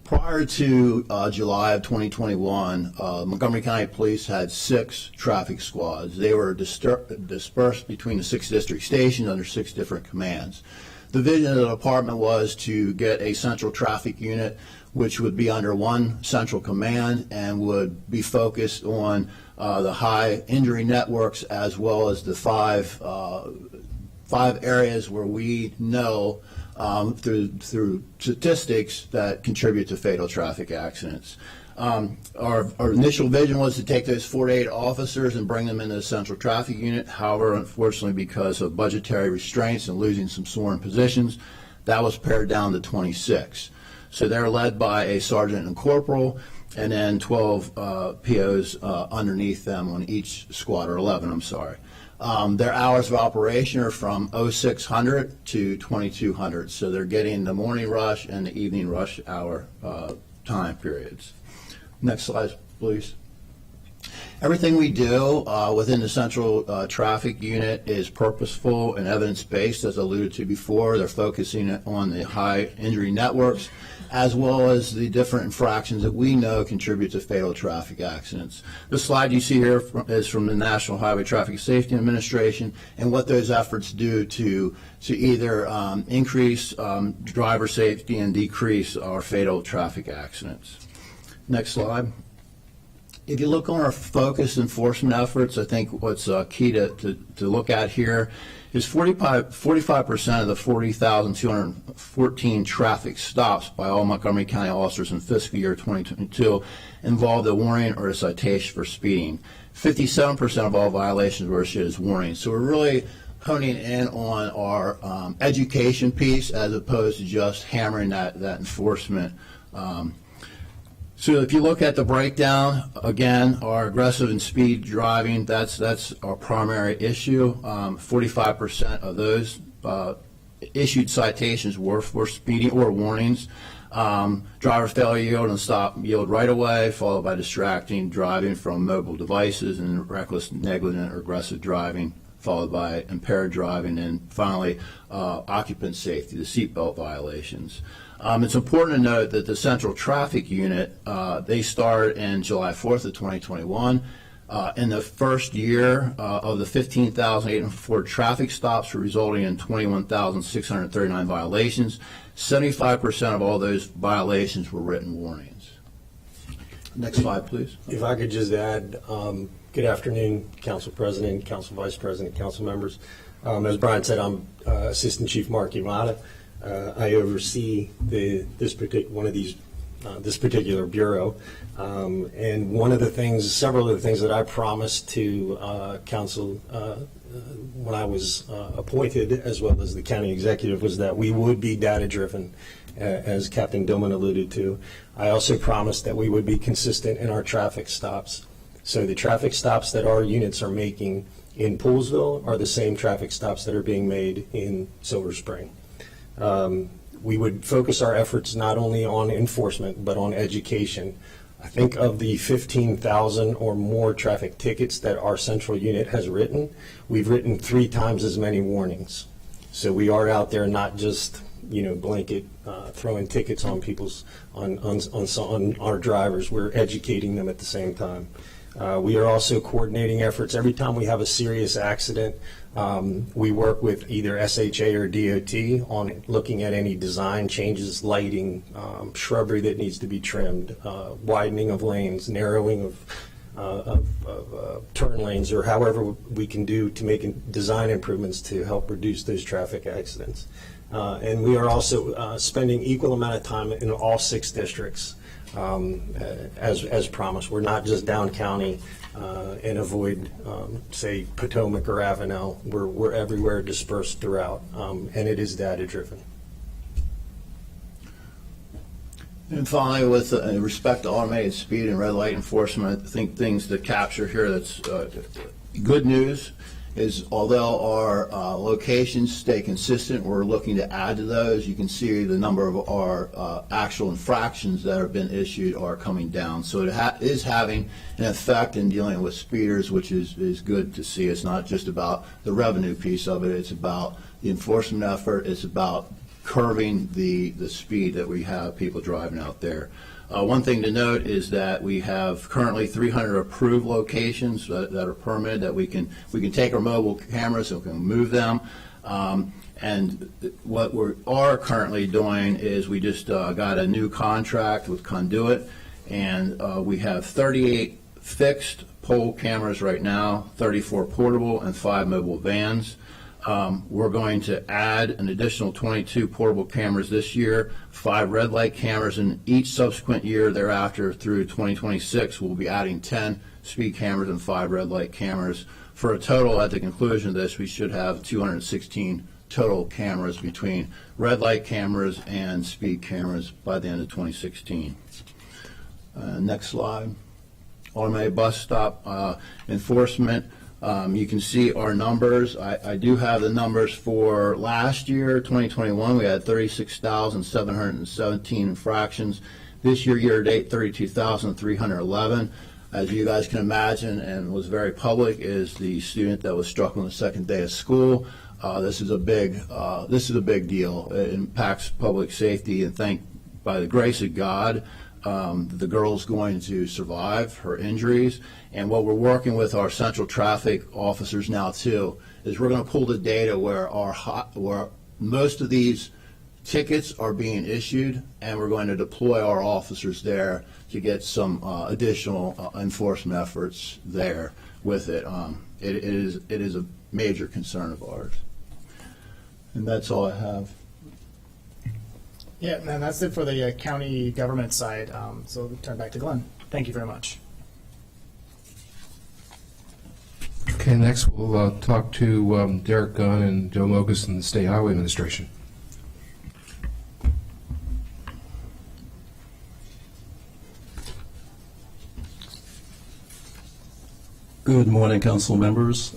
Prior to July of 2021, Montgomery County Police had 6 traffic squads. They were dispersed between the 6 district stations under 6 different commands. The vision of the department was to get a central traffic unit which would be under one central command and would be focused on the high injury networks, as well as the five areas where we know through statistics that contribute to fatal traffic accidents. Our initial vision was to take those 4 to 8 officers and bring them into the central traffic unit. However, unfortunately, because of budgetary restraints and losing some sworn positions, that was pared down to 26. So they're led by a sergeant and corporal, and then 12 POs underneath them on each squad, or 11, I'm sorry. Their hours of operation are from 0600 to 2200, so they're getting the morning rush and the evening rush hour time periods. Next slide, please. Everything we do within the central traffic unit is purposeful and evidence-based, as alluded to before. They're focusing on the high injury networks, as well as the different infractions that we know contribute to fatal traffic accidents. The slide you see here is from the National Highway Traffic Safety Administration, and what those efforts do to either increase driver safety and decrease our fatal traffic accidents. Next slide. If you look on our focused enforcement efforts, I think what's key to look at here is 45% of the 40,214 traffic stops by all Montgomery County officers in fiscal year 2022 involved a warning or a citation for speeding. 57% of all violations were issued as warnings. So we're really honing in on our education piece as opposed to just hammering that enforcement. So if you look at the breakdown, again, our aggressive and speed driving, that's our primary issue. 45% of those issued citations were for speeding or warnings. Driver failure yield and stop yield right away, followed by distracting driving from mobile devices, and reckless, negligent, or aggressive driving, followed by impaired driving, and finally occupant safety, the seatbelt violations. It's important to note that the Central Traffic Unit, they started in July 4th of 2021. In the first year of the 15,804 traffic stops, resulting in 21,639 violations. 75% of all those violations were written warnings. Next slide, please. If I could just add, good afternoon, Council President, Council Vice President, Council members. As Brian said, I'm Assistant Chief Mark Wamada. I oversee this particular bureau, and several of the things that I promised to Council when I was appointed, as well as the county executive, was that we would be data-driven, as Captain Dillman alluded to. I also promised that we would be consistent in our traffic stops. So the traffic stops that our units are making in Poolesville are the same traffic stops that are being made in Silver Spring. We would focus our efforts not only on enforcement, but on education. I think of the 15,000 or more traffic tickets that our central unit has written, we've written 3 times as many warnings. So we are out there not just, blanket throwing tickets on on our drivers. We're educating them at the same time. We are also coordinating efforts. Every time we have a serious accident, we work with either SHA or DOT on looking at any design changes, lighting, shrubbery that needs to be trimmed, widening of lanes, narrowing of turn lanes, or however we can do to make design improvements to help reduce those traffic accidents. And we are also spending equal amount of time in all 6 districts. As promised, we're not just down county and avoid, say, Potomac or Avenel. We're everywhere dispersed throughout, and it is data-driven. And finally, with respect to automated speed and red light enforcement, I think things to capture here that's good news is although our locations stay consistent, we're looking to add to those. You can see the number of our actual infractions that have been issued are coming down. So it is having an effect in dealing with speeders, which is good to see. It's not just about the revenue piece of it. It's about the enforcement effort. It's about curbing the speed that we have people driving out there. One thing to note is that we have currently 300 approved locations that are permitted that we can take our mobile cameras and we can move them. And what we are currently doing is we just got a new contract with Conduit, and we have 38 fixed pole cameras right now, 34 portable, and 5 mobile vans. We're going to add an additional 22 portable cameras this year, 5 red light cameras, and each subsequent year thereafter through 2026, we'll be adding 10 speed cameras and 5 red light cameras. For a total, at the conclusion of this, we should have 216 total cameras between red light cameras and speed cameras by the end of 2016. Next slide. Automated bus stop enforcement. You can see our numbers. I do have the numbers for last year, 2021. We had 36,717 infractions. This year, year-to-date, 32,311. As you guys can imagine, and was very public, is the student that was struck on the second day of school. This is a big deal. It impacts public safety, and by the grace of God, the girl's going to survive her injuries. And what we're working with our central traffic officers now too is we're going to pull the data where most of these tickets are being issued, and we're going to deploy our officers there to get some additional enforcement efforts there with it. It is a major concern of ours. And that's all I have. Yeah, and that's it for the county government side. So we'll turn back to Glenn. Thank you very much. Okay, next we'll talk to Derek Gunn and Joe Mogus in the State Highway Administration. Good morning, council members.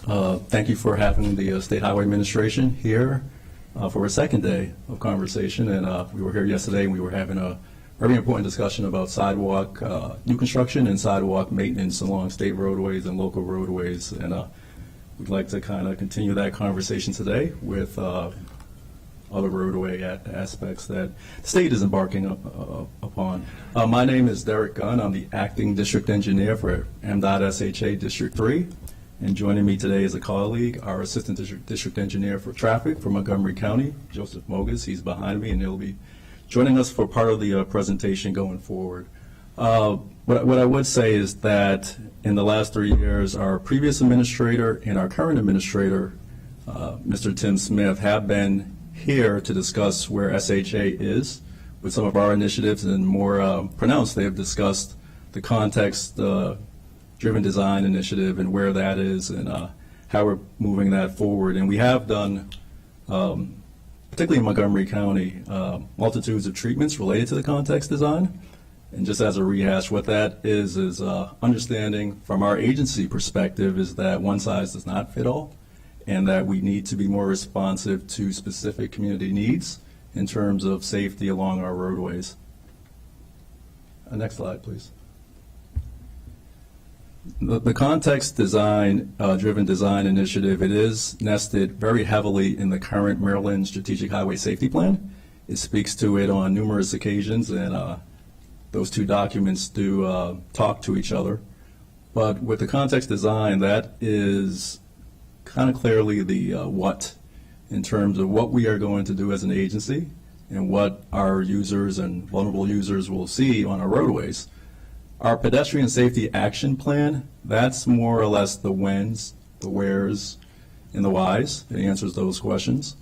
Thank you for having the State Highway Administration here for a second day of conversation. And we were here yesterday and we were having a very important discussion about sidewalk, new construction and sidewalk maintenance along state roadways and local roadways. And we'd like to kind of continue that conversation today with other roadway aspects that the state is embarking upon. My name is Derek Gunn. I'm the acting district engineer for MDOT-SHA District 3. And joining me today is a colleague, our assistant district engineer for traffic for Montgomery County, Joseph Mogus. He's behind me, and he'll be joining us for part of the presentation going forward. What I would say is that in the last 3 years, our previous administrator and our current administrator, Mr. Tim Smith, have been here to discuss where SHA is with some of our initiatives, and more pronounced, they have discussed the context-driven design initiative and where that is and how we're moving that forward. And we have done, particularly in Montgomery County, multitudes of treatments related to the context design. And just as a rehash, what that is understanding from our agency perspective is that one size does not fit all, and that we need to be more responsive to specific community needs in terms of safety along our roadways. Next slide, please. The context design driven design initiative, it is nested very heavily in the current Maryland Strategic Highway Safety Plan. It speaks to it on numerous occasions, and those two documents do talk to each other. But with the context design, that is kind of clearly the what in terms of what we are going to do as an agency and what our users and vulnerable users will see on our roadways. Our pedestrian safety action plan, that's more or less the whens, the wheres, and the whys. It answers those questions.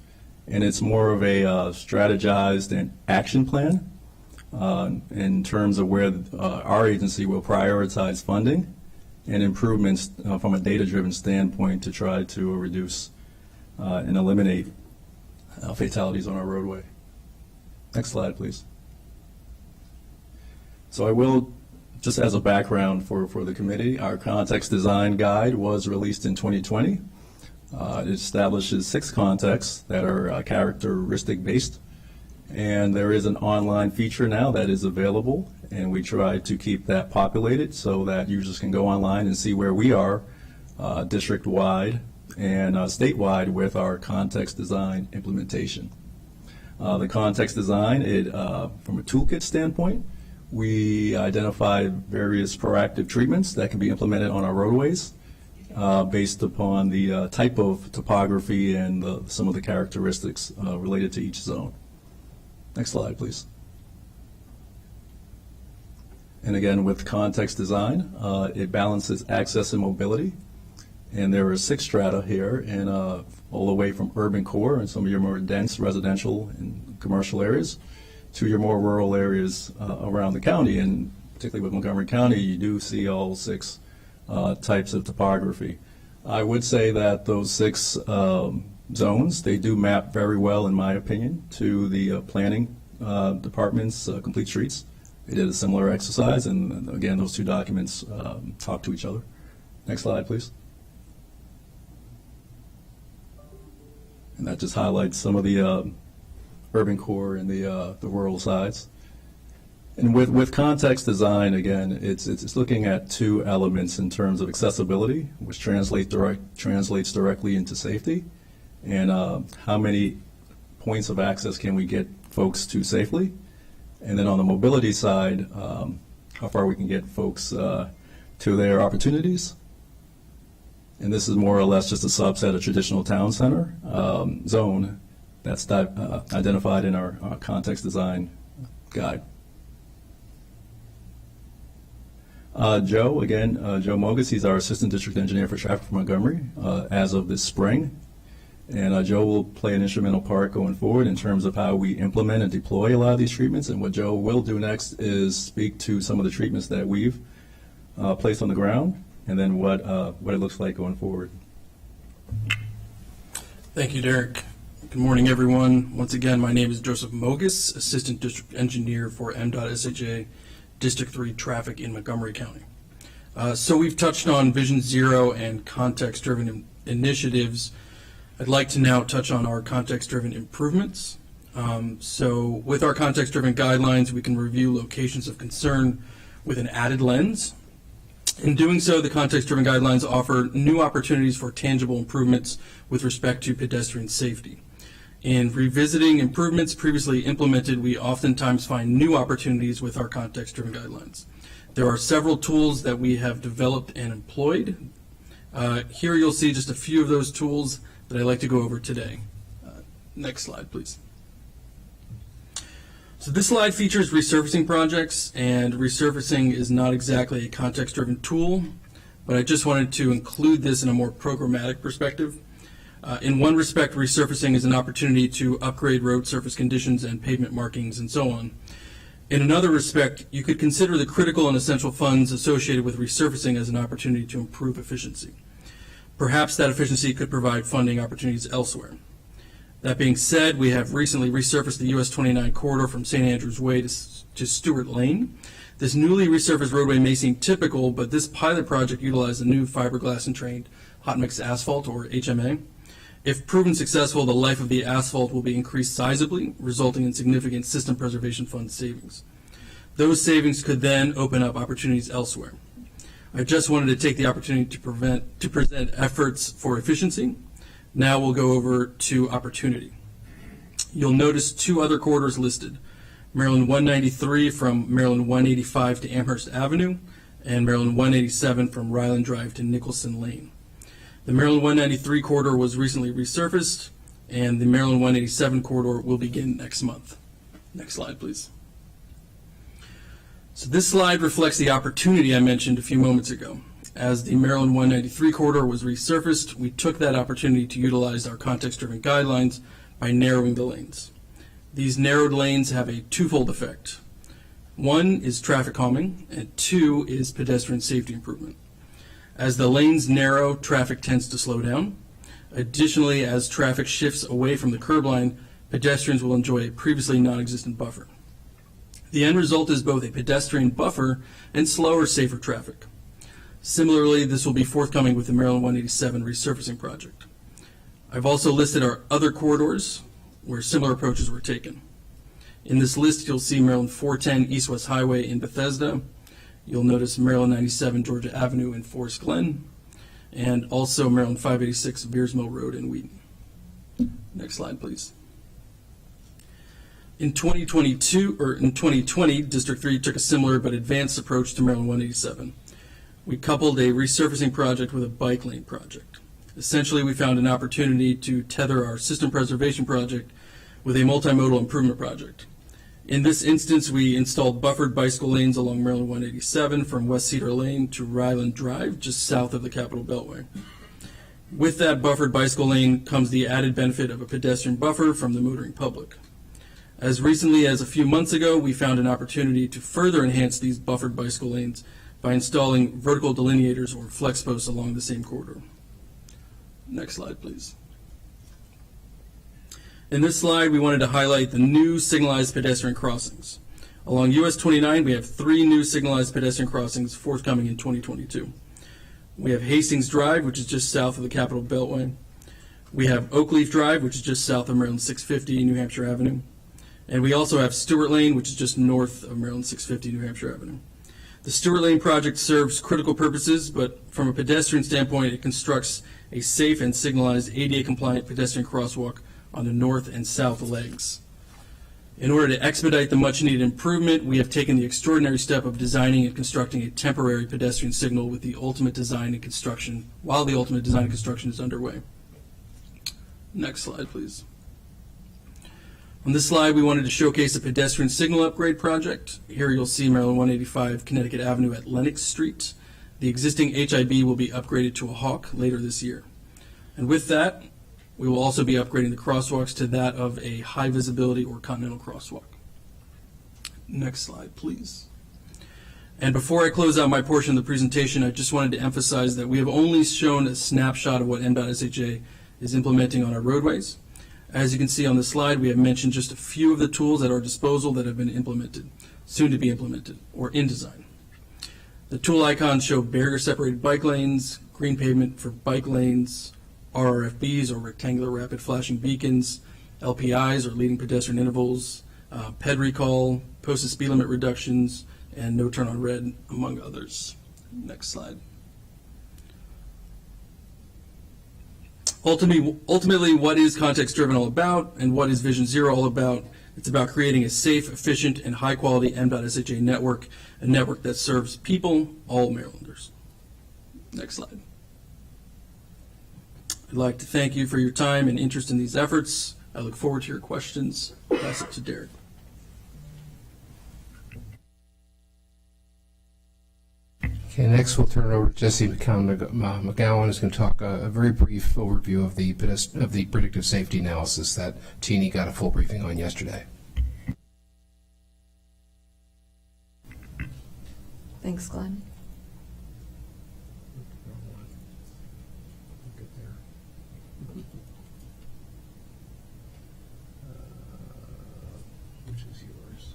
And it's more of a strategized and action plan in terms of where our agency will prioritize funding and improvements from a data-driven standpoint to try to reduce and eliminate fatalities on our roadway. Next slide, please. So I will, just as a background for the committee, our context design guide was released in 2020. It establishes 6 contexts that are characteristic-based, and there is an online feature now that is available, and we try to keep that populated so that users can go online and see where we are district-wide and statewide with our context design implementation. The context design, from a toolkit standpoint, we identify various proactive treatments that can be implemented on our roadways based upon the type of topography and some of the characteristics related to each zone. Next slide, please. And again, with context design, it balances access and mobility. And there are 6 strata here, and all the way from urban core and some of your more dense residential and commercial areas to your more rural areas around the county. And particularly with Montgomery County, you do see all 6 types of topography. I would say that those 6 zones, they do map very well, in my opinion, to the planning department's complete streets. They did a similar exercise, and again, those 2 documents talk to each other. Next slide, please. And that just highlights some of the urban core and the rural sides. And with context design, again, it's looking at 2 elements in terms of accessibility, which translates directly into safety, and how many points of access can we get folks to safely. And then on the mobility side, how far we can get folks to their opportunities. And this is more or less just a subset of traditional town center zone that's identified in our context design guide. Joe Mogus, he's our assistant district engineer for traffic for Montgomery as of this spring. And Joe will play an instrumental part going forward in terms of how we implement and deploy a lot of these treatments. And what Joe will do next is speak to some of the treatments that we've placed on the ground, and then what it looks like going forward. Thank you, Derek. Good morning, everyone. Once again, my name is Joseph Mogus, Assistant District Engineer for MDOT-SHA District 3 Traffic in Montgomery County. So we've touched on Vision Zero and context-driven initiatives. I'd like to now touch on our context-driven improvements. So with our context-driven guidelines, we can review locations of concern with an added lens. In doing so, the context-driven guidelines offer new opportunities for tangible improvements with respect to pedestrian safety. In revisiting improvements previously implemented, we oftentimes find new opportunities with our context-driven guidelines. There are several tools that we have developed and employed. Here you'll see just a few of those tools that I'd like to go over today. Next slide, please. So this slide features resurfacing projects, and resurfacing is not exactly a context-driven tool, but I just wanted to include this in a more programmatic perspective. In one respect, resurfacing is an opportunity to upgrade road surface conditions and pavement markings and so on. In another respect, you could consider the critical and essential funds associated with resurfacing as an opportunity to improve efficiency. Perhaps that efficiency could provide funding opportunities elsewhere. That being said, we have recently resurfaced the US 29 corridor from St. Andrews Way to Stewart Lane. This newly resurfaced roadway may seem typical, but this pilot project utilized a new fiberglass and trained hot mix asphalt, or HMA. If proven successful, the life of the asphalt will be increased sizably, resulting in significant system preservation fund savings. Those savings could then open up opportunities elsewhere. I just wanted to take the opportunity to present efforts for efficiency. Now we'll go over to opportunity. You'll notice two other corridors listed: Maryland 193 from Maryland 185 to Amherst Avenue, and Maryland 187 from Ryland Drive to Nicholson Lane. The Maryland 193 corridor was recently resurfaced, and the Maryland 187 corridor will begin next month. Next slide, please. So this slide reflects the opportunity I mentioned a few moments ago. As the Maryland 193 corridor was resurfaced, we took that opportunity to utilize our context-driven guidelines by narrowing the lanes. These narrowed lanes have a twofold effect. One is traffic calming, and two is pedestrian safety improvement. As the lanes narrow, traffic tends to slow down. Additionally, as traffic shifts away from the curb line, pedestrians will enjoy a previously non-existent buffer. The end result is both a pedestrian buffer and slower, safer traffic. Similarly, this will be forthcoming with the Maryland 187 resurfacing project. I've also listed our other corridors where similar approaches were taken. In this list, you'll see Maryland 410 East-West Highway in Bethesda. You'll notice Maryland 97 Georgia Avenue in Forest Glen, and also Maryland 586 Veers Mill Road in Wheaton. Next slide, please. In 2020, District 3 took a similar but advanced approach to Maryland 187. We coupled a resurfacing project with a bike lane project. Essentially, we found an opportunity to tether our system preservation project with a multimodal improvement project. In this instance, we installed buffered bicycle lanes along Maryland 187 from West Cedar Lane to Ryland Drive, just south of the Capitol Beltway. With that buffered bicycle lane comes the added benefit of a pedestrian buffer from the motoring public. As recently as a few months ago, we found an opportunity to further enhance these buffered bicycle lanes by installing vertical delineators or flex posts along the same corridor. Next slide, please. In this slide, we wanted to highlight the new signalized pedestrian crossings. Along US 29, we have 3 new signalized pedestrian crossings forthcoming in 2022. We have Hastings Drive, which is just south of the Capitol Beltway. We have Oakleaf Drive, which is just south of Maryland 650 New Hampshire Avenue. And we also have Stewart Lane, which is just north of Maryland 650 New Hampshire Avenue. The Stewart Lane project serves critical purposes, but from a pedestrian standpoint, it constructs a safe and signalized ADA-compliant pedestrian crosswalk on the north and south legs. In order to expedite the much-needed improvement, we have taken the extraordinary step of designing and constructing a temporary pedestrian signal with the ultimate design and construction, while the ultimate design and construction is underway. Next slide, please. On this slide, we wanted to showcase a pedestrian signal upgrade project. Here you'll see Maryland 185 Connecticut Avenue at Lenox Street. The existing HIB will be upgraded to a Hawk later this year. And with that, we will also be upgrading the crosswalks to that of a high visibility or continental crosswalk. Next slide, please. And before I close out my portion of the presentation, I just wanted to emphasize that we have only shown a snapshot of what MDOT is implementing on our roadways. As you can see on the slide, we have mentioned just a few of the tools at our disposal that have been implemented, soon to be implemented, or in design. The tool icons show barrier-separated bike lanes, green pavement for bike lanes, RRFBs or rectangular rapid flashing beacons, LPIs or leading pedestrian intervals, ped recall, posted speed limit reductions, and no turn on red, among others. Next slide. Ultimately, what is context-driven all about, and what is Vision Zero all about? It's about creating a safe, efficient, and high-quality M.SHA network, a network that serves people, all Marylanders. Next slide. I'd like to thank you for your time and interest in these efforts. I look forward to your questions. Pass it to Derek. Okay, next we'll turn it over to Jesse McGowan, who's going to talk a very brief overview of the predictive safety analysis that Teenie got a full briefing on yesterday. Thanks, Glenn. Which is yours?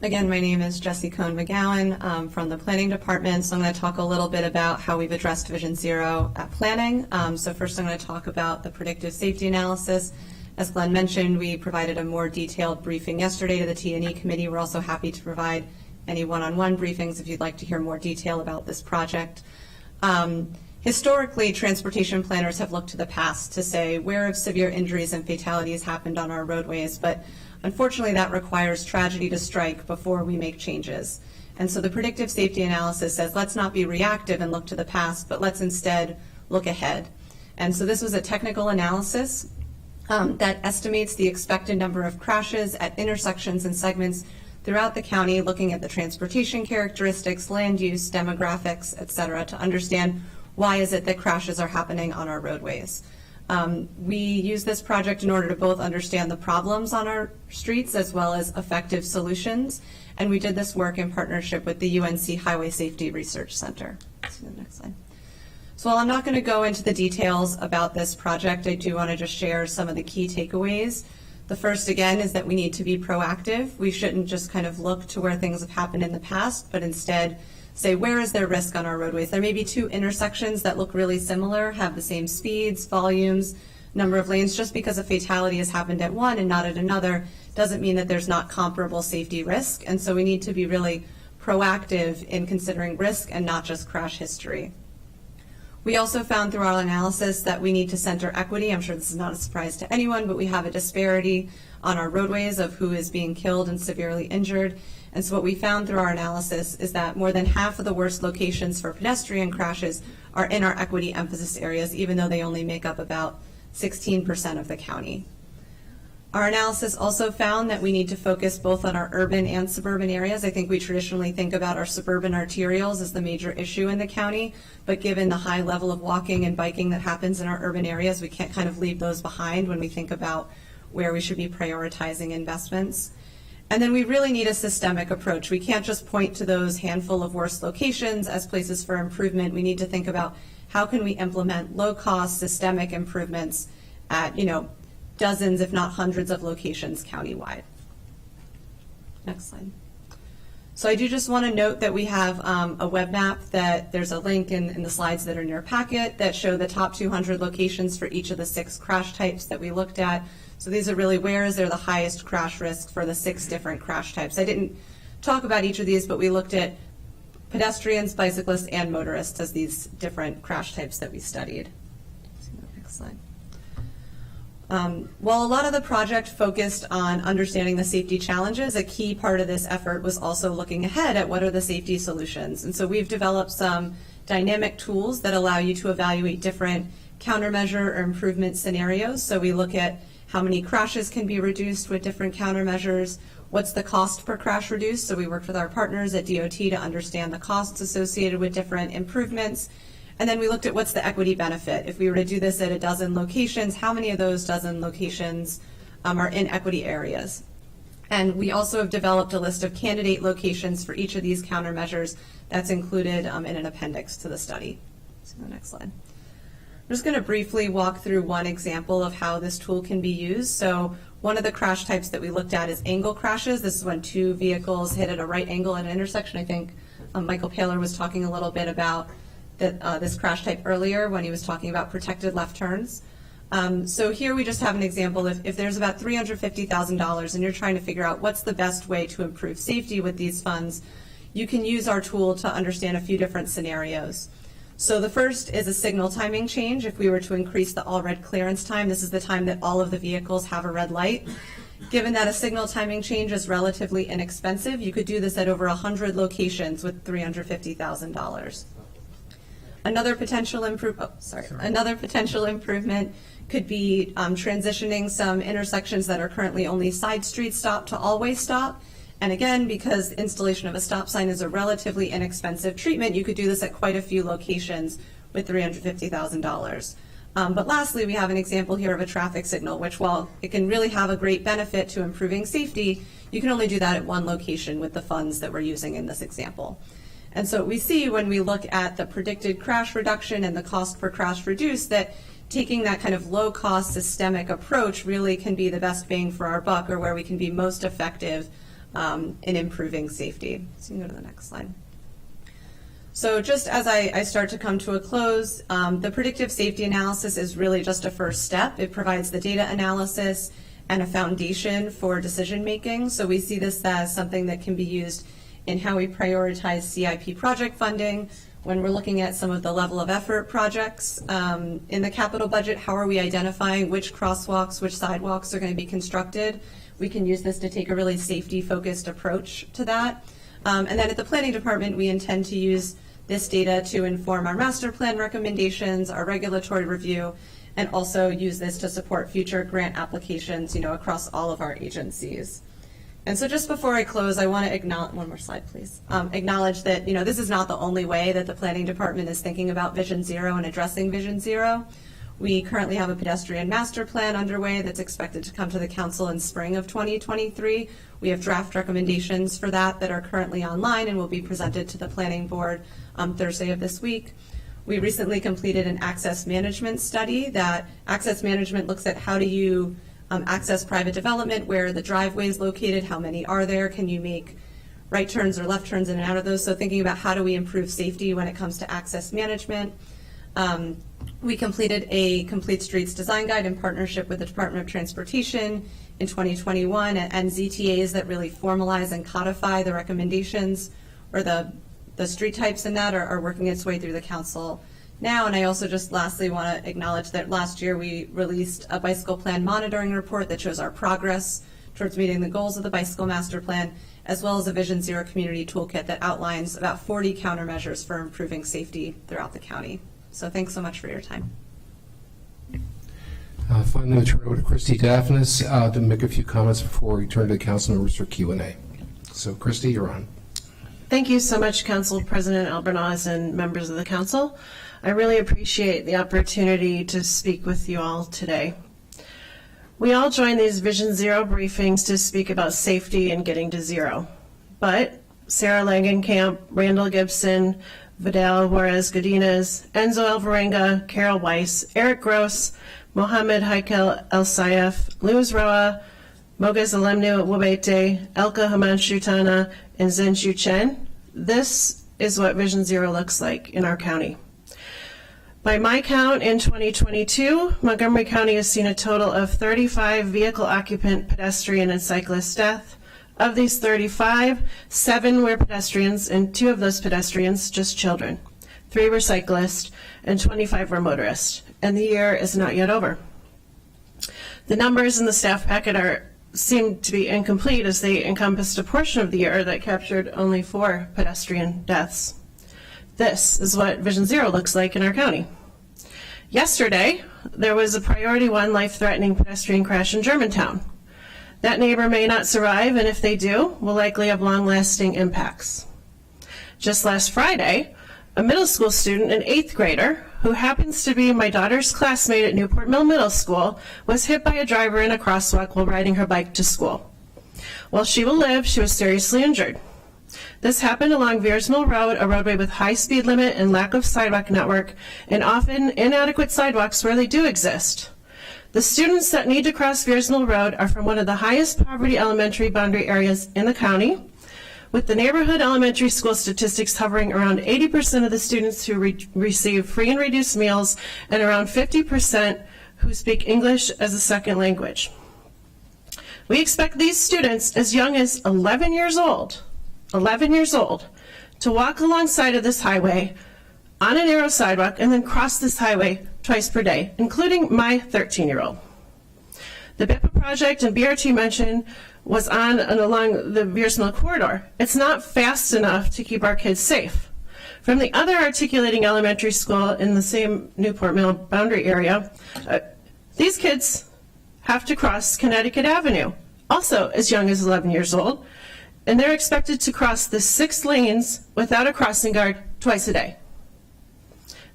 Again, my name is Jessie Cohn McGowan from the Planning Department, so I'm going to talk a little bit about how we've addressed Vision Zero at planning. So first I'm going to talk about the predictive safety analysis. As Glenn mentioned, we provided a more detailed briefing yesterday to the T&E committee. We're also happy to provide any one-on-one briefings if you'd like to hear more detail about this project. Historically, transportation planners have looked to the past to say where have severe injuries and fatalities happened on our roadways, but unfortunately that requires tragedy to strike before we make changes. And so the predictive safety analysis says let's not be reactive and look to the past, but let's instead look ahead. And so this was a technical analysis that estimates the expected number of crashes at intersections and segments throughout the county, looking at the transportation characteristics, land use, demographics, et cetera, to understand why is it that crashes are happening on our roadways. We use this project in order to both understand the problems on our streets as well as effective solutions, and we did this work in partnership with the UNC Highway Safety Research Center. See the next slide. So while I'm not going to go into the details about this project, I do want to just share some of the key takeaways. The first, again, is that we need to be proactive. We shouldn't just kind of look to where things have happened in the past, but instead say, where is there risk on our roadways? There may be two intersections that look really similar, have the same speeds, volumes, number of lanes. Just because a fatality has happened at one and not at another doesn't mean that there's not comparable safety risk. And so we need to be really proactive in considering risk and not just crash history. We also found through our analysis that we need to center equity. I'm sure this is not a surprise to anyone, but we have a disparity on our roadways of who is being killed and severely injured. And so what we found through our analysis is that more than half of the worst locations for pedestrian crashes are in our equity emphasis areas, even though they only make up about 16% of the county. Our analysis also found that we need to focus both on our urban and suburban areas. I think we traditionally think about our suburban arterials as the major issue in the county, but given the high level of walking and biking that happens in our urban areas, we can't kind of leave those behind when we think about where we should be prioritizing investments. And then we really need a systemic approach. We can't just point to those handful of worst locations as places for improvement. We need to think about how can we implement low-cost systemic improvements at, dozens, if not hundreds of locations countywide. Next slide. So I do just want to note that we have a web map that there's a link in the slides that are in your packet that show the top 200 locations for each of the 6 crash types that we looked at. So these are really where is there the highest crash risk for the 6 different crash types. I didn't talk about each of these, but we looked at pedestrians, bicyclists, and motorists as these different crash types that we studied. See the next slide. While a lot of the project focused on understanding the safety challenges, a key part of this effort was also looking ahead at what are the safety solutions. And so we've developed some dynamic tools that allow you to evaluate different countermeasure or improvement scenarios. So we look at how many crashes can be reduced with different countermeasures, what's the cost per crash reduced. So we worked with our partners at DOT to understand the costs associated with different improvements. And then we looked at what's the equity benefit. If we were to do this at a dozen locations, how many of those dozen locations are in equity areas? And we also have developed a list of candidate locations for each of these countermeasures that's included in an appendix to the study. See the next slide. I'm just going to briefly walk through one example of how this tool can be used. So one of the crash types that we looked at is angle crashes. This is when 2 vehicles hit at a right angle at an intersection. I think Michael Paler was talking a little bit about this crash type earlier when he was talking about protected left turns. So here we just have an example. If there's about $350,000 and you're trying to figure out what's the best way to improve safety with these funds, you can use our tool to understand a few different scenarios. So the first is a signal timing change. If we were to increase the all red clearance time, this is the time that all of the vehicles have a red light. Given that a signal timing change is relatively inexpensive, you could do this at over 100 locations with $350,000. Another potential improvement could be transitioning some intersections that are currently only side street stop to all-way stop. And again, because installation of a stop sign is a relatively inexpensive treatment, you could do this at quite a few locations with $350,000. But lastly, we have an example here of a traffic signal, which while it can really have a great benefit to improving safety, you can only do that at one location with the funds that we're using in this example. And so we see when we look at the predicted crash reduction and the cost per crash reduced that taking that kind of low-cost systemic approach really can be the best bang for our buck, or where we can be most effective in improving safety. So you can go to the next slide. So just as I start to come to a close, the predictive safety analysis is really just a first step. It provides the data analysis and a foundation for decision making. So we see this as something that can be used in how we prioritize CIP project funding. When we're looking at some of the level of effort projects in the capital budget, how are we identifying which crosswalks, which sidewalks are going to be constructed? We can use this to take a really safety-focused approach to that. And then at the planning department, we intend to use this data to inform our master plan recommendations, our regulatory review, and also use this to support future grant applications, across all of our agencies. And so just before I close, I want to acknowledge, one more slide, please, acknowledge that, this is not the only way that the planning department is thinking about Vision Zero and addressing Vision Zero. We currently have a pedestrian master plan underway that's expected to come to the council in spring of 2023. We have draft recommendations for that are currently online and will be presented to the planning board Thursday of this week. We recently completed an access management study. That access management looks at how do you access private development, where the driveway is located, how many are there, can you make right turns or left turns in and out of those. So thinking about how do we improve safety when it comes to access management. We completed a complete streets design guide in partnership with the Department of Transportation in 2021 and ZTAs that really formalize and codify the recommendations or the street types in that are working its way through the council now. And I also just lastly want to acknowledge that last year we released a bicycle plan monitoring report that shows our progress towards meeting the goals of the bicycle master plan, as well as a Vision Zero community toolkit that outlines about 40 countermeasures for improving safety throughout the county. So thanks so much for your time. Finally, we'll turn it over to Christy Daphnis to make a few comments before we turn to the council members for Q&A. So Christy, you're on. Thank you so much, Council President Albornoz and members of the council. I really appreciate the opportunity to speak with you all today. We all join these Vision Zero briefings to speak about safety and getting to zero. But Sarah Langenkamp, Randall Gibson, Vidal Juarez Godinez, Enzo Alvarenga, Carol Weiss, Eric Gross, Mohammed Haikel El Sayef, Luz Roa, Moges Alemnu Wabete, Elka Hamanshutana, and Zenshu Chen. This is what Vision Zero looks like in our county. By my count, in 2022, Montgomery County has seen a total of 35 vehicle occupant, pedestrian, and cyclist deaths. Of these 35, 7 were pedestrians, and 2 of those pedestrians, just children. 3 were cyclists, and 25 were motorists. And the year is not yet over. The numbers in the staff packet seem to be incomplete, as they encompassed a portion of the year that captured only 4 pedestrian deaths. This is what Vision Zero looks like in our county. Yesterday, there was a Priority 1 life-threatening pedestrian crash in Germantown. That neighbor may not survive, and if they do, will likely have long-lasting impacts. Just last Friday, a middle school student, an 8th grader, who happens to be my daughter's classmate at Newport Mill Middle School, was hit by a driver in a crosswalk while riding her bike to school. While she will live, she was seriously injured. This happened along Veers Mill Road, a roadway with high speed limit and lack of sidewalk network, and often inadequate sidewalks where they do exist. The students that need to cross Veers Mill Road are from one of the highest poverty elementary boundary areas in the county, with the neighborhood elementary school statistics hovering around 80% of the students who receive free and reduced meals and around 50% who speak English as a second language. We expect these students as young as 11 years old, to walk alongside of this highway on a narrow sidewalk and then cross this highway twice per day, including my 13-year-old. The BIPA project and BRT mentioned was on and along the Veers Mill corridor. It's not fast enough to keep our kids safe. From the other articulating elementary school in the same Newport Mill boundary area, these kids have to cross Connecticut Avenue, also as young as 11 years old, and they're expected to cross the 6 lanes without a crossing guard twice a day.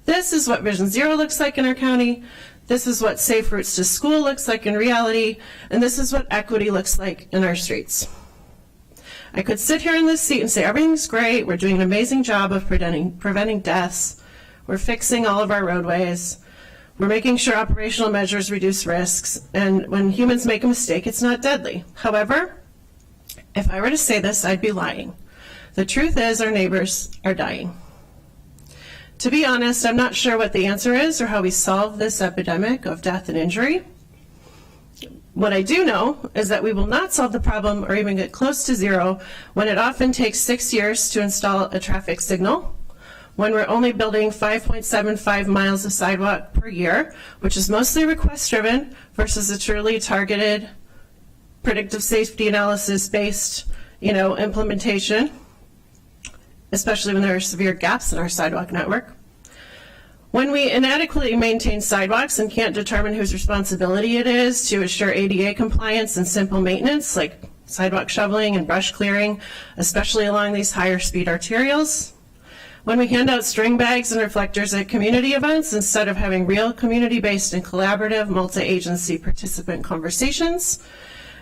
This is what Vision Zero looks like in our county. This is what safe routes to school looks like in reality, and this is what equity looks like in our streets. I could sit here in this seat and say everything's great, we're doing an amazing job of preventing deaths, we're fixing all of our roadways, we're making sure operational measures reduce risks, and when humans make a mistake, it's not deadly. However, if I were to say this, I'd be lying. The truth is our neighbors are dying. To be honest, I'm not sure what the answer is or how we solve this epidemic of death and injury. What I do know is that we will not solve the problem or even get close to zero when it often takes 6 years to install a traffic signal, when we're only building 5.75 miles of sidewalk per year, which is mostly request-driven versus a truly targeted predictive safety analysis-based, implementation, especially when there are severe gaps in our sidewalk network. When we inadequately maintain sidewalks and can't determine whose responsibility it is to assure ADA compliance and simple maintenance, like sidewalk shoveling and brush clearing, especially along these higher speed arterials. When we hand out string bags and reflectors at community events instead of having real community-based and collaborative multi-agency participant conversations.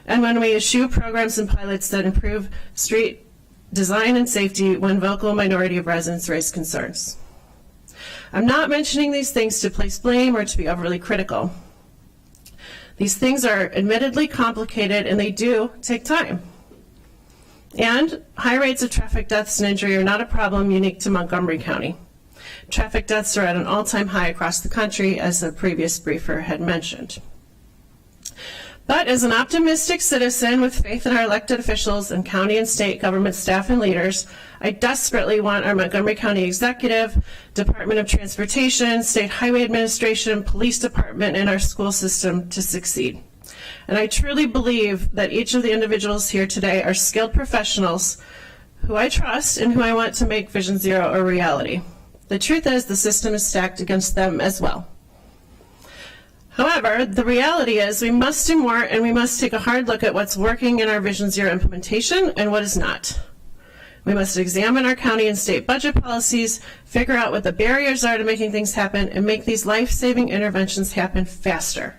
And when we eschew programs and pilots that improve street design and safety when vocal minority of residents raise concerns. I'm not mentioning these things to place blame or to be overly critical. These things are admittedly complicated and they do take time. And high rates of traffic deaths and injury are not a problem unique to Montgomery County. Traffic deaths are at an all-time high across the country, as the previous briefer had mentioned. But as an optimistic citizen with faith in our elected officials and county and state government staff and leaders, I desperately want our Montgomery County Executive, Department of Transportation, State Highway Administration, Police Department, and our school system to succeed. And I truly believe that each of the individuals here today are skilled professionals who I trust and who I want to make Vision Zero a reality. The truth is the system is stacked against them as well. However, the reality is we must do more and we must take a hard look at what's working in our Vision Zero implementation and what is not. We must examine our county and state budget policies, figure out what the barriers are to making things happen, and make these life-saving interventions happen faster.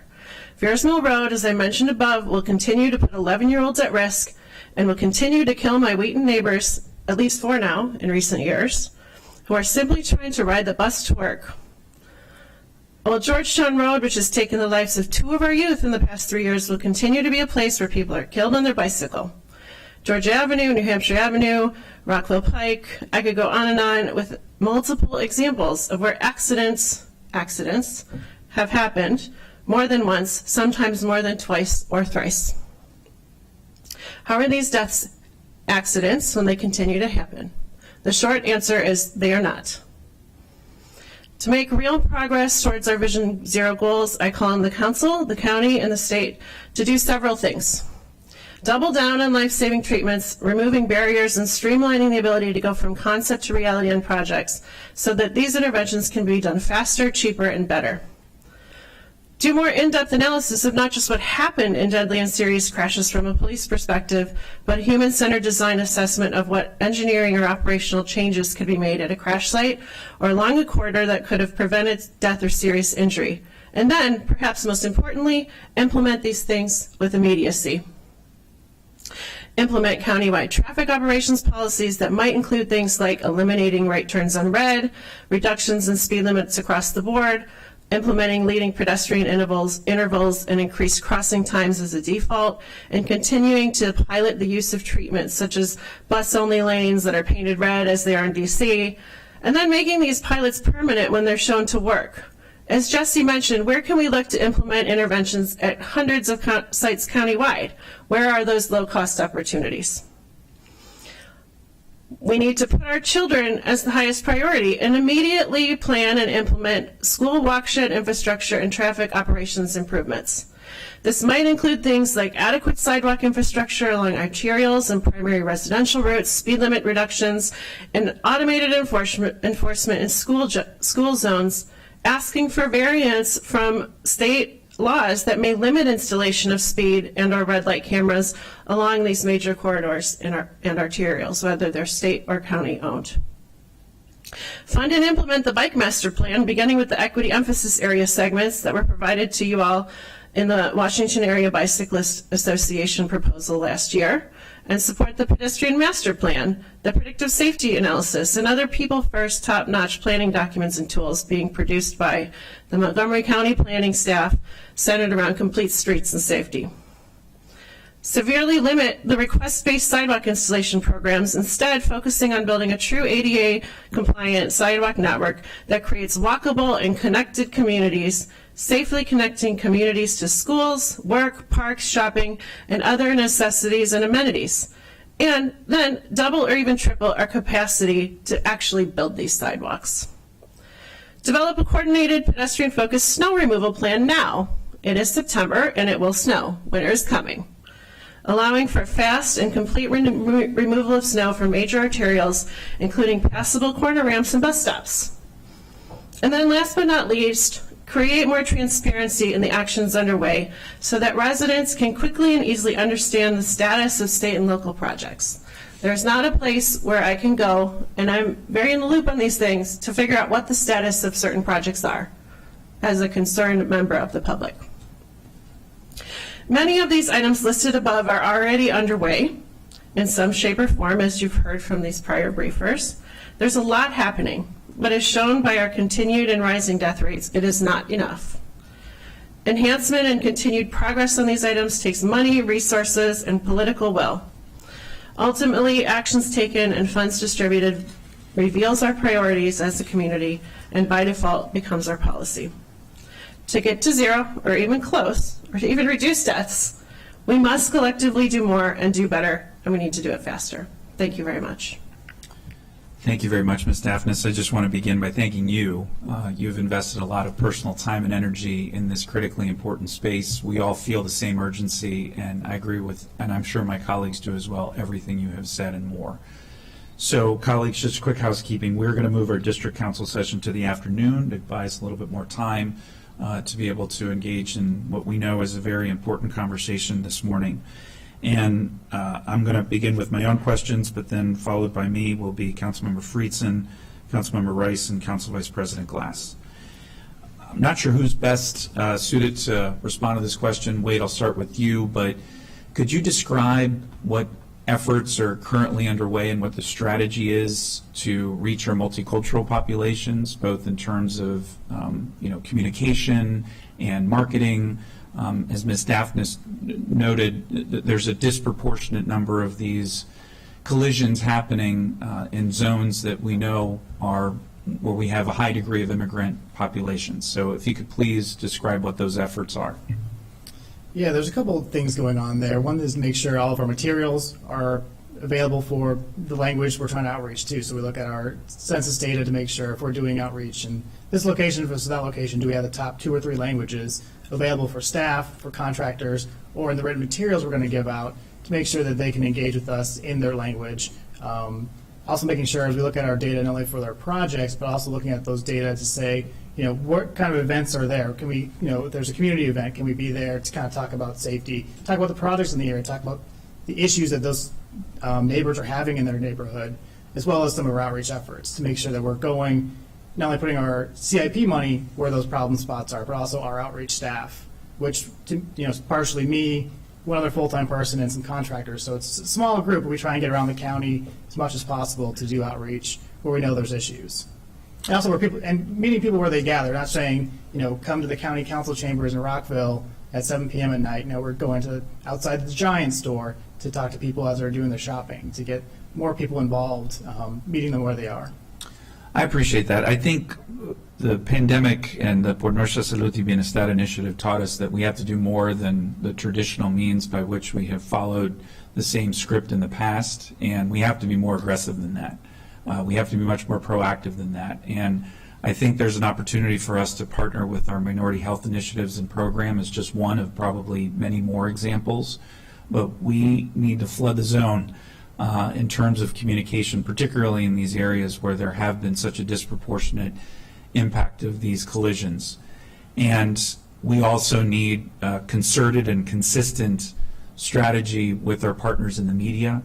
Veers Mill Road, as I mentioned above, will continue to put 11-year-olds at risk and will continue to kill my Wheaton neighbors, at least 4 now in recent years, who are simply trying to ride the bus to work. Old Georgetown Road, which has taken the lives of 2 of our youth in the past 3 years, will continue to be a place where people are killed on their bicycle. Georgia Avenue, New Hampshire Avenue, Rockville Pike, I could go on and on with multiple examples of where accidents have happened more than once, sometimes more than twice or thrice. How are these deaths accidents when they continue to happen? The short answer is they are not. To make real progress towards our Vision Zero goals, I call on the council, the county, and the state to do several things. Double down on life-saving treatments, removing barriers, and streamlining the ability to go from concept to reality on projects so that these interventions can be done faster, cheaper, and better. Do more in-depth analysis of not just what happened in deadly and serious crashes from a police perspective, but a human-centered design assessment of what engineering or operational changes could be made at a crash site or along a corridor that could have prevented death or serious injury. And then, perhaps most importantly, implement these things with immediacy. Implement countywide traffic operations policies that might include things like eliminating right turns on red, reductions in speed limits across the board, implementing leading pedestrian intervals and increased crossing times as a default, and continuing to pilot the use of treatments such as bus-only lanes that are painted red as they are in DC, and then making these pilots permanent when they're shown to work. As Jesse mentioned, where can we look to implement interventions at hundreds of sites countywide? Where are those low-cost opportunities? We need to put our children as the highest priority and immediately plan and implement school walkshed infrastructure and traffic operations improvements. This might include things like adequate sidewalk infrastructure along arterials and primary residential routes, speed limit reductions, and automated enforcement in school zones, asking for variance from state laws that may limit installation of speed and or red light cameras along these major corridors and arterials, whether they're state or county owned. Fund and implement the bike master plan, beginning with the equity emphasis area segments that were provided to you all in the Washington Area Bicyclist Association proposal last year, and support the pedestrian master plan, the predictive safety analysis, and other people-first, top-notch planning documents and tools being produced by the Montgomery County planning staff centered around complete streets and safety. Severely limit the request-based sidewalk installation programs, instead focusing on building a true ADA-compliant sidewalk network that creates walkable and connected communities, safely connecting communities to schools, work, parks, shopping, and other necessities and amenities. And then double or even triple our capacity to actually build these sidewalks. Develop a coordinated pedestrian-focused snow removal plan now. It is September and it will snow. Winter is coming. Allowing for fast and complete removal of snow from major arterials, including passable corner ramps and bus stops. And then last but not least, create more transparency in the actions underway so that residents can quickly and easily understand the status of state and local projects. There's not a place where I can go, and I'm very in the loop on these things, to figure out what the status of certain projects are as a concerned member of the public. Many of these items listed above are already underway in some shape or form, as you've heard from these prior briefers. There's a lot happening, but as shown by our continued and rising death rates, it is not enough. Enhancement and continued progress on these items takes money, resources, and political will. Ultimately, actions taken and funds distributed reveals our priorities as a community and by default becomes our policy. To get to zero or even close, or to even reduce deaths, we must collectively do more and do better, and we need to do it faster. Thank you very much. Thank you very much, Ms. Daphnis. I just want to begin by thanking you. You've invested a lot of personal time and energy in this critically important space. We all feel the same urgency, and I agree with, and I'm sure my colleagues do as well, everything you have said and more. So, colleagues, just quick housekeeping. We're going to move our district council session to the afternoon to buy us a little bit more time to be able to engage in what we know is a very important conversation this morning. And I'm going to begin with my own questions, but then followed by me will be Councilmember Friedson, Councilmember Rice, and Council Vice President Glass. I'm not sure who's best suited to respond to this question. Wade, I'll start with you, but could you describe what efforts are currently underway and what the strategy is to reach our multicultural populations, both in terms of communication and marketing? As Ms. Daphnis noted, there's a disproportionate number of these collisions happening in zones that we know are where we have a high degree of immigrant populations. So if you could please describe what those efforts are. Yeah, there's a couple of things going on there. One is make sure all of our materials are available for the language we're trying to outreach to. So we look at our census data to make sure if we're doing outreach in this location versus that location, do we have the top 2 or 3 languages available for staff, for contractors, or in the written materials we're going to give out to make sure that they can engage with us in their language. Also making sure as we look at our data not only for their projects, but also looking at those data to say, what kind of events are there? Can we, if there's a community event, can we be there to kind of talk about safety, talk about the projects in the area, talk about the issues that those neighbors are having in their neighborhood, as well as some of our outreach efforts to make sure that we're going, not only putting our CIP money where those problem spots are, but also our outreach staff, which, is partially me, one other full-time person, and some contractors. So it's a small group, but we try and get around the county as much as possible to do outreach where we know there's issues. And also, meeting people where they gather, not saying, come to the county council chambers in Rockville at 7 p.m. at night. We're going to outside the Giant store to talk to people as they're doing their shopping, to get more people involved, meeting them where they are. I appreciate that. I think the pandemic and the Por Nuestra Salud y Bienestar initiative taught us that we have to do more than the traditional means by which we have followed the same script in the past, and we have to be more aggressive than that. We have to be much more proactive than that. And I think there's an opportunity for us to partner with our minority health initiatives and program as just one of probably many more examples. But we need to flood the zone in terms of communication, particularly in these areas where there have been such a disproportionate impact of these collisions. And we also need concerted and consistent strategy with our partners in the media,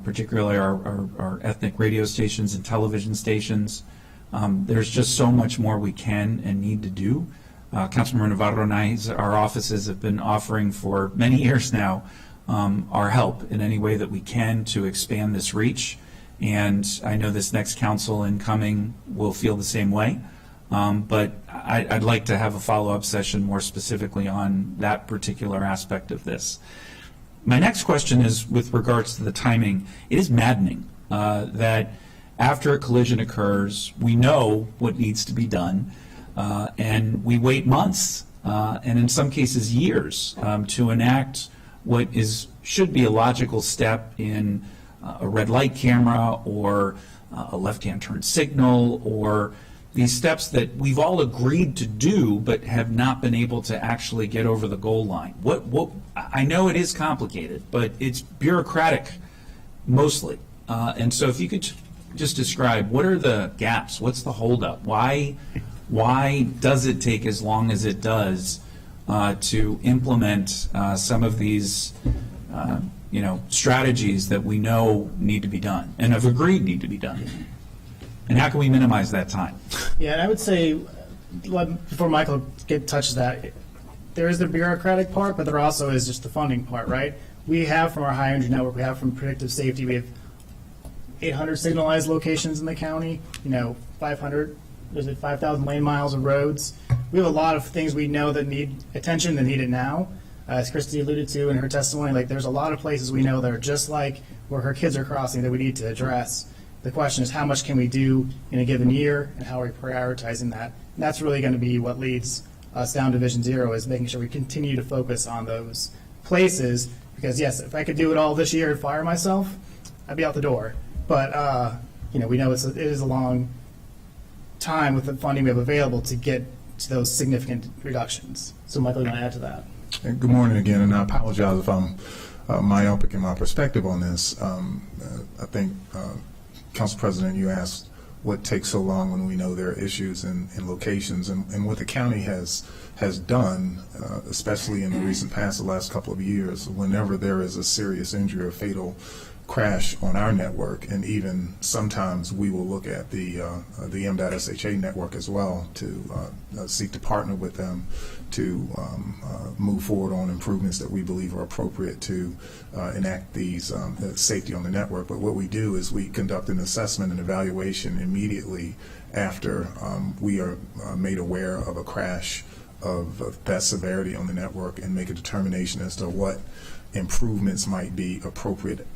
particularly our ethnic radio stations and television stations. There's just so much more we can and need to do. Councilmember Navarro and our offices have been offering for many years now our help in any way that we can to expand this reach. And I know this next council incoming will feel the same way. But I'd like to have a follow-up session more specifically on that particular aspect of this. My next question is with regards to the timing. It is maddening that after a collision occurs, we know what needs to be done, and we wait months, and in some cases years, to enact what should be a logical step in a red light camera or a left-hand turn signal, or these steps that we've all agreed to do but have not been able to actually get over the goal line. I know it is complicated, but it's bureaucratic mostly. And so if you could just describe, what are the gaps? What's the holdup? Why does it take as long as it does to implement some of these strategies that we know need to be done and have agreed need to be done? And how can we minimize that time? Yeah, and I would say, before Michael touches that, there is the bureaucratic part, but there also is just the funding part, right? We have from our high energy network, we have from predictive safety, we have 800 signalized locations in the county, 5,000 lane miles of roads. We have a lot of things we know that need attention, that need it now. As Christy alluded to in her testimony, there's a lot of places we know that are just like where her kids are crossing that we need to address. The question is, how much can we do in a given year, and how are we prioritizing that? And that's really going to be what leads us down to Vision Zero, is making sure we continue to focus on those places. Because yes, if I could do it all this year and fire myself, I'd be out the door. But we know it is a long time with the funding we have available to get to those significant reductions. So Michael, you want to add to that? And good morning again, and I apologize if I'm myopic in my perspective on this. I think, Council President, you asked what takes so long when we know there are issues in locations, and what the county has done, especially in the recent past, the last couple of years, whenever there is a serious injury or fatal crash on our network, and even sometimes we will look at the M.SHA network as well to seek to partner with them to move forward on improvements that we believe are appropriate to enact these safety on the network. But what we do is we conduct an assessment and evaluation immediately after we are made aware of a crash of that severity on the network, and make a determination as to what improvements might be appropriate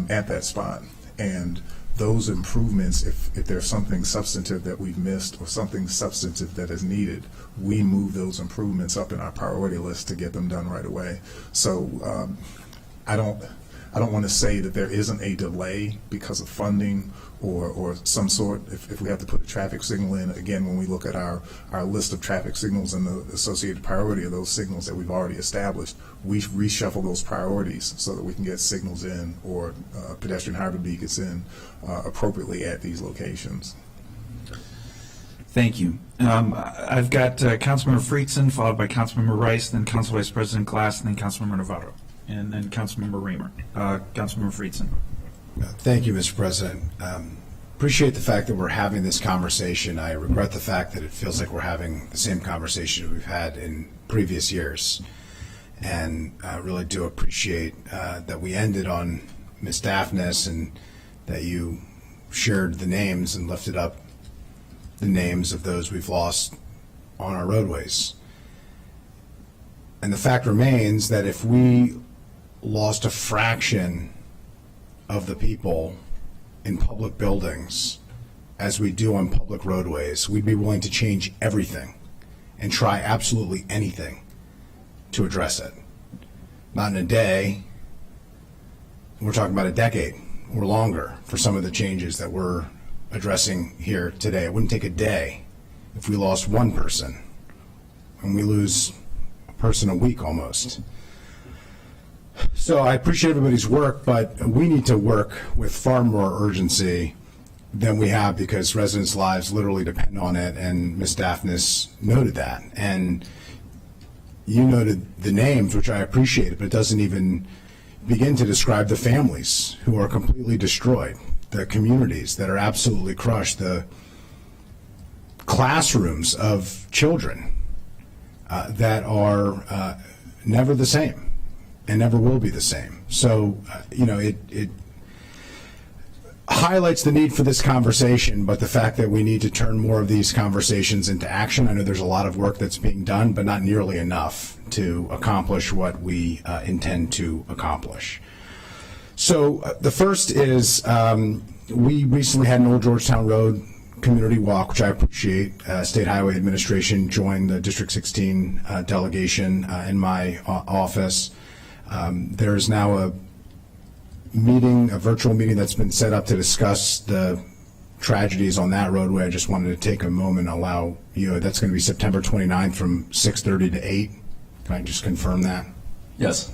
at that spot. And those improvements, if there's something substantive that we've missed or something substantive that is needed, we move those improvements up in our priority list to get them done right away. So I don't want to say that there isn't a delay because of funding or some sort. If we have to put a traffic signal in, again, when we look at our list of traffic signals and the associated priority of those signals that we've already established, we reshuffle those priorities so that we can get signals in or pedestrian hybrid beacons in appropriately at these locations. Thank you. I've got Councilmember Friedson, followed by Councilmember Rice, then Council Vice President Glass, and then Councilmember Navarro, and then Councilmember Raymer. Councilmember Friedson. Thank you, Mr. President. Appreciate the fact that we're having this conversation. I regret the fact that it feels like we're having the same conversation we've had in previous years. And I really do appreciate that we ended on misstaffness, and that you shared the names and lifted up the names of those we've lost on our roadways. And the fact remains that if we lost a fraction of the people in public buildings as we do on public roadways, we'd be willing to change everything and try absolutely anything to address it. Not in a day. We're talking about a decade or longer for some of the changes that we're addressing here today. It wouldn't take a day if we lost one person, and we lose a person a week almost. So I appreciate everybody's work, but we need to work with far more urgency than we have, because residents' lives literally depend on it, and Ms. Daphnis noted that. And you noted the names, which I appreciate, but it doesn't even begin to describe the families who are completely destroyed, the communities that are absolutely crushed, the classrooms of children that are never the same and never will be the same. So, it highlights the need for this conversation, but the fact that we need to turn more of these conversations into action. I know there's a lot of work that's being done, but not nearly enough to accomplish what we intend to accomplish. So the first is we recently had an Old Georgetown Road community walk, which I appreciate. State Highway Administration joined the District 16 delegation in my office. There is now a virtual meeting that's been set up to discuss the tragedies on that roadway. I just wanted to take a moment and allow you, that's going to be September 29th from 6:30 to 8. Can I just confirm that? Yes.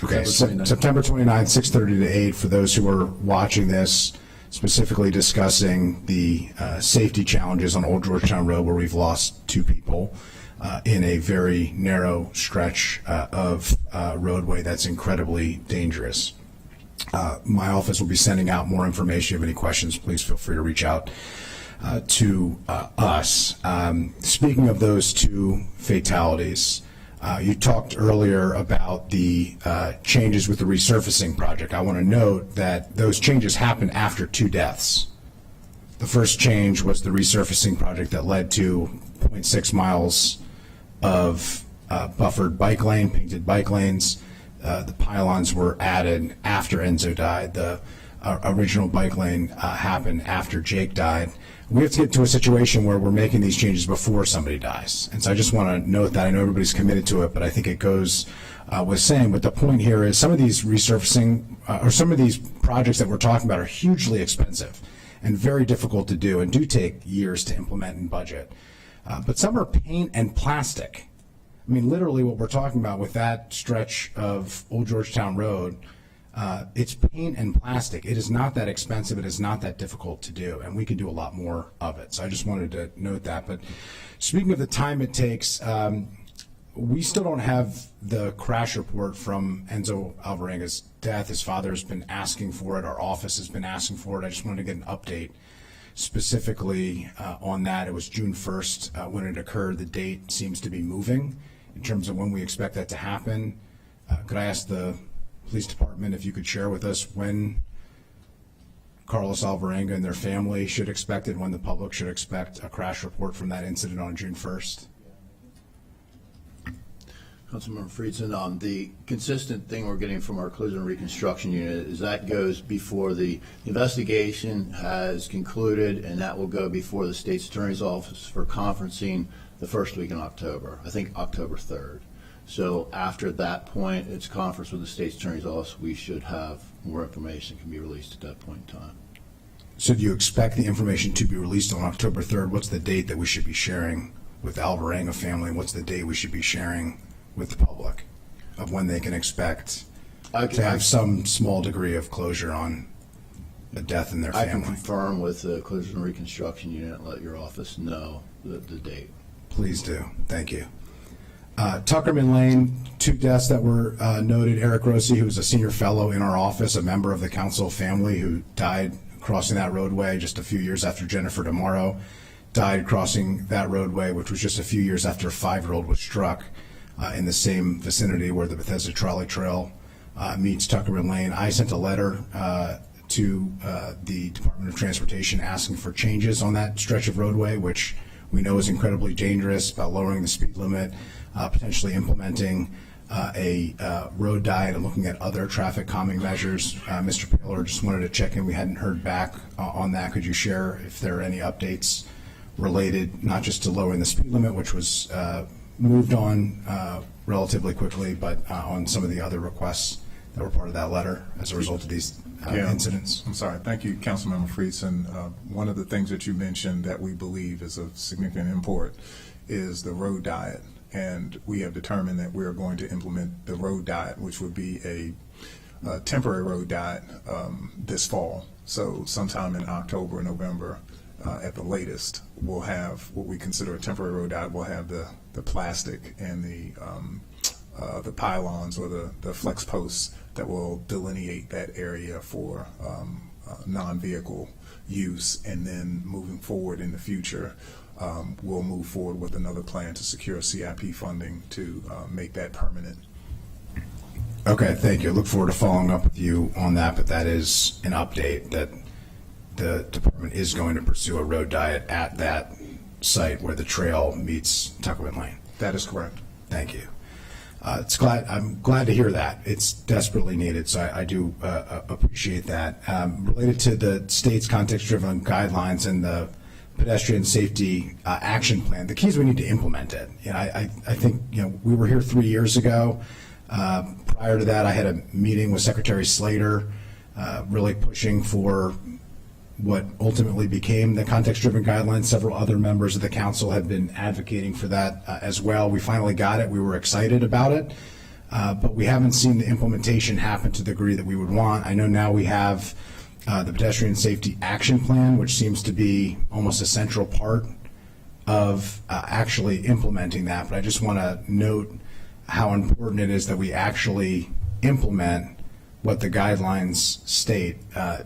Okay, September 29th, 6:30 to 8, for those who are watching this, specifically discussing the safety challenges on Old Georgetown Road, where we've lost 2 people in a very narrow stretch of roadway that's incredibly dangerous. My office will be sending out more information. If you have any questions, please feel free to reach out to us. Speaking of those 2 fatalities, you talked earlier about the changes with the resurfacing project. I want to note that those changes happened after 2 deaths. The first change was the resurfacing project that led to 0.6 miles of buffered bike lane, painted bike lanes. The pylons were added after Enzo died. The original bike lane happened after Jake died. We have to get to a situation where we're making these changes before somebody dies. And so I just want to note that. I know everybody's committed to it, but I think it goes with saying. But the point here is some of these resurfacing or some of these projects that we're talking about are hugely expensive and very difficult to do and do take years to implement and budget. But some are paint and plastic. I mean, literally what we're talking about with that stretch of Old Georgetown Road, it's paint and plastic. It is not that expensive. It is not that difficult to do, and we can do a lot more of it. So I just wanted to note that. But speaking of the time it takes, we still don't have the crash report from Enzo Alvarenga's death. His father has been asking for it. Our office has been asking for it. I just wanted to get an update specifically on that. It was June 1st when it occurred. The date seems to be moving in terms of when we expect that to happen. Could I ask the police department if you could share with us when Carlos Alvarenga and their family should expect it, when the public should expect a crash report from that incident on June 1st? Councilmember Friedson, the consistent thing we're getting from our collision and reconstruction unit is that goes before the investigation has concluded, and that will go before the state's attorney's office for conferencing the first week in October, I think October 3rd. So after that point, it's conference with the state's attorney's office. We should have more information can be released at that point in time. So do you expect the information to be released on October 3rd? What's the date that we should be sharing with the Alvarenga family? What's the date we should be sharing with the public of when they can expect to have some small degree of closure on a death in their family? I can confirm with the collision and reconstruction unit and let your office know the date. Please do. Thank you. Tuckerman Lane, 2 deaths that were noted. Eric Rossi, who was a senior fellow in our office, a member of the council family, who died crossing that roadway just a few years after Jennifer DeMauro died crossing that roadway, which was just a few years after a 5-year-old was struck in the same vicinity where the Bethesda Trolley Trail meets Tuckerman Lane. I sent a letter to the Department of Transportation asking for changes on that stretch of roadway, which we know is incredibly dangerous, about lowering the speed limit, potentially implementing a road diet and looking at other traffic calming measures. Mr. Paylor, just wanted to check in. We hadn't heard back on that. Could you share if there are any updates related not just to lowering the speed limit, which was moved on relatively quickly, but on some of the other requests that were part of that letter as a result of these incidents? I'm sorry. Thank you, Councilmember Friedson. One of the things that you mentioned that we believe is of significant import is the road diet. And we have determined that we're going to implement the road diet, which would be a temporary road diet this fall. So sometime in October or November at the latest, we'll have what we consider a temporary road diet. We'll have the plastic and the pylons or the flex posts that will delineate that area for non-vehicle use. And then moving forward in the future, we'll move forward with another plan to secure CIP funding to make that permanent. Okay, thank you. I look forward to following up with you on that, but that is an update that the department is going to pursue a road diet at that site where the trail meets Tuckerman Lane. That is correct. Thank you. I'm glad to hear that. It's desperately needed, so I do appreciate that. Related to the state's context-driven guidelines and the pedestrian safety action plan, the key is we need to implement it. I think we were here 3 years ago. Prior to that, I had a meeting with Secretary Slater, really pushing for what ultimately became the context-driven guidelines. Several other members of the council have been advocating for that as well. We finally got it. We were excited about it, but we haven't seen the implementation happen to the degree that we would want. I know now we have the Pedestrian Safety Action Plan, which seems to be almost a central part of actually implementing that. But I just want to note how important it is that we actually implement what the guidelines state,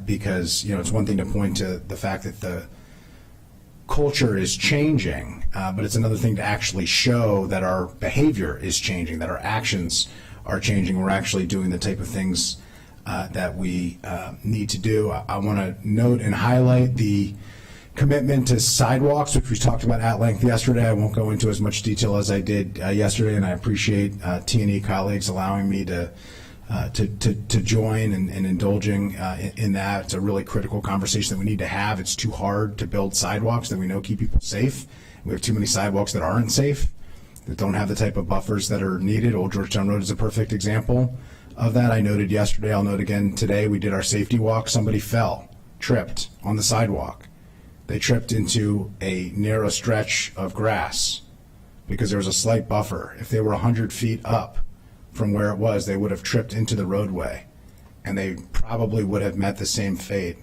because it's one thing to point to the fact that the culture is changing, but it's another thing to actually show that our behavior is changing, that our actions are changing. We're actually doing the type of things that we need to do. I want to note and highlight the commitment to sidewalks, which we talked about at length yesterday. I won't go into as much detail as I did yesterday, and I appreciate T&E colleagues allowing me to join and indulging in that. It's a really critical conversation that we need to have. It's too hard to build sidewalks that we know keep people safe. We have too many sidewalks that aren't safe, that don't have the type of buffers that are needed. Old Georgetown Road is a perfect example of that. I noted yesterday, I'll note again today, we did our safety walk. Somebody fell, tripped on the sidewalk. They tripped into a narrow stretch of grass because there was a slight buffer. If they were 100 feet up from where it was, they would have tripped into the roadway, and they probably would have met the same fate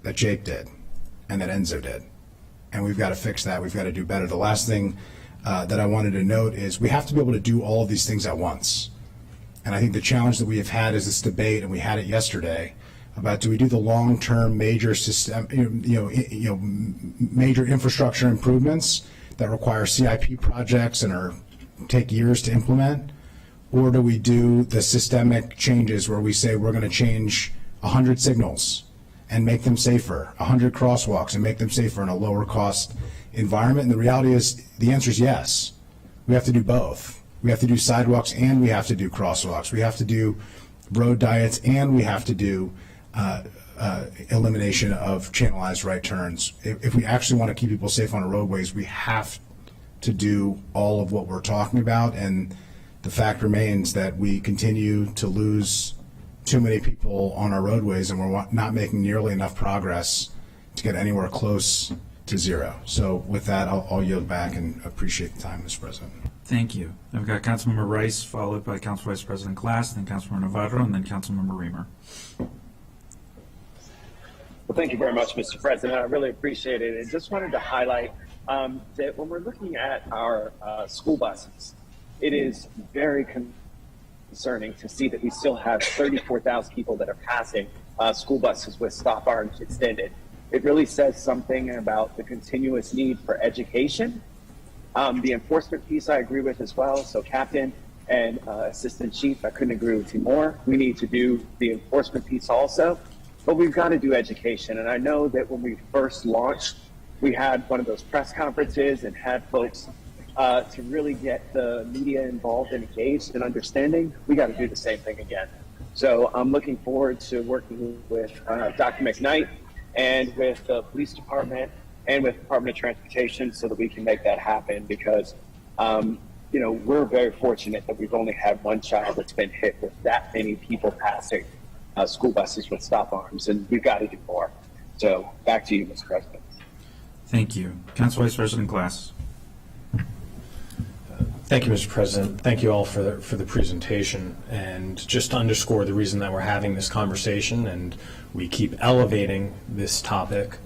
that Jake did and that Enzo did. And we've got to fix that. We've got to do better. The last thing that I wanted to note is we have to be able to do all of these things at once. And I think the challenge that we have had is this debate, and we had it yesterday, about do we do the long-term major system, major infrastructure improvements that require CIP projects and take years to implement, or do we do the systemic changes where we say we're going to change 100 signals and make them safer, 100 crosswalks and make them safer in a lower cost environment? And the reality is, the answer is yes. We have to do both. We have to do sidewalks and we have to do crosswalks. We have to do road diets and we have to do elimination of channelized right turns. If we actually want to keep people safe on our roadways, we have to do all of what we're talking about. And the fact remains that we continue to lose too many people on our roadways, and we're not making nearly enough progress to get anywhere close to zero. So with that, I'll yield back and appreciate the time, Mr. President. Thank you. I've got Councilmember Rice, followed by Council Vice President Glass, then Councilmember Navarro, and then Councilmember Reamer. Well, thank you very much, Mr. President. I really appreciate it. I just wanted to highlight that when we're looking at our school buses, it is very concerning to see that we still have 34,000 people that are passing school buses with stop arms extended. It really says something about the continuous need for education. The enforcement piece I agree with as well. So, Captain, And Assistant Chief, I couldn't agree with you more. We need to do the enforcement piece also, but we've got to do education. And I know that when we first launched, we had one of those press conferences and had folks to really get the media involved and engaged and understanding. We got to do the same thing again. So I'm looking forward to working with Dr. McKnight and with the police department and with the Department of Transportation so that we can make that happen, because you know, we're very fortunate that we've only had one child that's been hit with that many people passing school buses with stop arms, and we've got to do more. So back to you, Mr. President. Thank you. Council Vice President Glass. Thank you, Mr. President. Thank you all for the presentation. And just to underscore the reason that we're having this conversation and we keep elevating this topic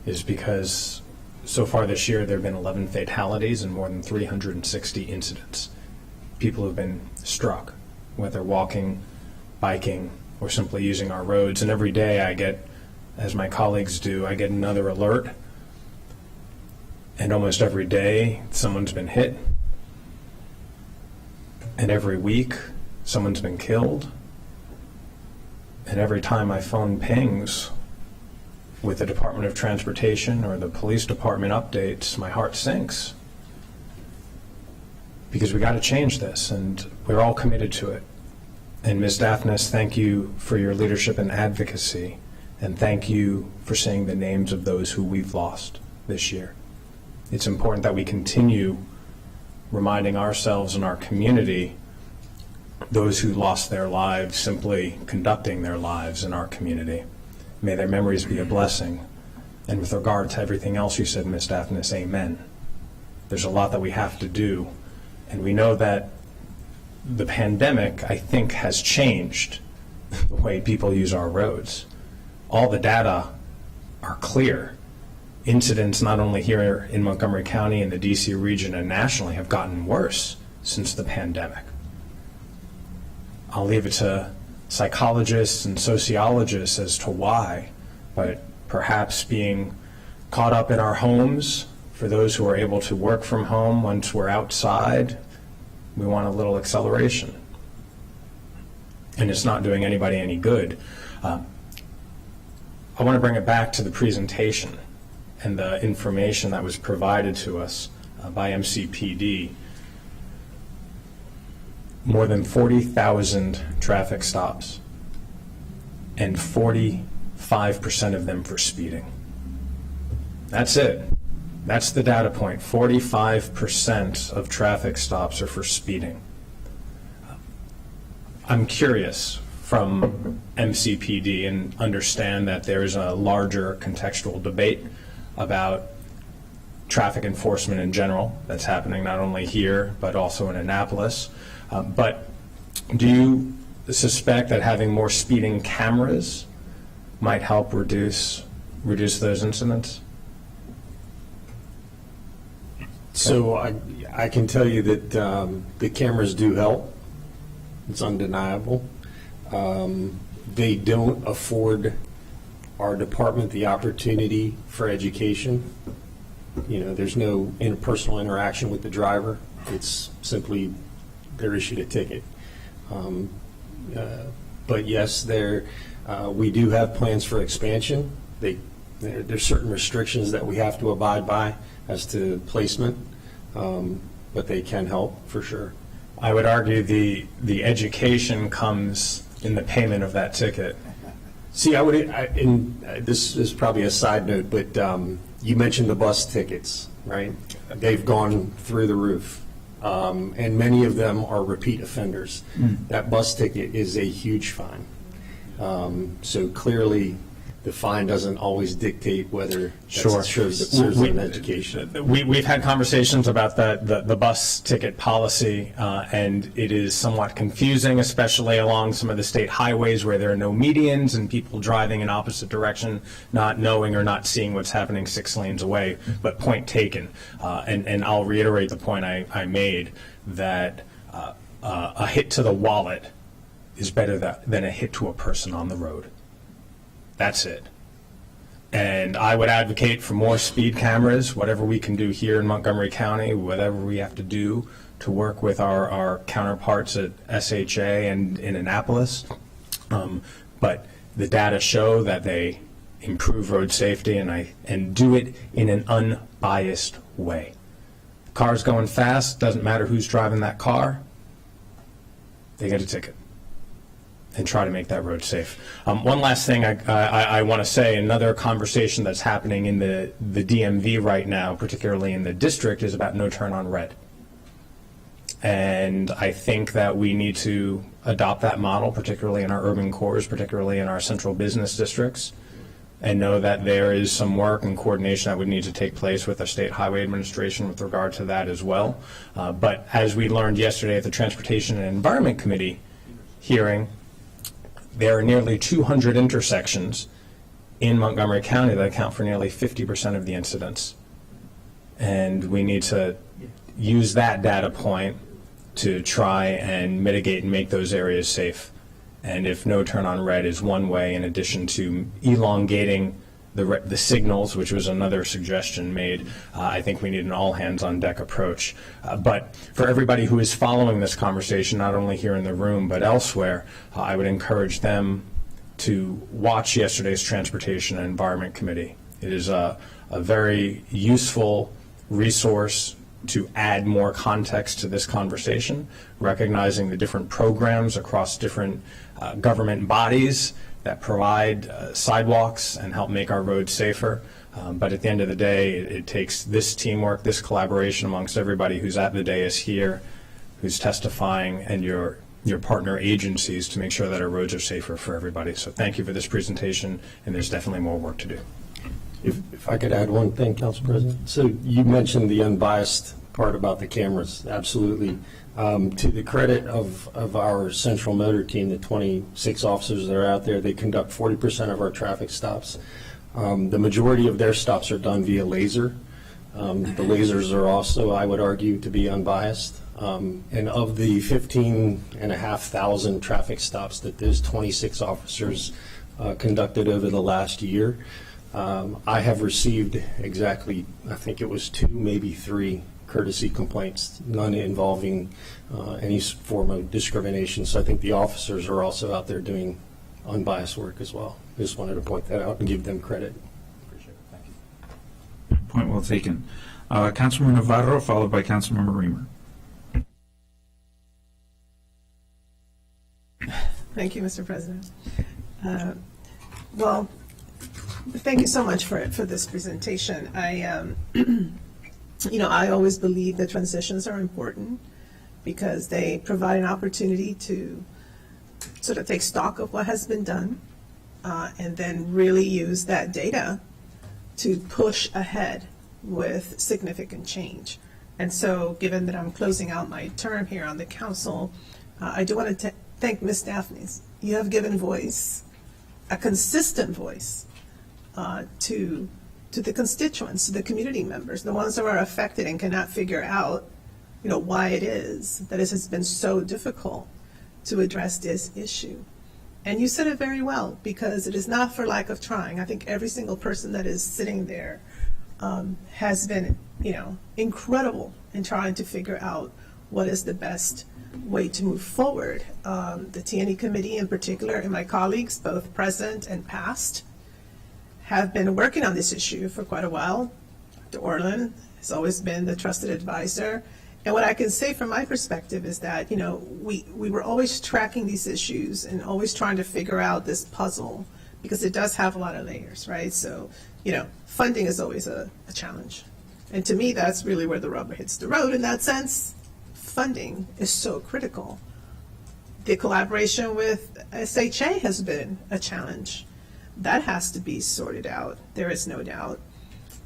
is because so far this year there have been 11 fatalities and more than 360 incidents. People have been struck, whether walking, biking, or simply using our roads. And every day I get, as my colleagues do, I get another alert. And almost every day someone's been hit. And every week someone's been killed. And every time my phone pings with the Department of Transportation or the police department updates, my heart sinks. Because we got to change this, and we're all committed to it. And Ms. Daphnis, thank you for your leadership and advocacy, and thank you for saying the names of those who we've lost this year. It's important that we continue reminding ourselves and our community those who lost their lives simply conducting their lives in our community. May their memories be a blessing. And with regard to everything else you said, Ms. Daphnis, amen. There's a lot that we have to do, and we know that the pandemic, I think, has changed the way people use our roads. All the data are clear. Incidents not only here in Montgomery County and the DC region and nationally have gotten worse since the pandemic. I'll leave it to psychologists and sociologists as to why, but perhaps being caught up in our homes, for those who are able to work from home once we're outside, we want a little acceleration. And it's not doing anybody any good. I want to bring it back to the presentation and the information that was provided to us by MCPD. More than 40,000 traffic stops, and 45% of them for speeding. That's it. That's the data point. 45% of traffic stops are for speeding. I'm curious from MCPD, and understand that there is a larger contextual debate about traffic enforcement in general that's happening not only here but also in Annapolis. But do you suspect that having more speeding cameras might help reduce those incidents? So I can tell you that the cameras do help. It's undeniable. They don't afford our department the opportunity for education. You know, there's no interpersonal interaction with the driver. It's simply they're issued a ticket. But yes, we do have plans for expansion. There's certain restrictions that we have to abide by as to placement, but they can help for sure. I would argue the education comes in the payment of that ticket. See, this is probably a side note, but you mentioned the bus tickets, right? They've gone through the roof, and many of them are repeat offenders. That bus ticket is a huge fine. So clearly, the fine doesn't always dictate whether that serves an education. We've had conversations about the bus ticket policy, and it is somewhat confusing, especially along some of the state highways where there are no medians and people driving in opposite direction, not knowing or not seeing what's happening 6 lanes away. But point taken, and I'll reiterate the point I made, that a hit to the wallet is better than a hit to a person on the road. That's it. And I would advocate for more speed cameras, whatever we can do here in Montgomery County, whatever we have to do to work with our counterparts at SHA and in Annapolis. But the data show that they improve road safety and do it in an unbiased way. Cars going fast, doesn't matter who's driving that car, they get a ticket. And try to make that road safe. One last thing I want to say, another conversation that's happening in the DMV right now, particularly in the district, is about no turn on red. And I think that we need to adopt that model, particularly in our urban cores, particularly in our central business districts, and know that there is some work and coordination that would need to take place with the State Highway Administration with regard to that as well. But as we learned yesterday at the Transportation and Environment Committee hearing, there are nearly 200 intersections in Montgomery County that account for nearly 50% of the incidents. And we need to use that data point to try and mitigate and make those areas safe. And if no turn on red is one way, in addition to elongating the signals, which was another suggestion made, I think we need an all hands on deck approach. But for everybody who is following this conversation, not only here in the room but elsewhere, I would encourage them to watch yesterday's Transportation and Environment Committee. It is a very useful resource to add more context to this conversation, recognizing the different programs across different government bodies that provide sidewalks and help make our roads safer. But at the end of the day, it takes this teamwork, this collaboration amongst everybody who's at the dais here, who's testifying, and your partner agencies to make sure that our roads are safer for everybody. So thank you for this presentation, and there's definitely more work to do. If I could add one thing, Council President. So you mentioned the unbiased part about the cameras. Absolutely. To the credit of our central motor team, the 26 officers that are out there, they conduct 40% of our traffic stops. The majority of their stops are done via laser. The lasers are also, I would argue, to be unbiased. And of the 15,500 traffic stops that those 26 officers conducted over the last year, I have received exactly, I think it was 2, maybe 3 courtesy complaints, none involving any form of discrimination. So I think the officers are also out there doing unbiased work as well. Just wanted to point that out and give them credit. Appreciate it. Thank you. Point well taken. Councilmember Navarro, followed by Councilmember Reamer. Thank you, Mr. President. Well, thank you so much for this presentation. I always believe that transitions are important because they provide an opportunity to sort of take stock of what has been done and then really use that data to push ahead with significant change. And so, given that I'm closing out my term here on the council, I do want to thank Ms. Daphne. You have given voice, a consistent voice, to the constituents, to the community members, the ones who are affected and cannot figure out, why it is that it has been so difficult to address this issue. And you said it very well, because it is not for lack of trying. I think every single person that is sitting there has been, incredible in trying to figure out what is the best way to move forward. The T&E committee in particular, and my colleagues, both present and past, have been working on this issue for quite a while. Dr. Orland has always been the trusted advisor. And what I can say from my perspective is that, we were always tracking these issues and always trying to figure out this puzzle, because it does have a lot of layers, right? So, funding is always a challenge. And to me, that's really where the rubber hits the road in that sense. Funding is so critical. The collaboration with SHA has been a challenge. That has to be sorted out, there is no doubt.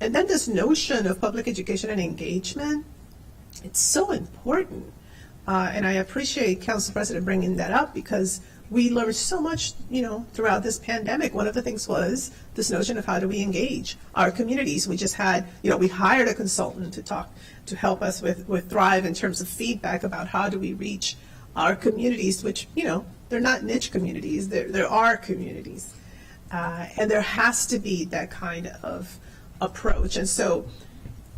And then this notion of public education and engagement, it's so important. And I appreciate Council President bringing that up, because we learned so much, throughout this pandemic. One of the things was this notion of how do we engage our communities. We just had, we hired a consultant to help us with Thrive in terms of feedback about how do we reach our communities, which, they're not niche communities, there are communities. And there has to be that kind of approach. And so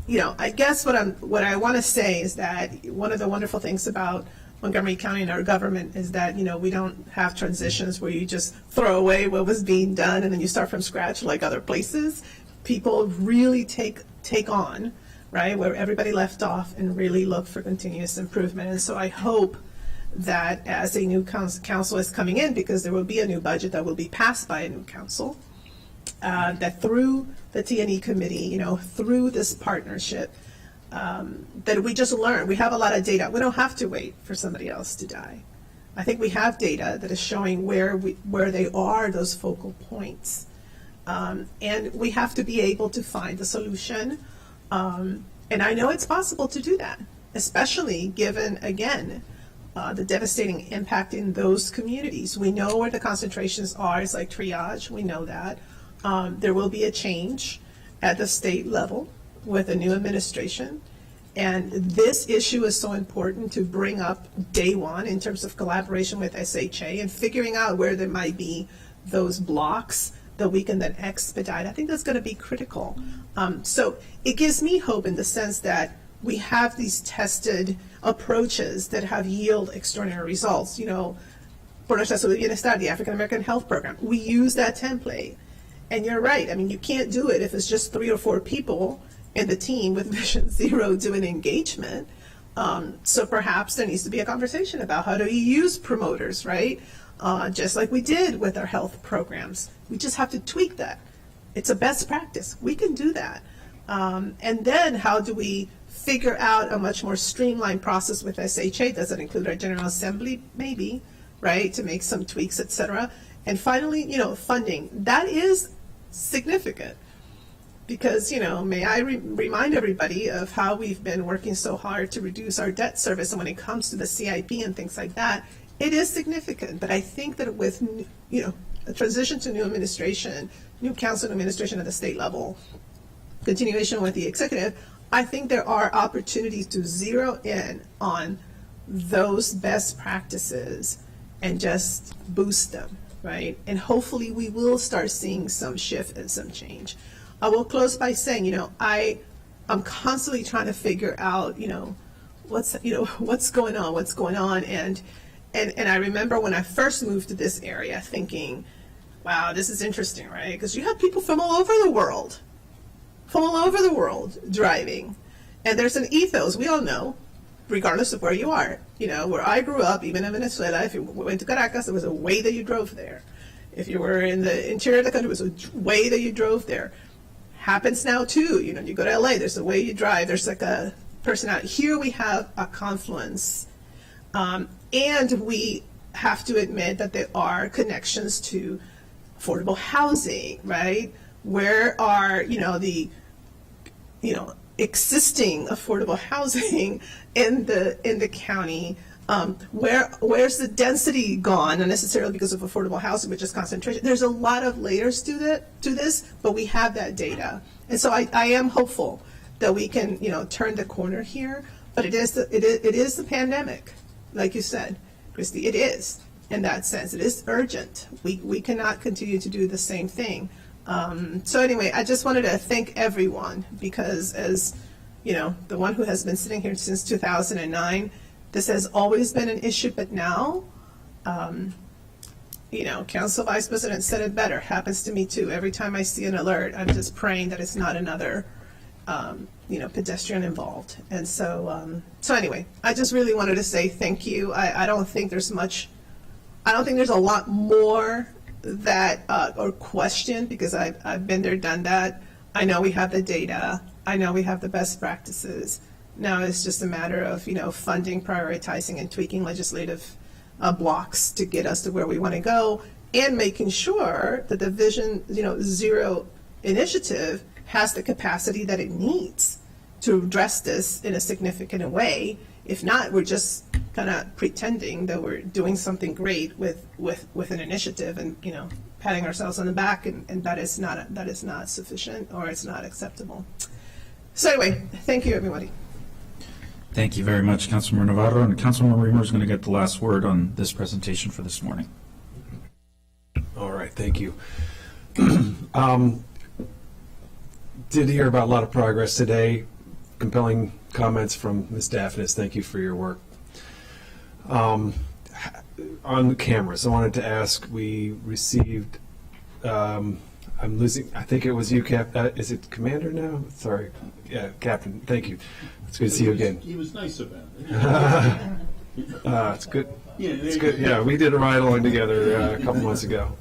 I guess what I want to say is that one of the wonderful things about Montgomery County and our government is that, we don't have transitions where you just throw away what was being done and then you start from scratch like other places. People really take on, right, where everybody left off and really look for continuous improvement. And so I hope that as a new council is coming in, because there will be a new budget that will be passed by a new council, that through the T&E committee, through this partnership, that we just learn. We have a lot of data. We don't have to wait for somebody else to die. I think we have data that is showing where they are, those focal points. And we have to be able to find a solution. And I know it's possible to do that, especially given, again, the devastating impact in those communities. We know where the concentrations are. It's like triage. We know that. There will be a change at the state level with a new administration. And this issue is so important to bring up day one in terms of collaboration with SHA and figuring out where there might be those blocks that we can then expedite. I think that's going to be critical. So it gives me hope in the sense that we have these tested approaches that have yielded extraordinary results. Por nuestra salud y bienestar, the African American Health Program, we use that template. And you're right. I mean, you can't do it if it's just 3 or 4 people in the team with Vision Zero doing engagement. So perhaps there needs to be a conversation about how do you use promoters, right? Just like we did with our health programs. We just have to tweak that. It's a best practice. We can do that. And then how do we figure out a much more streamlined process with SHA? Does it include our General Assembly? Maybe, right? To make some tweaks, et cetera. And finally, funding. That is significant. Because, may I remind everybody of how we've been working so hard to reduce our debt service. And when it comes to the CIP and things like that, it is significant. But I think that with, a transition to new administration, new council administration at the state level, continuation with the executive, I think there are opportunities to zero in on those best practices and just boost them, right? And hopefully we will start seeing some shift and some change. I will close by saying, I'm constantly trying to figure out, what's going on. And I remember when I first moved to this area thinking, wow, this is interesting, right? Because you have people from all over the world driving. And there's an ethos, we all know, regardless of where you are. Where I grew up, even in Venezuela, if you went to Caracas, there was a way that you drove there. If you were in the interior of the country, there was a way that you drove there. Happens now too. You go to LA, there's a way you drive. There's like a personality. Here we have a confluence. And we have to admit that there are connections to affordable housing, right? Where are, the existing affordable housing in the county? Where's the density gone? Not necessarily because of affordable housing, but just concentration. There's a lot of layers to this, but we have that data, and so I am hopeful that we can turn the corner here. But it is the pandemic, like you said, Christy. It is in that sense. It is urgent. We cannot continue to do the same thing. So anyway, I just wanted to thank everyone because as the one who has been sitting here since 2009. This has always been an issue, but now, Council Vice President said it better. Happens to me too. Every time I see an alert, I'm just praying that it's not another, pedestrian involved. And so anyway, I just really wanted to say thank you. I don't think there's a lot more that, or question, because I've been there, done that. I know we have the data. I know we have the best practices. Now it's just a matter of, funding, prioritizing, and tweaking legislative blocks to get us to where we want to go, and making sure that the Vision Zero initiative has the capacity that it needs to address this in a significant way. If not, we're just kind of pretending that we're doing something great with an initiative and, patting ourselves on the back, and that is not sufficient, or it's not acceptable. So anyway, thank you, everybody. Thank you very much, Councilmember Navarro. And Councilmember Reamer is going to get the last word on this presentation for this morning. All right, thank you. Did hear about a lot of progress today. compelling comments from Ms. Daphnis. Thank you for your work. On the cameras, I wanted to ask, we received, I'm losing, I think it was you, is it Commander now? Sorry. Yeah, Captain, thank you. It's good to see you again. He was nice about it. It's good. Yeah, it's good. Yeah, we did a ride-along together a couple months ago.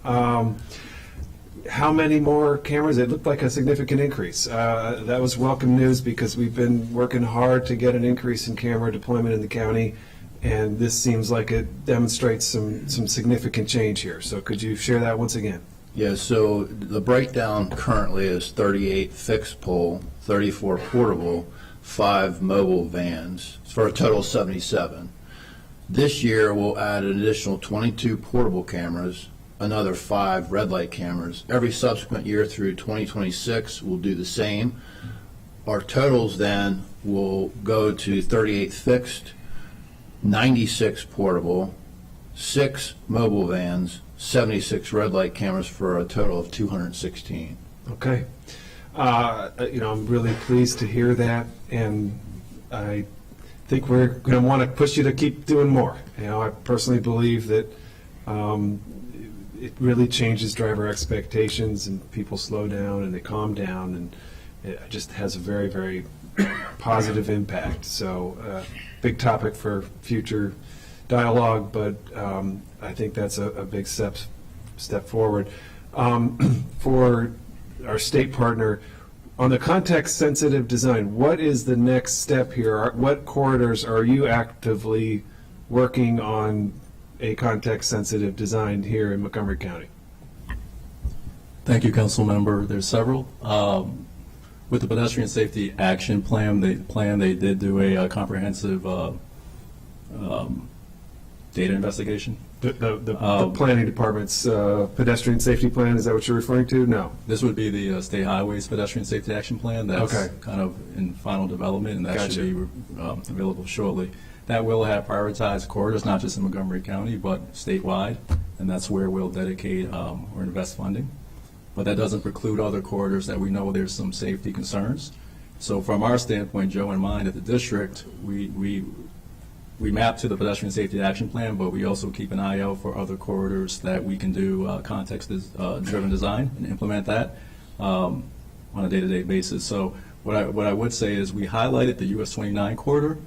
How many more cameras? It looked like a significant increase. That was welcome news because we've been working hard to get an increase in camera deployment in the county, and this seems like it demonstrates some significant change here. So could you share that once again? Yeah, so the breakdown currently is 38 fixed pole, 34 portable, 5 mobile vans, for a total of 77. This year, we'll add an additional 22 portable cameras, another 5 red light cameras. Every subsequent year through 2026, we'll do the same. Our totals then will go to 38 fixed, 96 portable, 6 mobile vans, 76 red light cameras for a total of 216. Okay. I'm really pleased to hear that, and I think we're going to want to push you to keep doing more. I personally believe that it really changes driver expectations, and people slow down and they calm down, and it just has a very, very positive impact. So, big topic for future dialogue, but I think that's a big step forward. For our state partner, on the context-sensitive design, what is the next step here? What corridors are you actively working on a context-sensitive design here in Montgomery County? Thank you, Council Member. There's several. With the Pedestrian Safety Action Plan, they did do a comprehensive data investigation. The planning department's pedestrian safety plan, is that what you're referring to? No. This would be the State Highways Pedestrian Safety Action Plan. That's kind of in final development, and that should be available shortly. That will have prioritized corridors, not just in Montgomery County, but statewide, and that's where we'll dedicate or invest funding. But that doesn't preclude other corridors that we know there's some safety concerns. So from our standpoint, Joe and mine at the district, we map to the Pedestrian Safety Action Plan, but we also keep an eye out for other corridors that we can do context-driven design and implement that on a day-to-day basis. So what I would say is we highlighted the US 29 corridor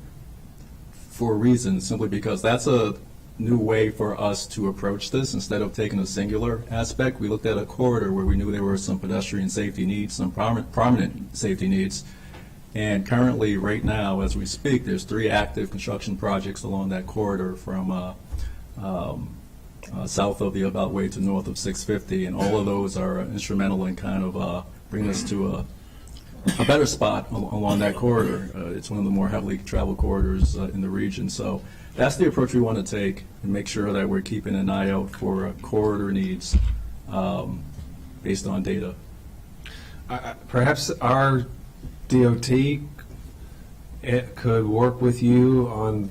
for a reason, simply because that's a new way for us to approach this. Instead of taking a singular aspect, we looked at a corridor where we knew there were some pedestrian safety needs, some prominent safety needs. And currently, right now, as we speak, there's 3 active construction projects along that corridor from south of the Beltway to north of 650, and all of those are instrumental in kind of bringing us to a better spot along that corridor. It's one of the more heavily traveled corridors in the region. So that's the approach we want to take, and make sure that we're keeping an eye out for corridor needs based on data. Perhaps our DOT could work with you on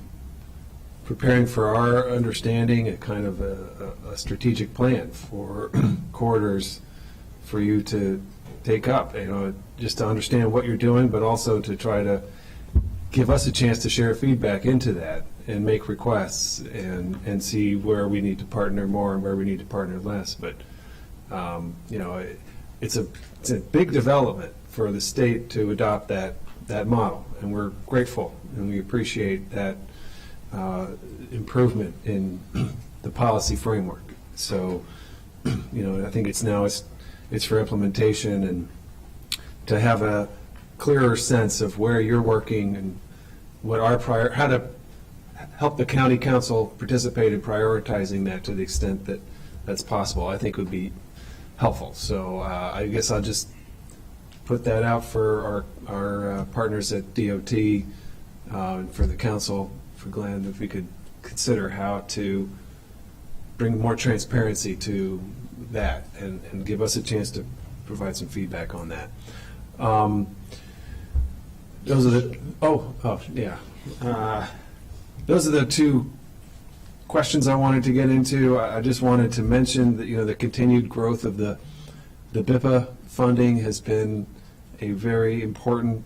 preparing for our understanding a kind of a strategic plan for corridors for you to take up, just to understand what you're doing, but also to try to give us a chance to share feedback into that and make requests and see where we need to partner more and where we need to partner less. But it's a big development for the state to adopt that model, and we're grateful and we appreciate that improvement in the policy framework. So, I think it's for implementation and to have a clearer sense of where you're working and what how to help the county council participate in prioritizing that to the extent that that's possible, I think would be helpful. So I guess I'll just put that out for our partners at DOT and for the council, for Glenn, if we could consider how to bring more transparency to that and give us a chance to provide some feedback on that. Those are the 2 questions I wanted to get into. I just wanted to mention that the continued growth of the BIPA funding has been a very important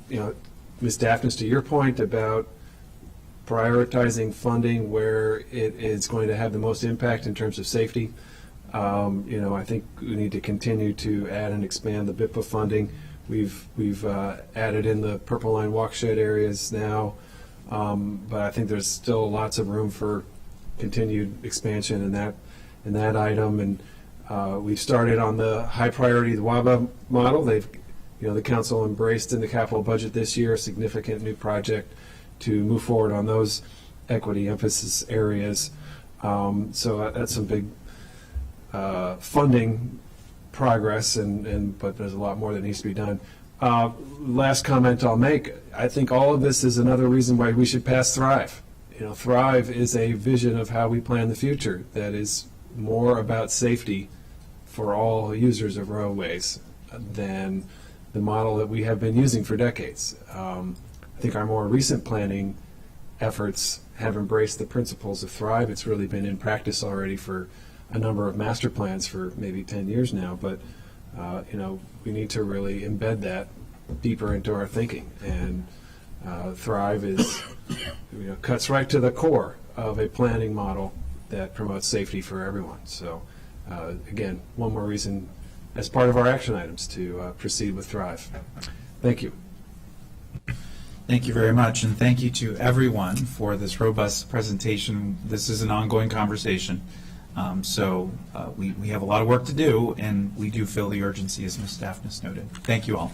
Ms. Daphnis, to your point about prioritizing funding where it is going to have the most impact in terms of safety, I think we need to continue to add and expand the BIPA funding. We've added in the Purple Line walkshed areas now, but I think there's still lots of room for continued expansion in that item. And we've started on the high priority, the WABA model. The council embraced in the capital budget this year a significant new project to move forward on those equity emphasis areas. So that's some big funding progress, but there's a lot more that needs to be done. Last comment I'll make, I think all of this is another reason why we should pass Thrive. Thrive is a vision of how we plan the future that is more about safety for all users of roadways than the model that we have been using for decades. I think our more recent planning efforts have embraced the principles of Thrive. It's really been in practice already for a number of master plans for maybe 10 years now, but we need to really embed that deeper into our thinking. And Thrive is cuts right to the core of a planning model that promotes safety for everyone. So again, one more reason as part of our action items to proceed with Thrive. Thank you. Thank you very much, and thank you to everyone for this robust presentation. This is an ongoing conversation, so we have a lot of work to do, and we do feel the urgency, as Ms. Daphnis noted. Thank you all.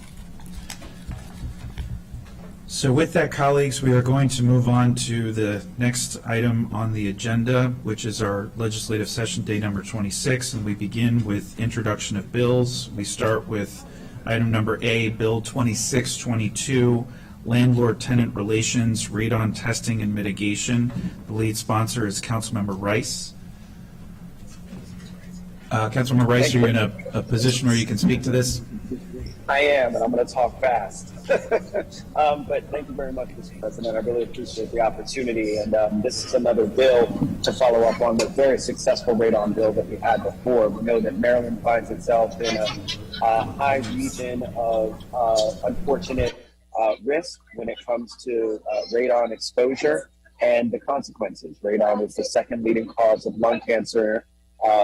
So with that, colleagues, we are going to move on to the next item on the agenda, which is our legislative session day number 26, and we begin with introduction of bills. We start with item number A, Bill 2622, Landlord-Tenant Relations, Radon Testing and Mitigation. The lead sponsor is Councilmember Rice. Councilmember Rice, you're in a position where you can speak to this? I am, and I'm going to talk fast. But thank you very much, Mr. President. I really appreciate the opportunity. And this is another bill to follow up on the very successful radon bill that we had before. We know that Maryland finds itself in a high region of unfortunate risk when it comes to radon exposure and the consequences. Radon is the second leading cause of lung cancer,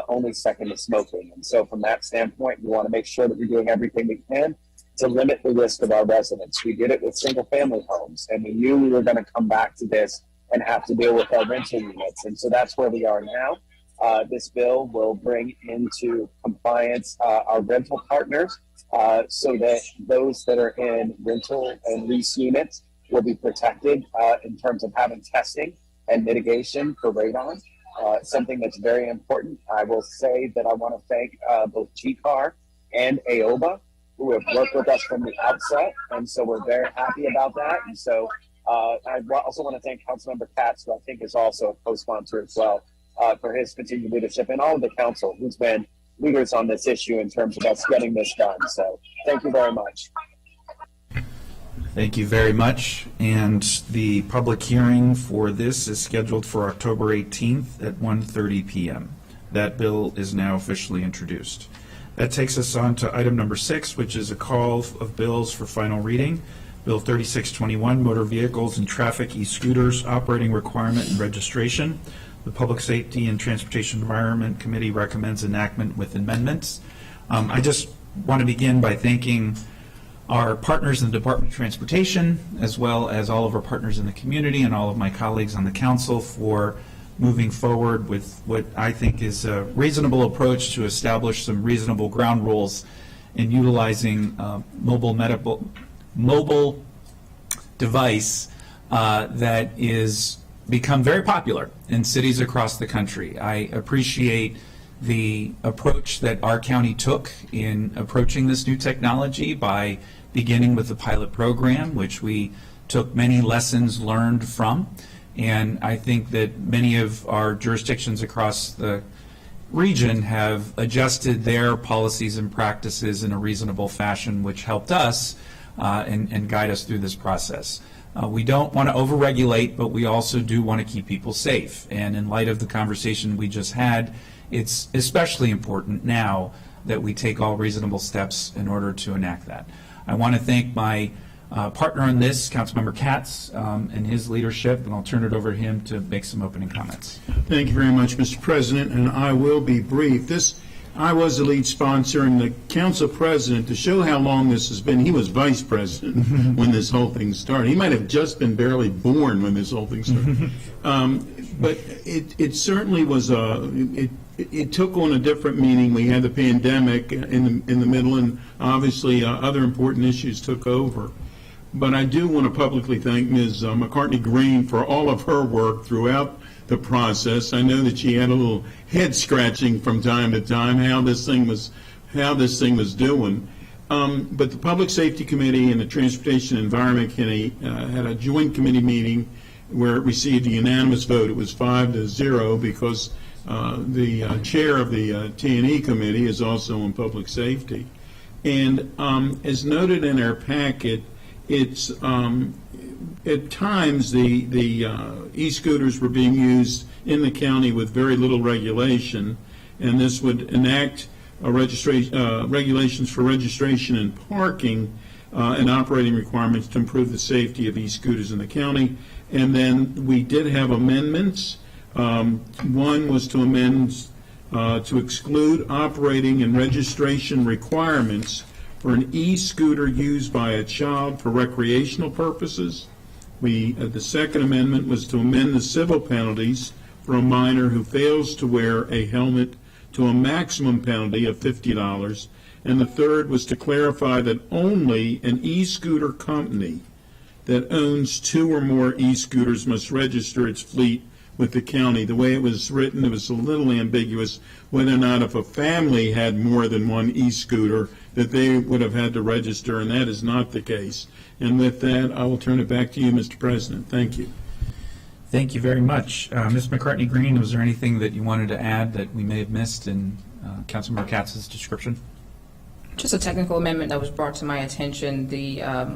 only second to smoking. And so from that standpoint, we want to make sure that we're doing everything we can to limit the risk of our residents. We did it with single family homes, and we knew we were going to come back to this and have to deal with our rental units. And so that's where we are now. This bill will bring into compliance our rental partners so that those that are in rental and lease units will be protected in terms of having testing and mitigation for radon. Something that's very important. I will say that I want to thank both GCAR and AOBA, who have worked with us from the outset, and so we're very happy about that. And so I also want to thank Councilmember Katz, who I think is also a co-sponsor as well, for his continued leadership, and all of the council who's been leaders on this issue in terms of us getting this done. So thank you very much. Thank you very much. And the public hearing for this is scheduled for October 18th at 1:30 p.m. That bill is now officially introduced. That takes us on to item number 6, which is a call of bills for final reading. Bill 3621, Motor Vehicles and Traffic E-Scooters Operating Requirement and Registration. The Public Safety and Transportation Environment Committee recommends enactment with amendments. I just want to begin by thanking our partners in the Department of Transportation, as well as all of our partners in the community and all of my colleagues on the council for moving forward with what I think is a reasonable approach to establish some reasonable ground rules in utilizing mobile device that is become very popular in cities across the country. I appreciate the approach that our county took in approaching this new technology by beginning with the pilot program, which we took many lessons learned from. And I think that many of our jurisdictions across the region have adjusted their policies and practices in a reasonable fashion, which helped us and guide us through this process. We don't want to overregulate, but we also do want to keep people safe. And in light of the conversation we just had, it's especially important now that we take all reasonable steps in order to enact that. I want to thank my partner on this, Councilmember Katz, and his leadership, and I'll turn it over to him to make some opening comments. Thank you very much, Mr. President, and I will be brief. I was the lead sponsor, and the council president, to show how long this has been, he was vice president when this whole thing started. He might have just been barely born when this whole thing started. But it certainly was it took on a different meaning. We had the pandemic in the middle, and obviously other important issues took over. But I do want to publicly thank Ms. McCartney Green for all of her work throughout the process. I know that she had a little head scratching from time to time how this thing was doing. But the Public Safety Committee and the Transportation and Environment Committee had a joint committee meeting where it received a unanimous vote. It was 5-0 because the chair of the T&E committee is also on public safety. And as noted in our packet, it's at times the e-scooters were being used in the county with very little regulation, and this would enact regulations for registration and parking and operating requirements to improve the safety of e-scooters in the county. And then we did have amendments. One was to amend to exclude operating and registration requirements for an e-scooter used by a child for recreational purposes. The second amendment was to amend the civil penalties for a minor who fails to wear a helmet to a maximum penalty of $50. And the third was to clarify that only an e-scooter company that owns 2 or more e-scooters must register its fleet with the county. The way it was written, it was a little ambiguous whether or not if a family had more than one e-scooter that they would have had to register, and that is not the case. And with that, I will turn it back to you, Mr. President. Thank you. Thank you very much. Ms. McCartney Green, was there anything that you wanted to add that we may have missed in Councilmember Katz's description? Just a technical amendment that was brought to my attention.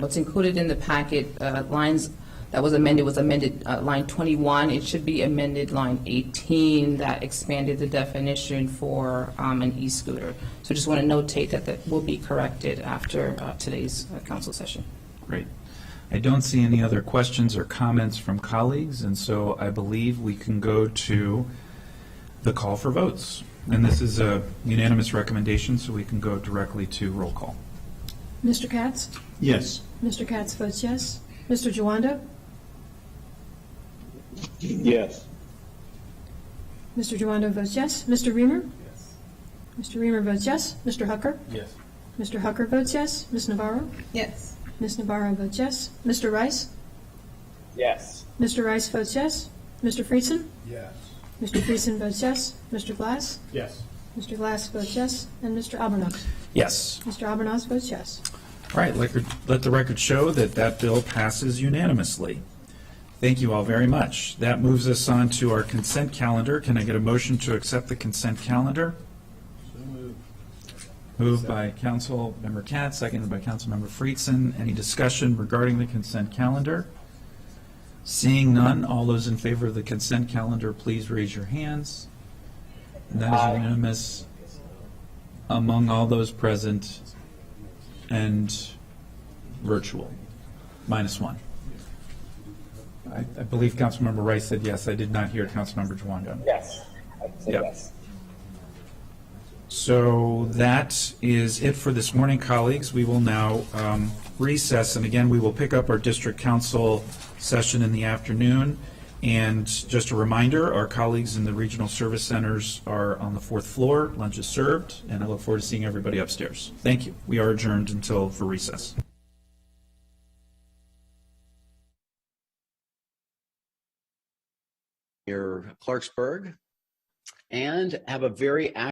What's included in the packet, lines that was amended line 21. It should be amended line 18 that expanded the definition for an e-scooter. So just want to notate that will be corrected after today's council session. Great. I don't see any other questions or comments from colleagues, and so I believe we can go to the call for votes. And this is a unanimous recommendation, so we can go directly to roll call. Mr. Katz? Yes. Mr. Katz votes yes. Mr. Jawando? Yes. Mr. Jawando votes yes. Mr. Reamer? Yes. Mr. Reamer votes yes. Mr. Hucker? Yes. Mr. Hucker votes yes. Ms. Navarro? Yes. Ms. Navarro votes yes. Mr. Rice? Yes. Mr. Rice votes yes. Mr. Friedson? Yes. Mr. Friedson votes yes. Mr. Glass? Yes. Mr. Glass votes yes. And Mr. Albornoz? Yes. Mr. Albornoz votes yes. All right, let the record show that bill passes unanimously. Thank you all very much. That moves us on to our consent calendar. Can I get a motion to accept the consent calendar? So moved. Moved by Councilmember Katz, seconded by Councilmember Friedson. Any discussion regarding the consent calendar? Seeing none, all those in favor of the consent calendar, please raise your hands. And that is unanimous among all those present and virtual, -1. I believe Councilmember Rice said yes. I did not hear Councilmember Jawando. Yes. I said Yep. yes. So that is it for this morning, colleagues. We will now recess, and again, we will pick up our district council session in the afternoon. And just a reminder, our colleagues in the regional service centers are on the 4th floor. Lunch is served, and I look forward to seeing everybody upstairs. Thank you. We are adjourned for recess. Near Clarksburg, and have a very active